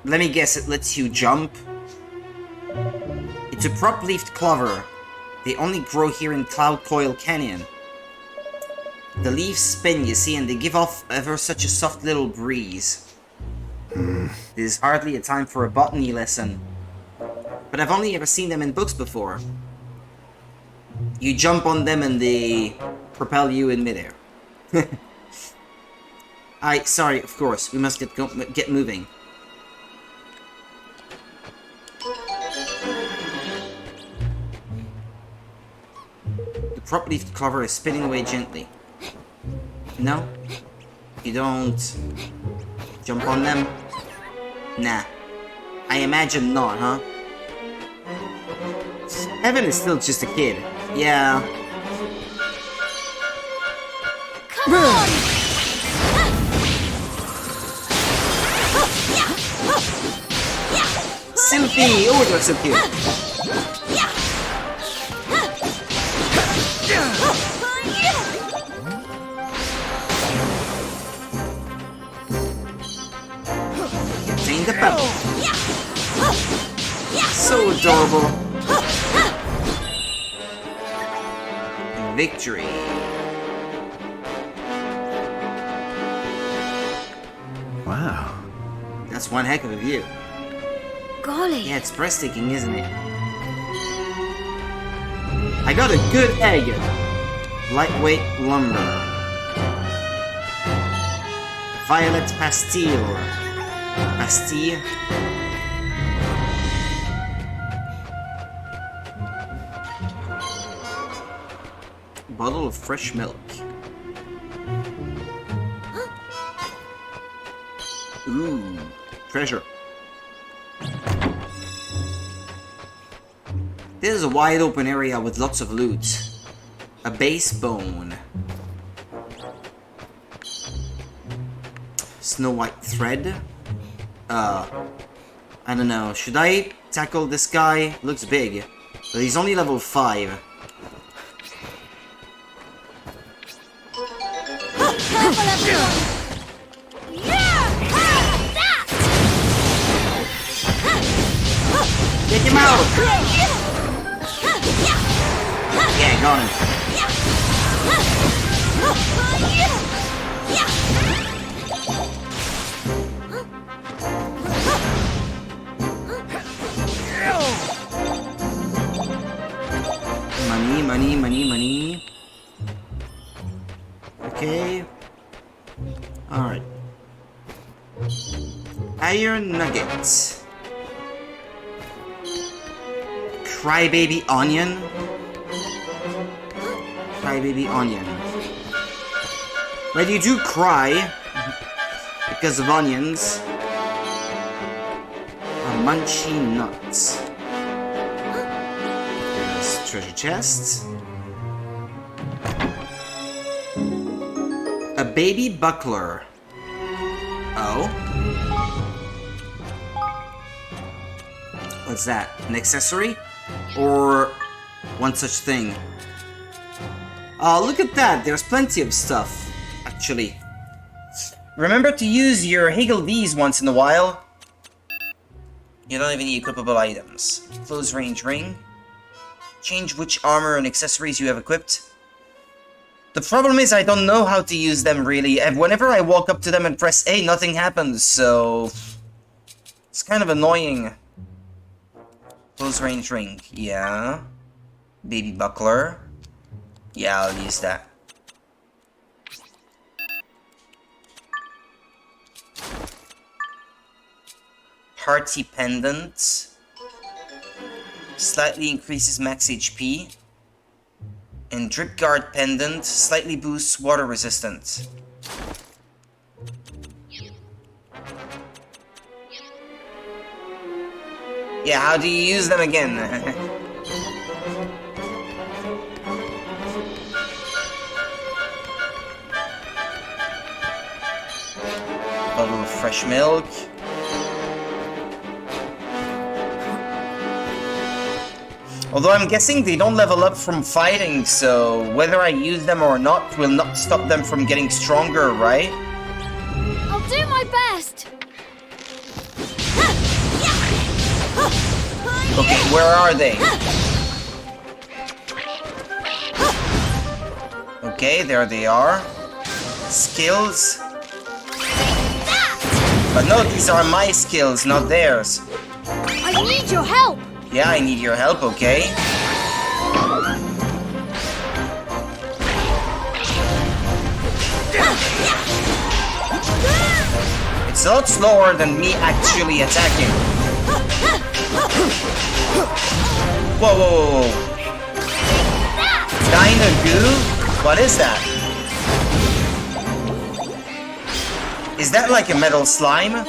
Let me guess, it lets you jump? It's a prop-leafed clover. They only grow here in Cloud Coil Canyon. The leaves spin, you see, and they give off ever such a soft little breeze. This is hardly a time for a botany lesson. But I've only ever seen them in books before. You jump on them and they propel you in midair. Sorry, of course, we must get moving. The prop-leaf clover is spinning away gently. No? You don't jump on them? Nah. I imagine not, huh? Heaven is still just a kid. Yeah. Come on! Sylphie! Oh, that's so cute. Contain the pebble. So adorable. Victory. Wow. That's one heck of a view. Golly. Yeah, it's breathtaking, isn't it? I got a good egg. Lightweight lumber. Violet pastille. Pastille. Bottle of fresh milk. Ooh, treasure. This is a wide open area with lots of loot. A base bone. Snow White thread. I don't know. Should I tackle this guy? Looks big. But he's only level 5. Careful, everyone! Take him out! Yeah, got him. Money. Okay. Iron Nugget. Crybaby Onion. Crybaby Onion. But you do cry because of onions. Munchy nuts. There's treasure chest. A baby buckler. Oh. What's that? An accessory? Or one such thing? Oh, look at that! There's plenty of stuff, actually. Remember to use your Hagel V's once in a while. You don't even need equipable items. Close range ring. Change which armor and accessories you have equipped. The problem is I don't know how to use them really, and whenever I walk up to them and press A, nothing happens, so... It's kind of annoying. Close range ring, yeah. Baby buckler. Yeah, I'll use that. Hearty pendant. Slightly increases max HP. And drip guard pendant slightly boosts water resistance. Yeah, how do you use them again? Bottle of fresh milk. Although I'm guessing they don't level up from fighting, so whether I use them or not will not stop them from getting stronger, right? I'll do my best. Okay, where are they? Okay, there they are. Skills. But no, these are my skills, not theirs. I need your help. Yeah, I need your help, okay? It's a lot slower than me actually attacking. Whoa, whoa, whoa, whoa. Dino goo? What is that? Is that like a metal slime?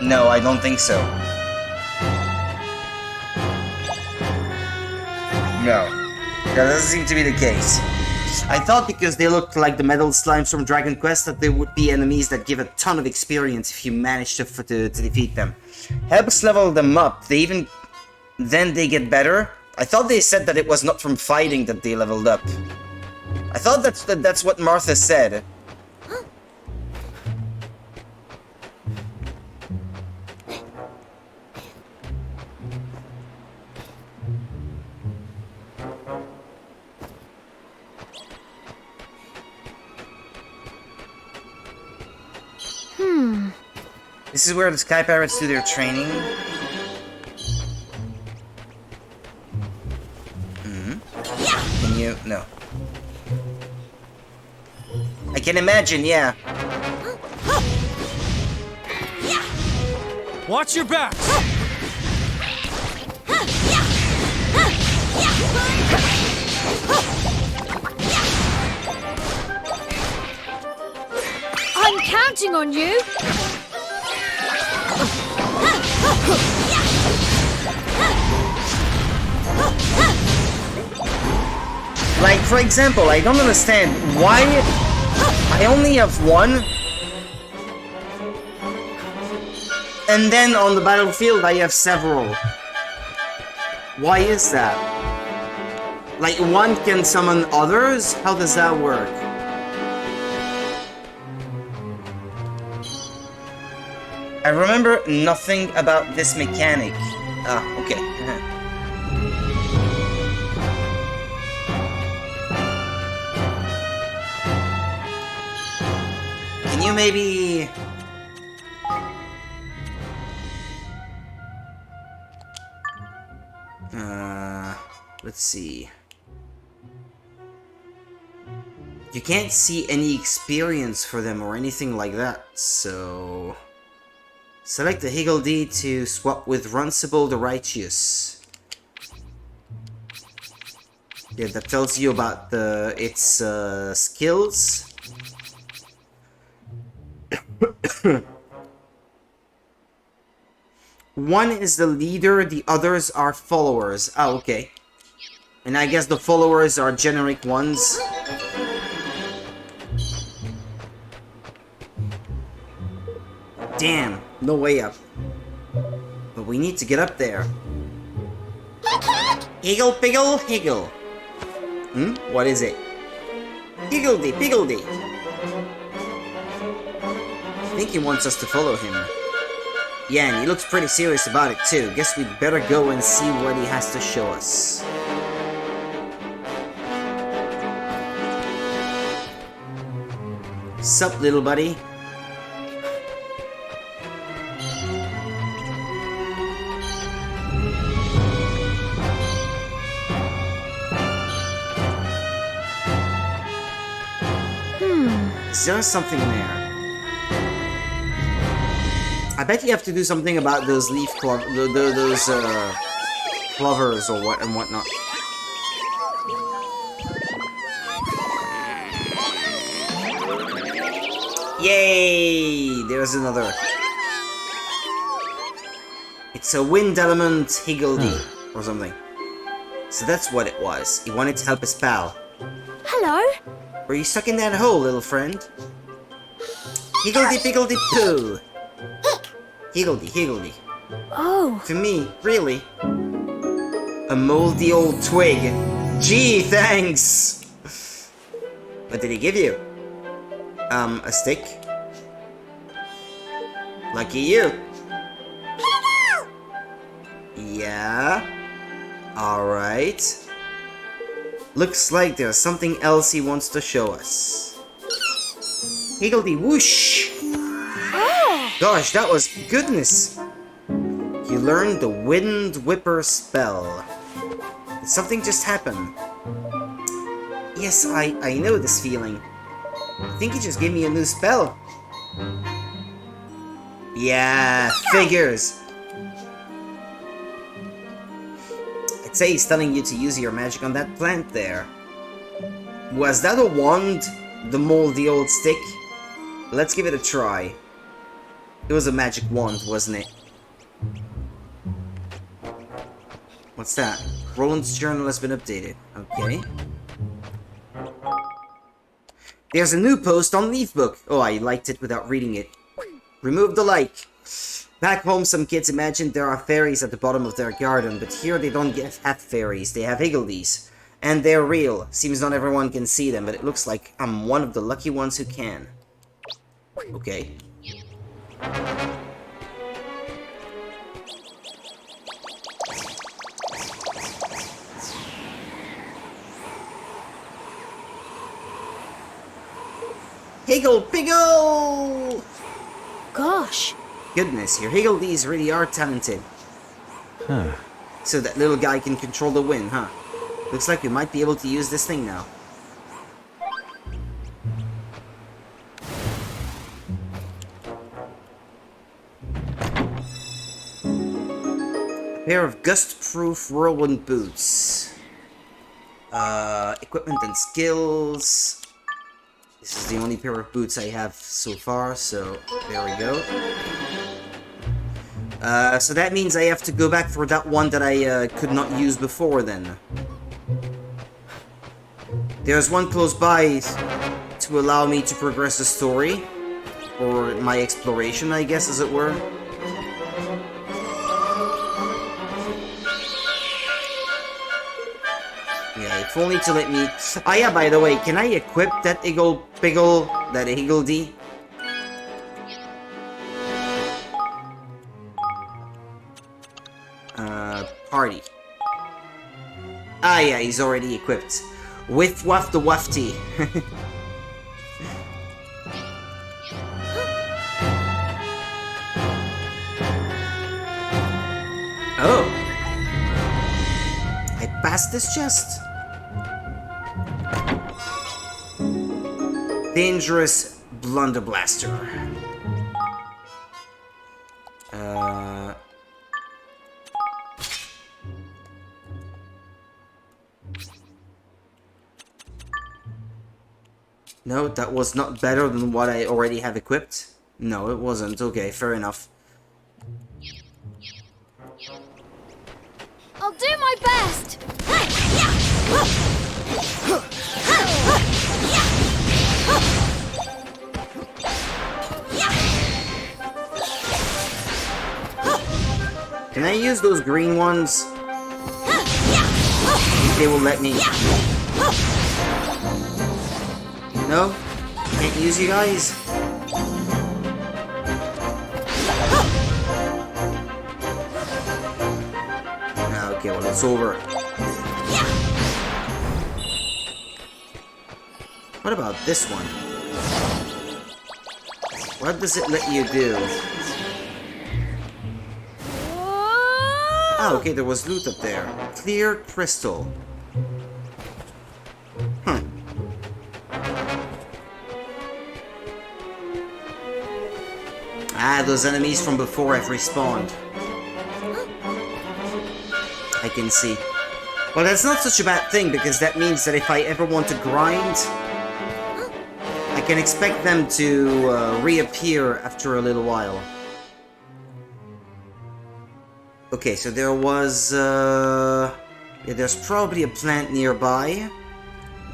No, I don't think so. No, that doesn't seem to be the case. I thought because they looked like the metal slimes from Dragon Quest that they would be enemies that give a ton of experience if you manage to defeat them. Helps level them up, then they get better. I thought they said that it was not from fighting that they leveled up. I thought that's what Martha said. This is where the Sky Pirates do their training. Can you? No. I can imagine, yeah. Watch your backs! I'm counting on you. Like, for example, I don't understand why I only have one, and then on the battlefield I have several. Why is that? Like, one can summon others? How does that work? I remember nothing about this mechanic. Ah, okay. Can you maybe... let's see. You can't see any experience for them or anything like that, so... Select the Higgledy to swap with Runcible the Righteous. Yeah, that tells you about its skills. One is the leader, the others are followers. Oh, okay. And I guess the followers are generic ones. Damn, no way up. But we need to get up there. Higgle, piggle, higgle. What is it? Higgledy, piggledy. I think he wants us to follow him. Yeah, and he looks pretty serious about it too. Guess we'd better go and see what he has to show us. Sup, little buddy? Is there something there? I bet you have to do something about those leaf those clovers or what and whatnot. Yay! There's another. It's a wind element higgledy or something. So that's what it was. He wanted to help his pal. Hello? Were you stuck in that hole, little friend? Higgledy piggledy poo! Higgledy, higgledy. Oh. For me, really? A moldy old twig. Gee, thanks! What did he give you? A stick? Lucky you. Yeah? Alright. Looks like there's something else he wants to show us. Higgledy whoosh! Gosh, that was goodness! You learned the Wind Whipper spell. Did something just happen? Yes, I know this feeling. I think he just gave me a new spell. Yeah, figures! I'd say he's telling you to use your magic on that plant there. Was that a wand? The moldy old stick? Let's give it a try. It was a magic wand, wasn't it? What's that? Roland's journal has been updated. Okay. There's a new post on Leafbook. Oh, I liked it without reading it. Remove the like. Back home, some kids imagine there are fairies at the bottom of their garden, but here they don't have fairies, they have Higgledies. And they're real. Seems not everyone can see them, but it looks like I'm one of the lucky ones who can. Okay. Higgle Piggle! Gosh. Goodness, your Higgledies really are talented. Huh. So that little guy can control the wind, huh? Looks like we might be able to use this thing now. A pair of gust-proof whirlwind boots. Equipment and skills. This is the only pair of boots I have so far, so there we go. So that means I have to go back for that one that I could not use before then. There's one close by to allow me to progress the story. Or my exploration, I guess, as it were. Yeah, if only to let me... Ah yeah, by the way, can I equip that that Higgledy? Party. Ah yeah, he's already equipped. With Waff the Wafty. Oh. I passed this chest. Dangerous Blunderblaster. No, that was not better than what I already have equipped. No, it wasn't. Okay, fair enough. I'll do my best! Can I use those green ones? If they will let me. No? Can't use you guys? Okay, well, it's over. What about this one? What does it let you do? Oh, okay, there was loot up there. Clear crystal. Ah, those enemies from before have respawned. I can see. Well, that's not such a bad thing, because that means that if I ever want to grind, I can expect them to reappear after a little while. Okay, so there was... yeah, there's probably a plant nearby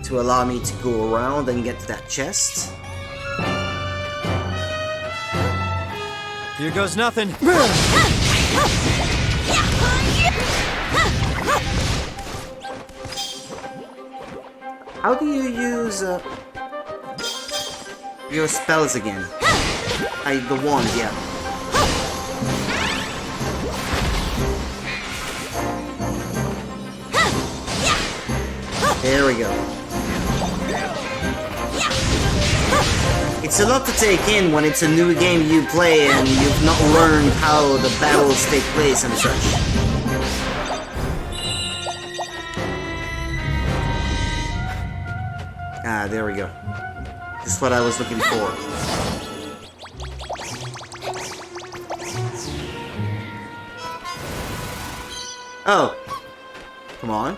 to allow me to go around and get to that chest. Here goes nothing. How do you use your spells again? The wand, yeah. There we go. It's a lot to take in when it's a new game you play and you've not learned how the battles take place and such. Ah, there we go. Just what I was looking for. Oh. Come on.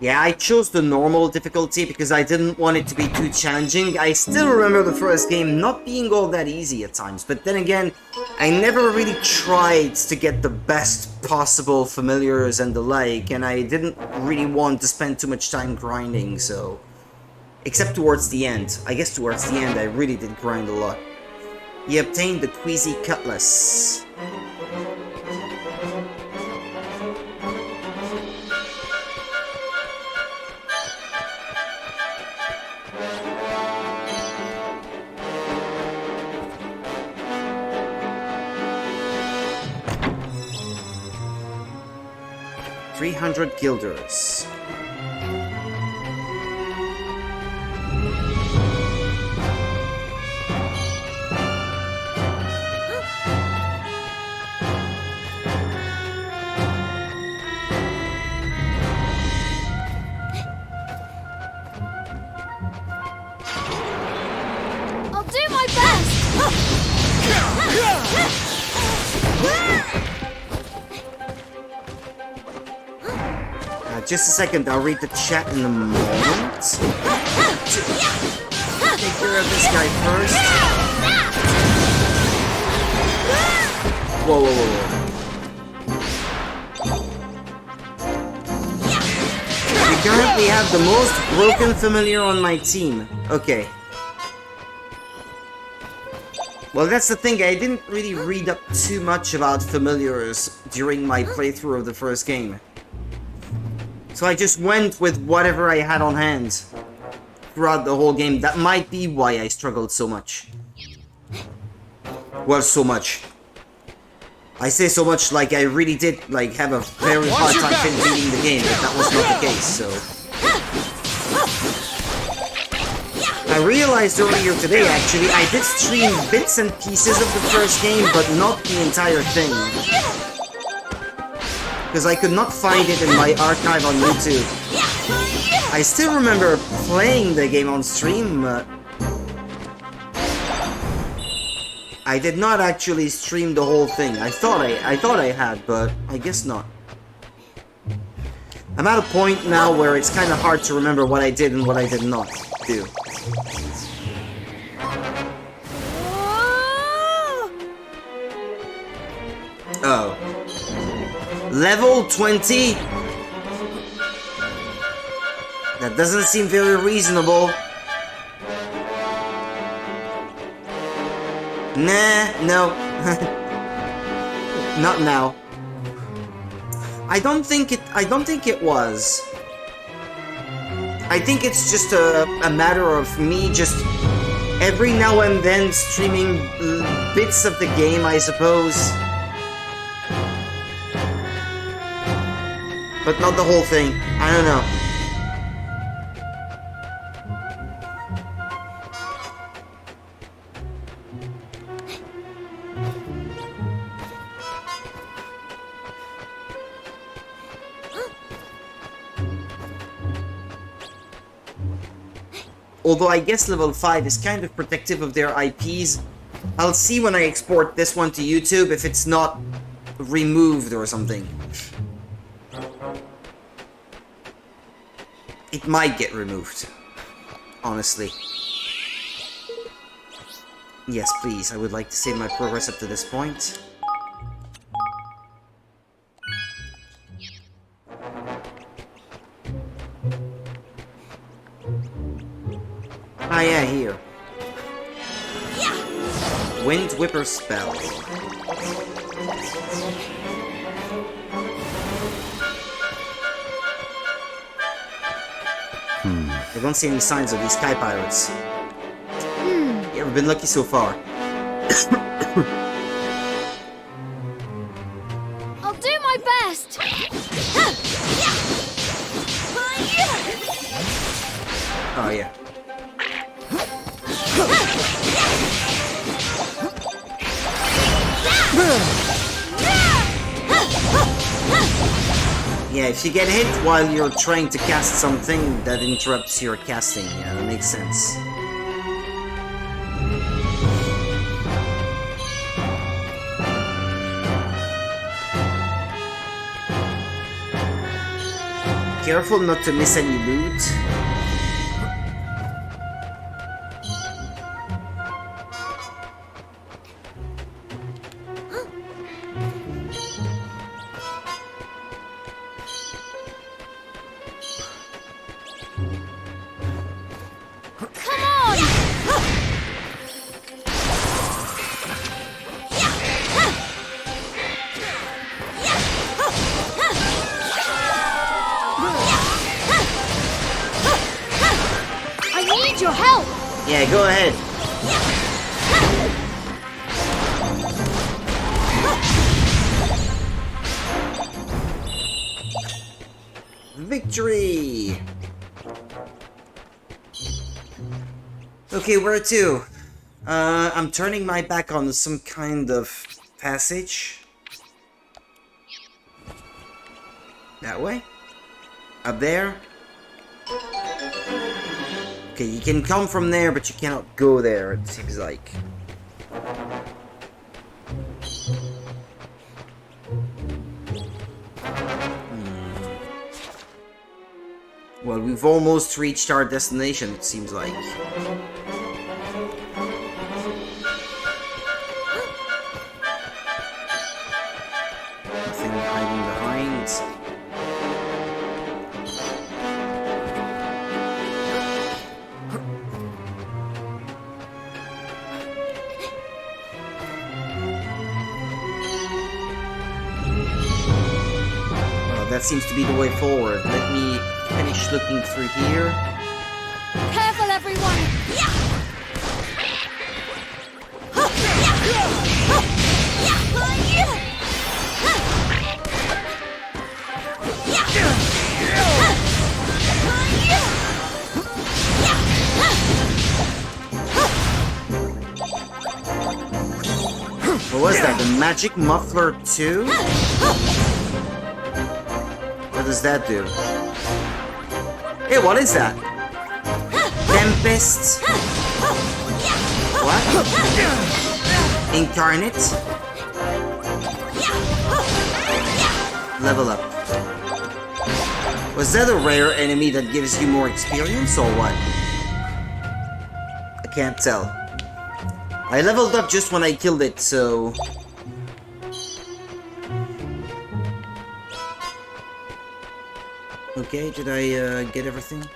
Yeah, I chose the normal difficulty because I didn't want it to be too challenging. I still remember the first game not being all that easy at times, but then again, I never really tried to get the best possible familiars and the like, and I didn't really want to spend too much time grinding, so... Except towards the end. I guess towards the end I really did grind a lot. He obtained the Queasy Cutlass. $300 guilders. I'll do my best! Just a second, I'll read the chat in a moment. Take care of this guy first. Whoa, whoa, whoa, whoa. We currently have the most broken familiar on my team. Okay. Well, that's the thing, I didn't really read up too much about familiars during my playthrough of the first game. So I just went with whatever I had on hand throughout the whole game. That might be why I struggled so much. Well, so much. I say so much like I really did like have a very hard time beating the game, but that was not the case, so... I realized earlier today, actually, I did stream bits and pieces of the first game, but not the entire thing. Because I could not find it in my archive on YouTube. I still remember playing the game on stream, I did not actually stream the whole thing. I thought I had, but I guess not. I'm at a point now where it's kind of hard to remember what I did and what I did not do. Oh. Level 20? That doesn't seem very reasonable. Nah, no. Not now. I don't think it was. I think it's just a matter of me just every now and then streaming bits of the game, I suppose. But not the whole thing. I don't know. Although I guess level 5 is kind of protective of their IPs. I'll see when I export this one to YouTube if it's not removed or something. It might get removed, honestly. Yes, please, I would like to save my progress up to this point. Ah, yeah, here. Wind Whipper spell. I don't see any signs of these sky pirates. Yeah, we've been lucky so far. I'll do my best. Oh, yeah. Yeah, if you get hit while you're trying to cast something, that interrupts your casting. Yeah, that makes sense. Careful not to miss any loot. Your help! Yeah, go ahead. Victory! Okay, where to? I'm turning my back on some kind of passage. That way? Up there? Okay, you can come from there, but you cannot go there, it seems like. Well, we've almost reached our destination, it seems like. Nothing hiding behind. That seems to be the way forward. Let me finish looking through here. Careful, everyone! The Magic Muffler 2? What does that do? Hey, what is that? Tempest? What? Incarnate? Level up. Was that a rare enemy that gives you more experience or what? I can't tell. I leveled up just when I killed it, so... Okay, did I get everything?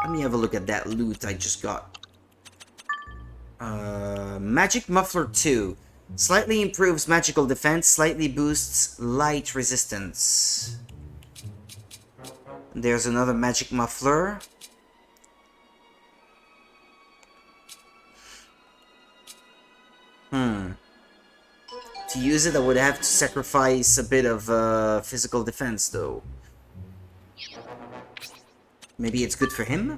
Let me have a look at that loot I just got. Magic Muffler 2. Slightly improves magical defense, slightly boosts light resistance. There's another Magic Muffler. To use it, I would have to sacrifice a bit of physical defense, though. Maybe it's good for him?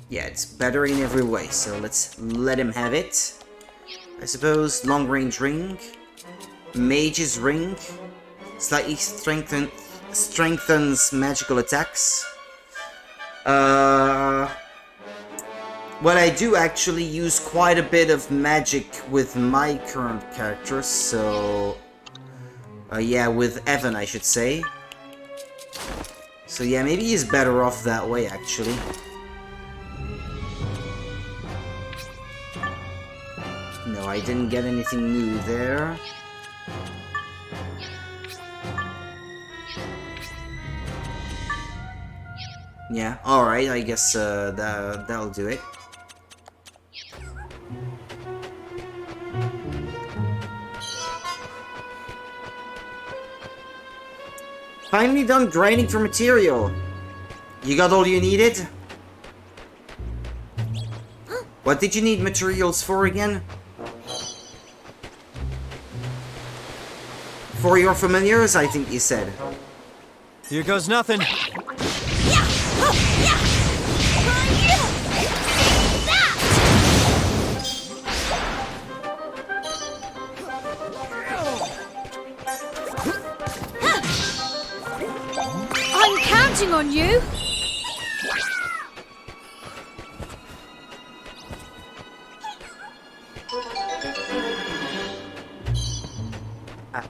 Yeah, it's better in every way, so let's let him have it. I suppose long-range ring, mage's ring, slightly strengthens magical attacks. Well, I do actually use quite a bit of magic with my current character, so... yeah, with Evan, I should say. So yeah, maybe he's better off that way, actually. No, I didn't get anything new there. Yeah, alright, I guess that'll do it. Finally done grinding for material. You got all you needed? What did you need materials for again? For your familiars, I think you said. Here goes nothing. I'm counting on you.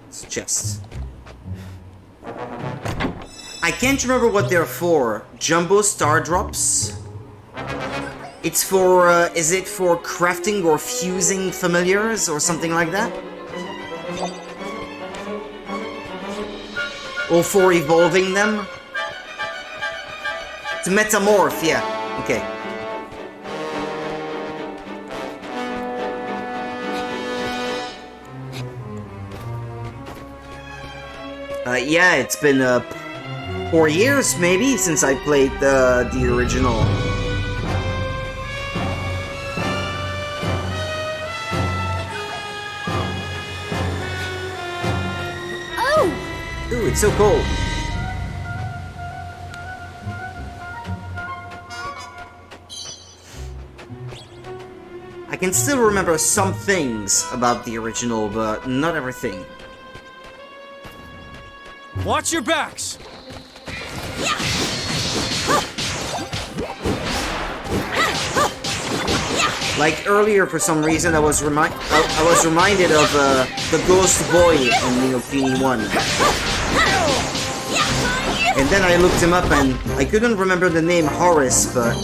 It's just... I can't remember what they're for. Jumbo Star Drops? It's for, is it for crafting or fusing familiars or something like that? Or for evolving them? To metamorph, yeah. Okay. Yeah, it's been 4 years maybe since I played the original. Oh! Ooh, it's so cold. I can still remember some things about the original, but not everything. Watch your backs! Like earlier, for some reason, I was reminded of the Ghost Boy in Kuni 1. And then I looked him up and I couldn't remember the name Horace, but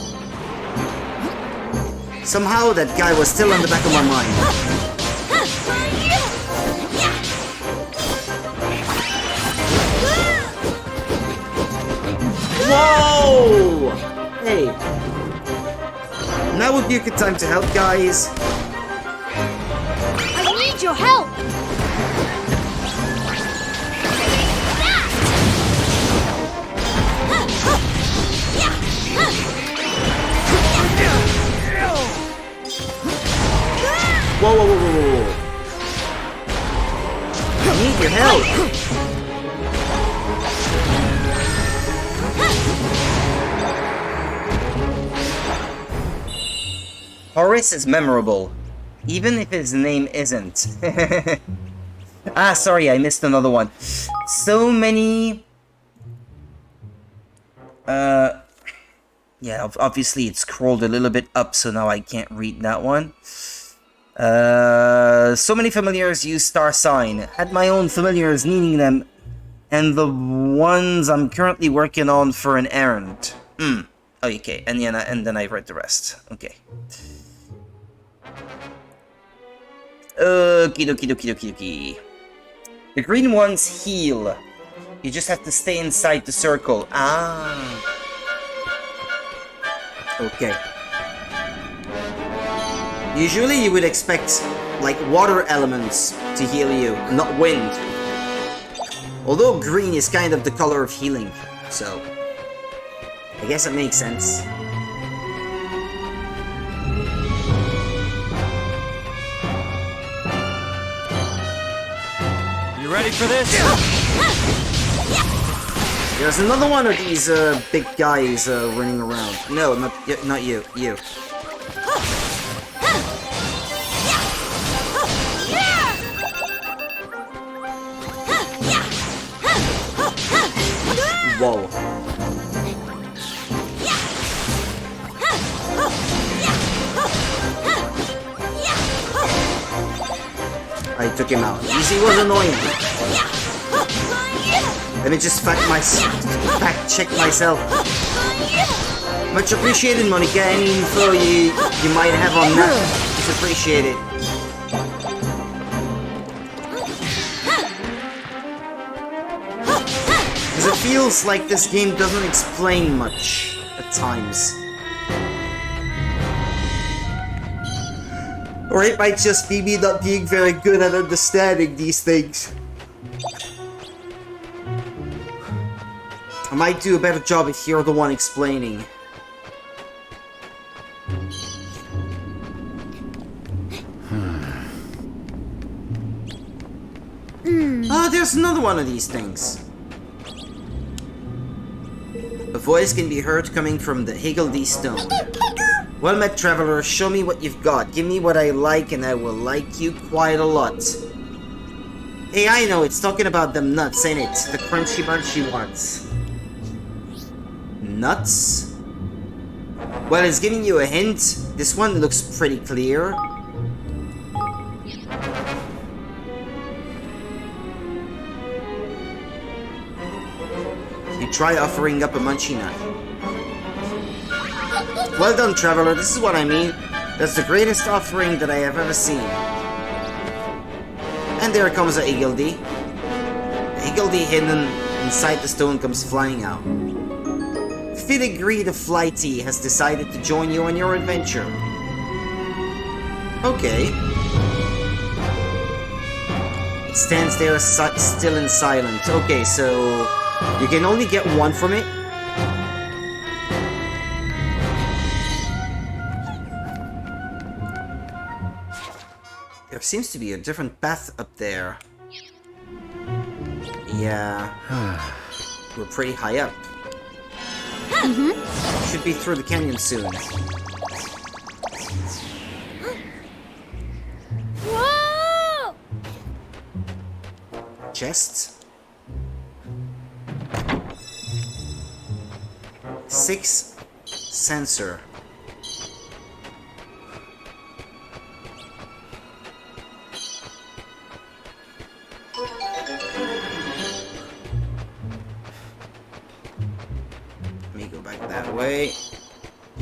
somehow that guy was still on the back of my mind. Whoa! Hey. Now would be a good time to help, guys. I need your help. Whoa, whoa, whoa, whoa, whoa. I need your help. Horace is memorable. Even if his name isn't. Ah, sorry, I missed another one. So many... Yeah, obviously it scrolled a little bit up, so now I can't read that one. So many familiars use star sign. Had my own familiars needing them, and the ones I'm currently working on for an errand. Okay, and then I read the rest. Okay. Okie dokie dokie dokie dokie. The green ones heal. You just have to stay inside the circle. Ah. Okay. Usually you would expect, like, water elements to heal you, not wind. Although green is kind of the color of healing, so... I guess it makes sense. You ready for this? There's another one of these big guys running around. No, not you. You. Whoa. I took him out. You see, he was annoying. Let me just fact check myself. Much appreciated, Monica. Any info you might have on that is appreciated. Because it feels like this game doesn't explain much at times. Or it might just be me not being very good at understanding these things. I might do a better job if you're the one explaining. Oh, there's another one of these things. A voice can be heard coming from the Higgledy Stone. Well met, traveler. Show me what you've got. Give me what I like and I will like you quite a lot. Hey, I know, it's talking about them nuts, ain't it? The crunchy munchy ones. Nuts? Well, it's giving you a hint. This one looks pretty clear. You try offering up a munchy nut. Well done, traveler. This is what I mean. That's the greatest offering that I have ever seen. And there comes a Higgledy. The Higgledy hidden inside the stone comes flying out. Filigree the Flighty has decided to join you on your adventure. Okay. It stands there still and silent. Okay, so you can only get one from it. There seems to be a different path up there. Yeah. We're pretty high up. Should be through the canyon soon. Whoa! Chests. 6 sensor. Let me go back that way.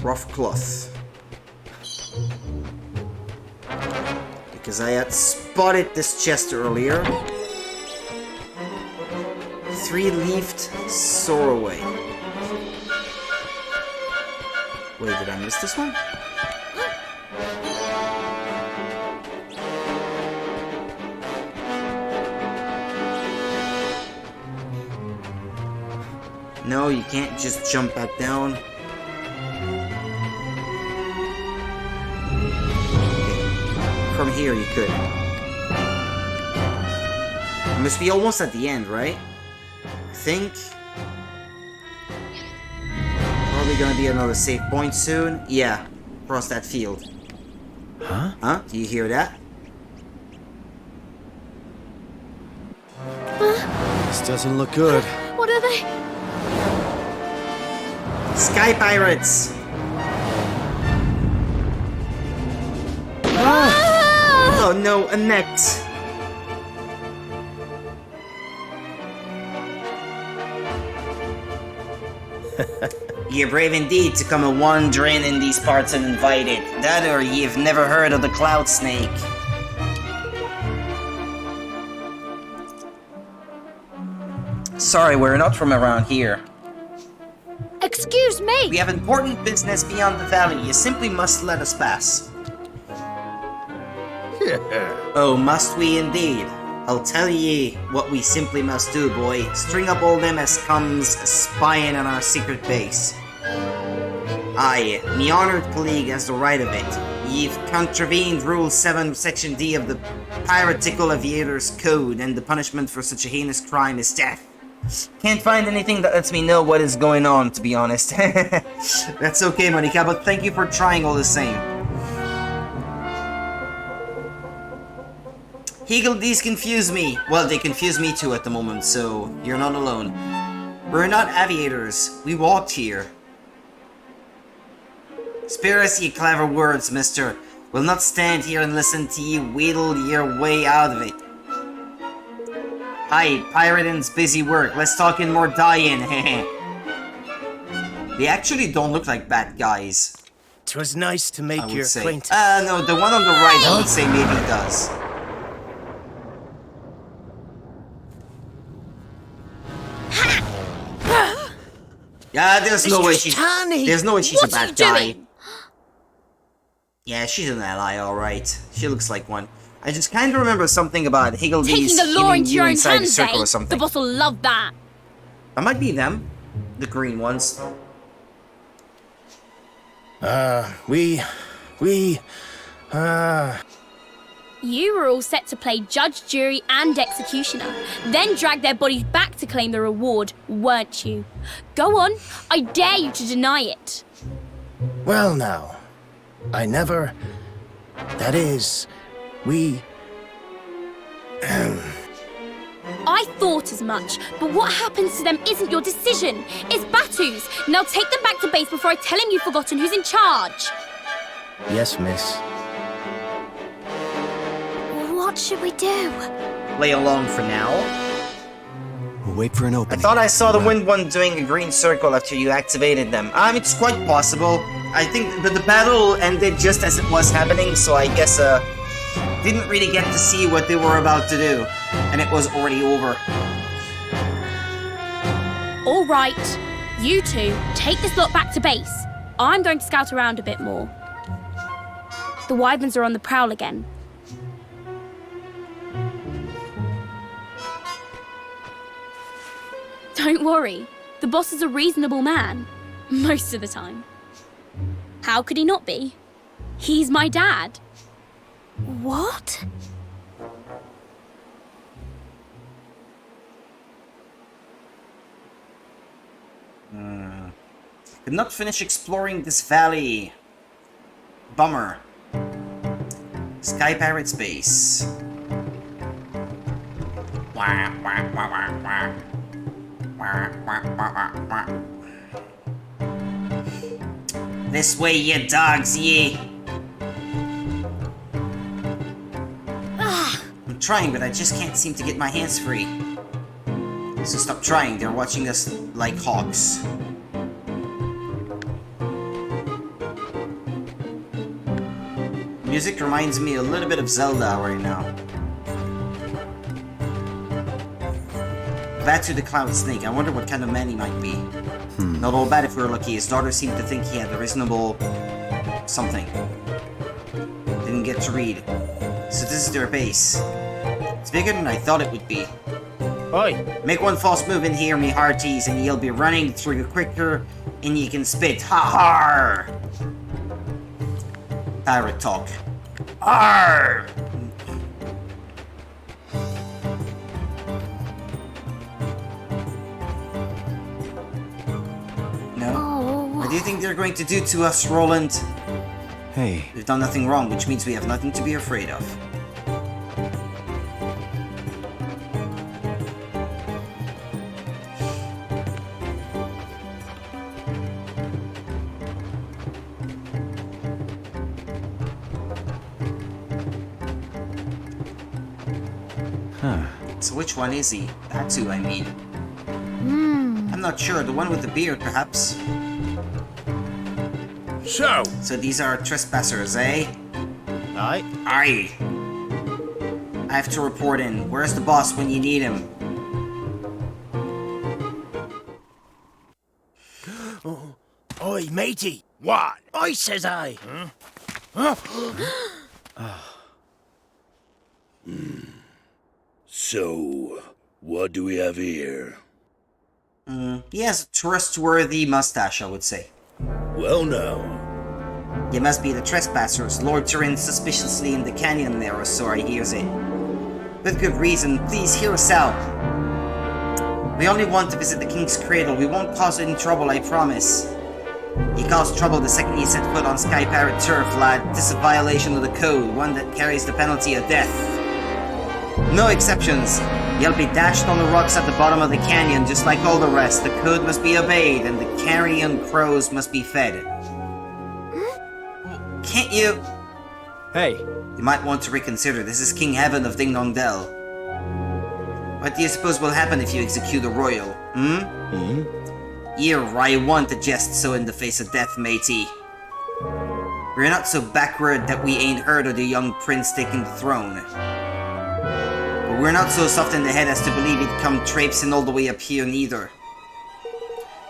Rough cloth. Because I had spotted this chest earlier. 3-leafed Sorroway. Wait, did I miss this one? No, you can't just jump back down. Okay. From here you could. It must be almost at the end, right? I think. Probably gonna be another save point soon. Yeah, across that field. Huh? Huh? Do you hear that? This doesn't look good. What are they? Sky pirates! Ah! Oh no, Annette! You're brave indeed to come a wandering in these parts uninvited. That or you've never heard of the Cloud Snake. Sorry, we're not from around here. Excuse me! We have important business beyond the valley. You simply must let us pass. Oh, must we indeed? I'll tell ye what we simply must do, boy. String up all them as comes spying on our secret base. Aye, me honored colleague has the right of it. Ye've contravened Rule 7, Section D of the Piratical Aviators Code, and the punishment for such a heinous crime is death. Can't find anything that lets me know what is going on, to be honest. That's okay, Monica, but thank you for trying all the same. Higgledies confuse me. Well, they confuse me too at the moment, so you're not alone. We're not aviators. We walked here. Spare us ye clever words, mister. We'll not stand here and listen to ye wheedle your way out of it. Aye, pirating's busy work. Let's talk in more dying. They actually don't look like bad guys. 'Twas nice to make your Say. acquaintance. No, the one on the right I would say maybe does. Yeah, there's no way she's a bad guy. Yeah, she's an ally, alright. She looks like one. I just kind of remember something about Higgledies Taking the law into your own inside the hands, circle eh? or something. The boss will love that. That might be them. The green ones. You were all set to play judge, jury, and executioner, then drag their bodies back to claim the reward, weren't you? Go on, I dare you to deny it. Well now, I never... That is, we... I thought as much, but what happens to them isn't your decision. It's Batu's. Now take them back to base before I tell him you've forgotten who's in charge. Yes, miss. What should we do? Play along for now. We'll wait for an I opening. thought I saw the wind one doing a green circle after you activated them. It's quite possible. I think that the battle ended just as it was happening, so I guess, didn't really get to see what they were about to do. And it was already over. All right, you two, take this lot back to base. I'm going to scout around a bit more. The wyverns are on the prowl again. Don't worry, the boss is a reasonable man. Most of the time. How could he not be? He's my dad. What? Could not finish exploring this valley. Bummer. Sky Pirates Base. Wah, wah, wah, wah, wah. Wah, wah, wah, wah, wah. This way, ye dogs, ye! I'm trying, but I just can't seem to get my hands free. So stop trying, they're watching us like hawks. Music reminds me a little bit of Zelda right now. Back to the Cloud Snake. I wonder what kind of man he might be. Not all bad if we were lucky. His daughter seemed to think he had a reasonable... something. Didn't get to read. So this is their base. It's bigger than I thought it would be. Oi! Make one false move in here, me hearties, and you'll be running through quicker and you can spit. Ha-har! Pirate talk. Arr! No? What do you think they're going to do to us, Roland? Hey, We've done nothing wrong, which means we have nothing to be afraid of. So which one is he? Batu, I mean. I'm not sure. The one with the beard, perhaps. So these are trespassers, eh? Aye. Aye. I have to report in. Where's the boss when you need him? Oi, matey. What? I says I. So, what do we have here? He has a trustworthy mustache, I would say. Well now. You must be the trespassers, loitering suspiciously in the canyon there, or so I hears it. With good reason, please hear us out. We only want to visit the King's Cradle. We won't cause any trouble, I promise. You cause trouble the second you set foot on Sky Pirate turf, lad. This is a violation of the code, one that carries the penalty of death. No exceptions. You'll be dashed on the rocks at the bottom of the canyon just like all the rest. The code must be obeyed and the carrion crows must be fed. Can't you... hey. You might want to reconsider. This is King Heaven of Ding Dong Dell. What do you suppose will happen if you execute a royal? I want to jest so in the face of death, matey. We're not so backward that we ain't heard of the young prince taking the throne. But we're not so soft in the head as to believe he'd come traipsing all the way up here neither.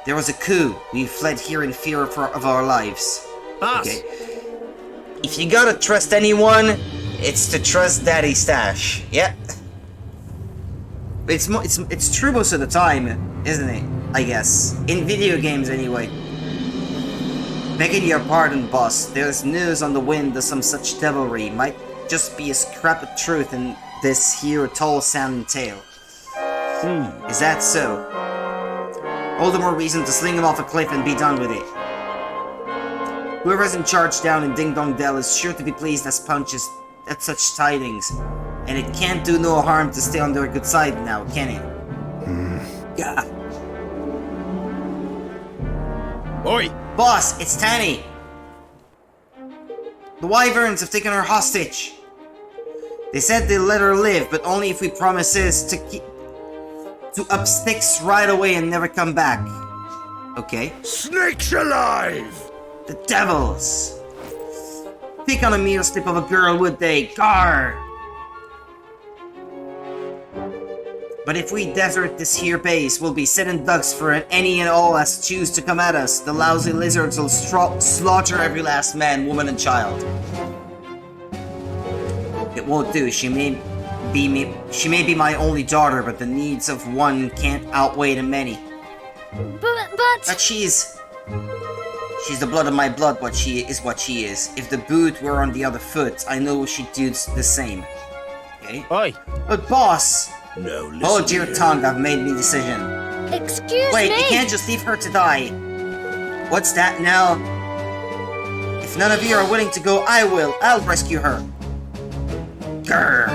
There was a coup. We fled here in fear of our lives. Boss. Okay. If you gotta trust anyone, it's to trust Daddy Stash. Yeah. It's true most of the time, isn't it? I guess. In video games, anyway. Begging your pardon, boss. There's news on the wind of some such devilry. Might just be a scrap of truth in this here tall-sounding tale. Is that so? All the more reason to sling him off a cliff and be done with it. Whoever's in charge down in Ding Dong Dell is sure to be pleased as punches at such tidings. And it can't do no harm to stay on their good side now, can it? Yeah. Oi! Boss, it's Tanny! The Wyverns have taken her hostage. They said they'll let her live, but only if we promises to up sticks right away and never come back. Okay. Snakes alive! The devils! Pick on a mere slip of a girl, would they? Gar! But if we desert this here base, we'll be sitting ducks for any and all as choose to come at us. The lousy lizards will slaughter every last man, woman, and child. It won't do. She may be my only daughter, but the needs of one can't outweigh the many. But she's the blood of my blood. What she is. If the boot were on the other foot, I know she'd do the same. Okay. Oi! But boss. No, listen. Hold your tongue, I've made me decision. Excuse Wait, me! you can't just leave her to die. What's that now? If none of you are willing to go, I will. I'll rescue her. Grr.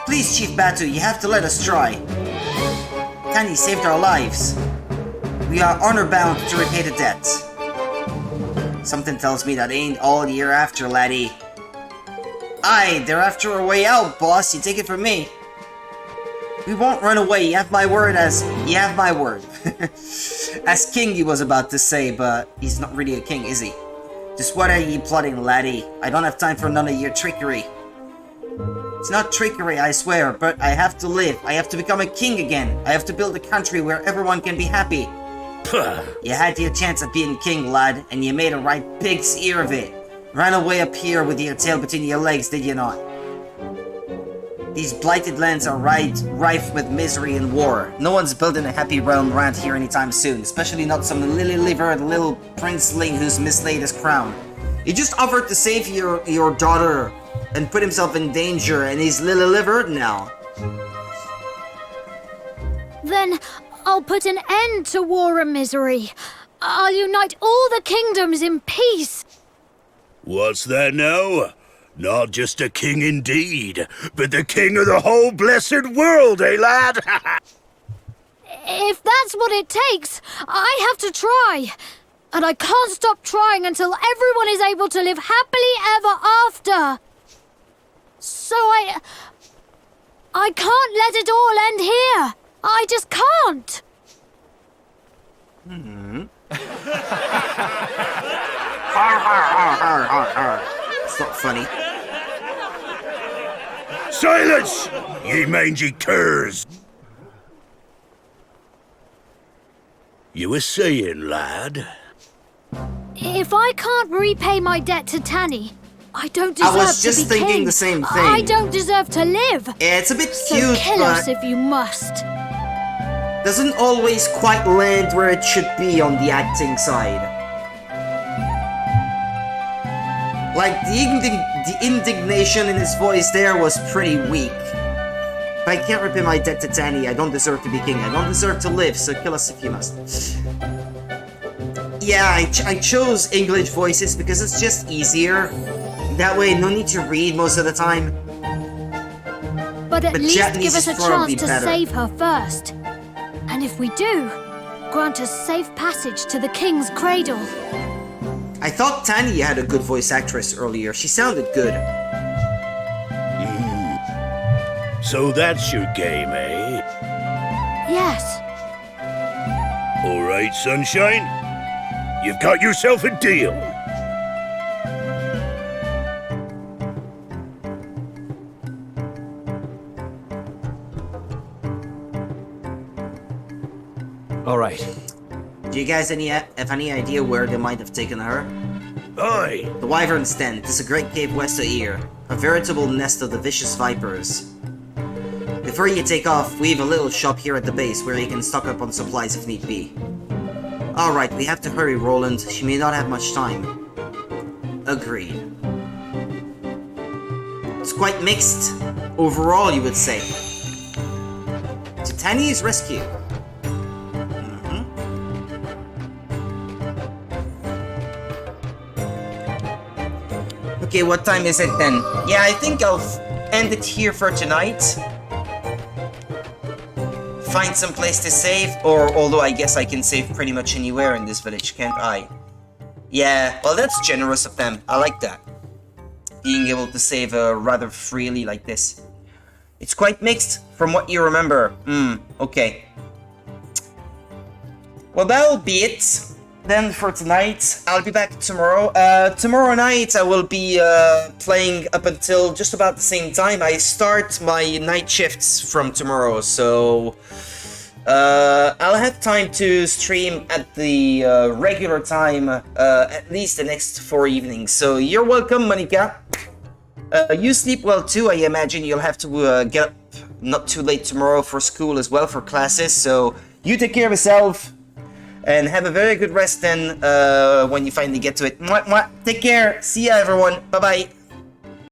Please, Chief Batu, you have to let us try. Kani saved our lives. We are honor-bound to repay the debt. Something tells me that ain't all year after, laddie. Aye, they're after our way out, boss. You take it from me. We won't run away. You have my word. As king, he was about to say, but he's not really a king, is he? Just what are ye plotting, laddie? I don't have time for none of your trickery. It's not trickery, I swear, but I have to live. I have to become a king again. I have to build a country where everyone can be happy. You had your chance at being king, lad, and you made a right pig's ear of it. Ran away up here with your tail between your legs, did you not? These blighted lands are rife with misery and war. No one's building a happy realm around here anytime soon, especially not some lily-livered little princeling who's mislaid his crown. He just offered to save your daughter and put himself in danger, and he's lily-livered now. Then I'll put an end to war and misery. I'll unite all the kingdoms in peace. What's that now? Not just a king indeed, but the king of the whole blessed world, eh, lad? If that's what it takes, I have to try. And I can't stop trying until everyone is able to live happily ever after. So I can't let it all end here. I just can't. It's not funny. Silence, ye mangy curs! You were saying, lad? If I can't repay my debt to Tanny, I don't deserve to be king. I was just thinking the same thing. I don't deserve to live. Yeah, it's a bit So cute, kill but us if you must. doesn't always quite land where it should be on the acting side. Like, the indignation in his voice there was pretty weak. If I can't repay my debt to Tanny, I don't deserve to be king. I don't deserve to live, so kill us if you must. Yeah, I chose English voices because it's just easier. That way, no need to read most of the time. But at least Japanese give us a is probably chance to better. save her first. And if we do, grant us safe passage to the king's cradle. I thought Tanny had a good voice actress earlier. She sounded good. So that's your game, eh? Yes. All right, sunshine. You've got yourself a deal. All right. Do you guys have any idea where they might have taken her? Aye. The Wyvern's Den. It is a great cave west of here. A veritable nest of the vicious vipers. Before you take off, we have a little shop here at the base where you can stock up on supplies if need be. Alright, we have to hurry, Roland. She may not have much time. Agreed. It's quite mixed. Overall, you would say. To Tanny's rescue. Okay, what time is it then? Yeah, I think I'll end it here for tonight. Find some place to save, or although I guess I can save pretty much anywhere in this village, can't I? Yeah, well that's generous of them. I like that. Being able to save rather freely like this. It's quite mixed from what you remember. Okay. Well, that'll be it. Then for tonight, I'll be back tomorrow. Tomorrow night I will be playing up until just about the same time. I start my night shifts from tomorrow, so I'll have time to stream at the regular time at least the next 4 evenings. So you're welcome, Monica. You sleep well too. I imagine you'll have to get up not too late tomorrow for school as well, for classes. So you take care of yourself. And have a very good rest then when you finally get to it. Mwah, mwah. Take care. See ya, everyone. Bye-bye.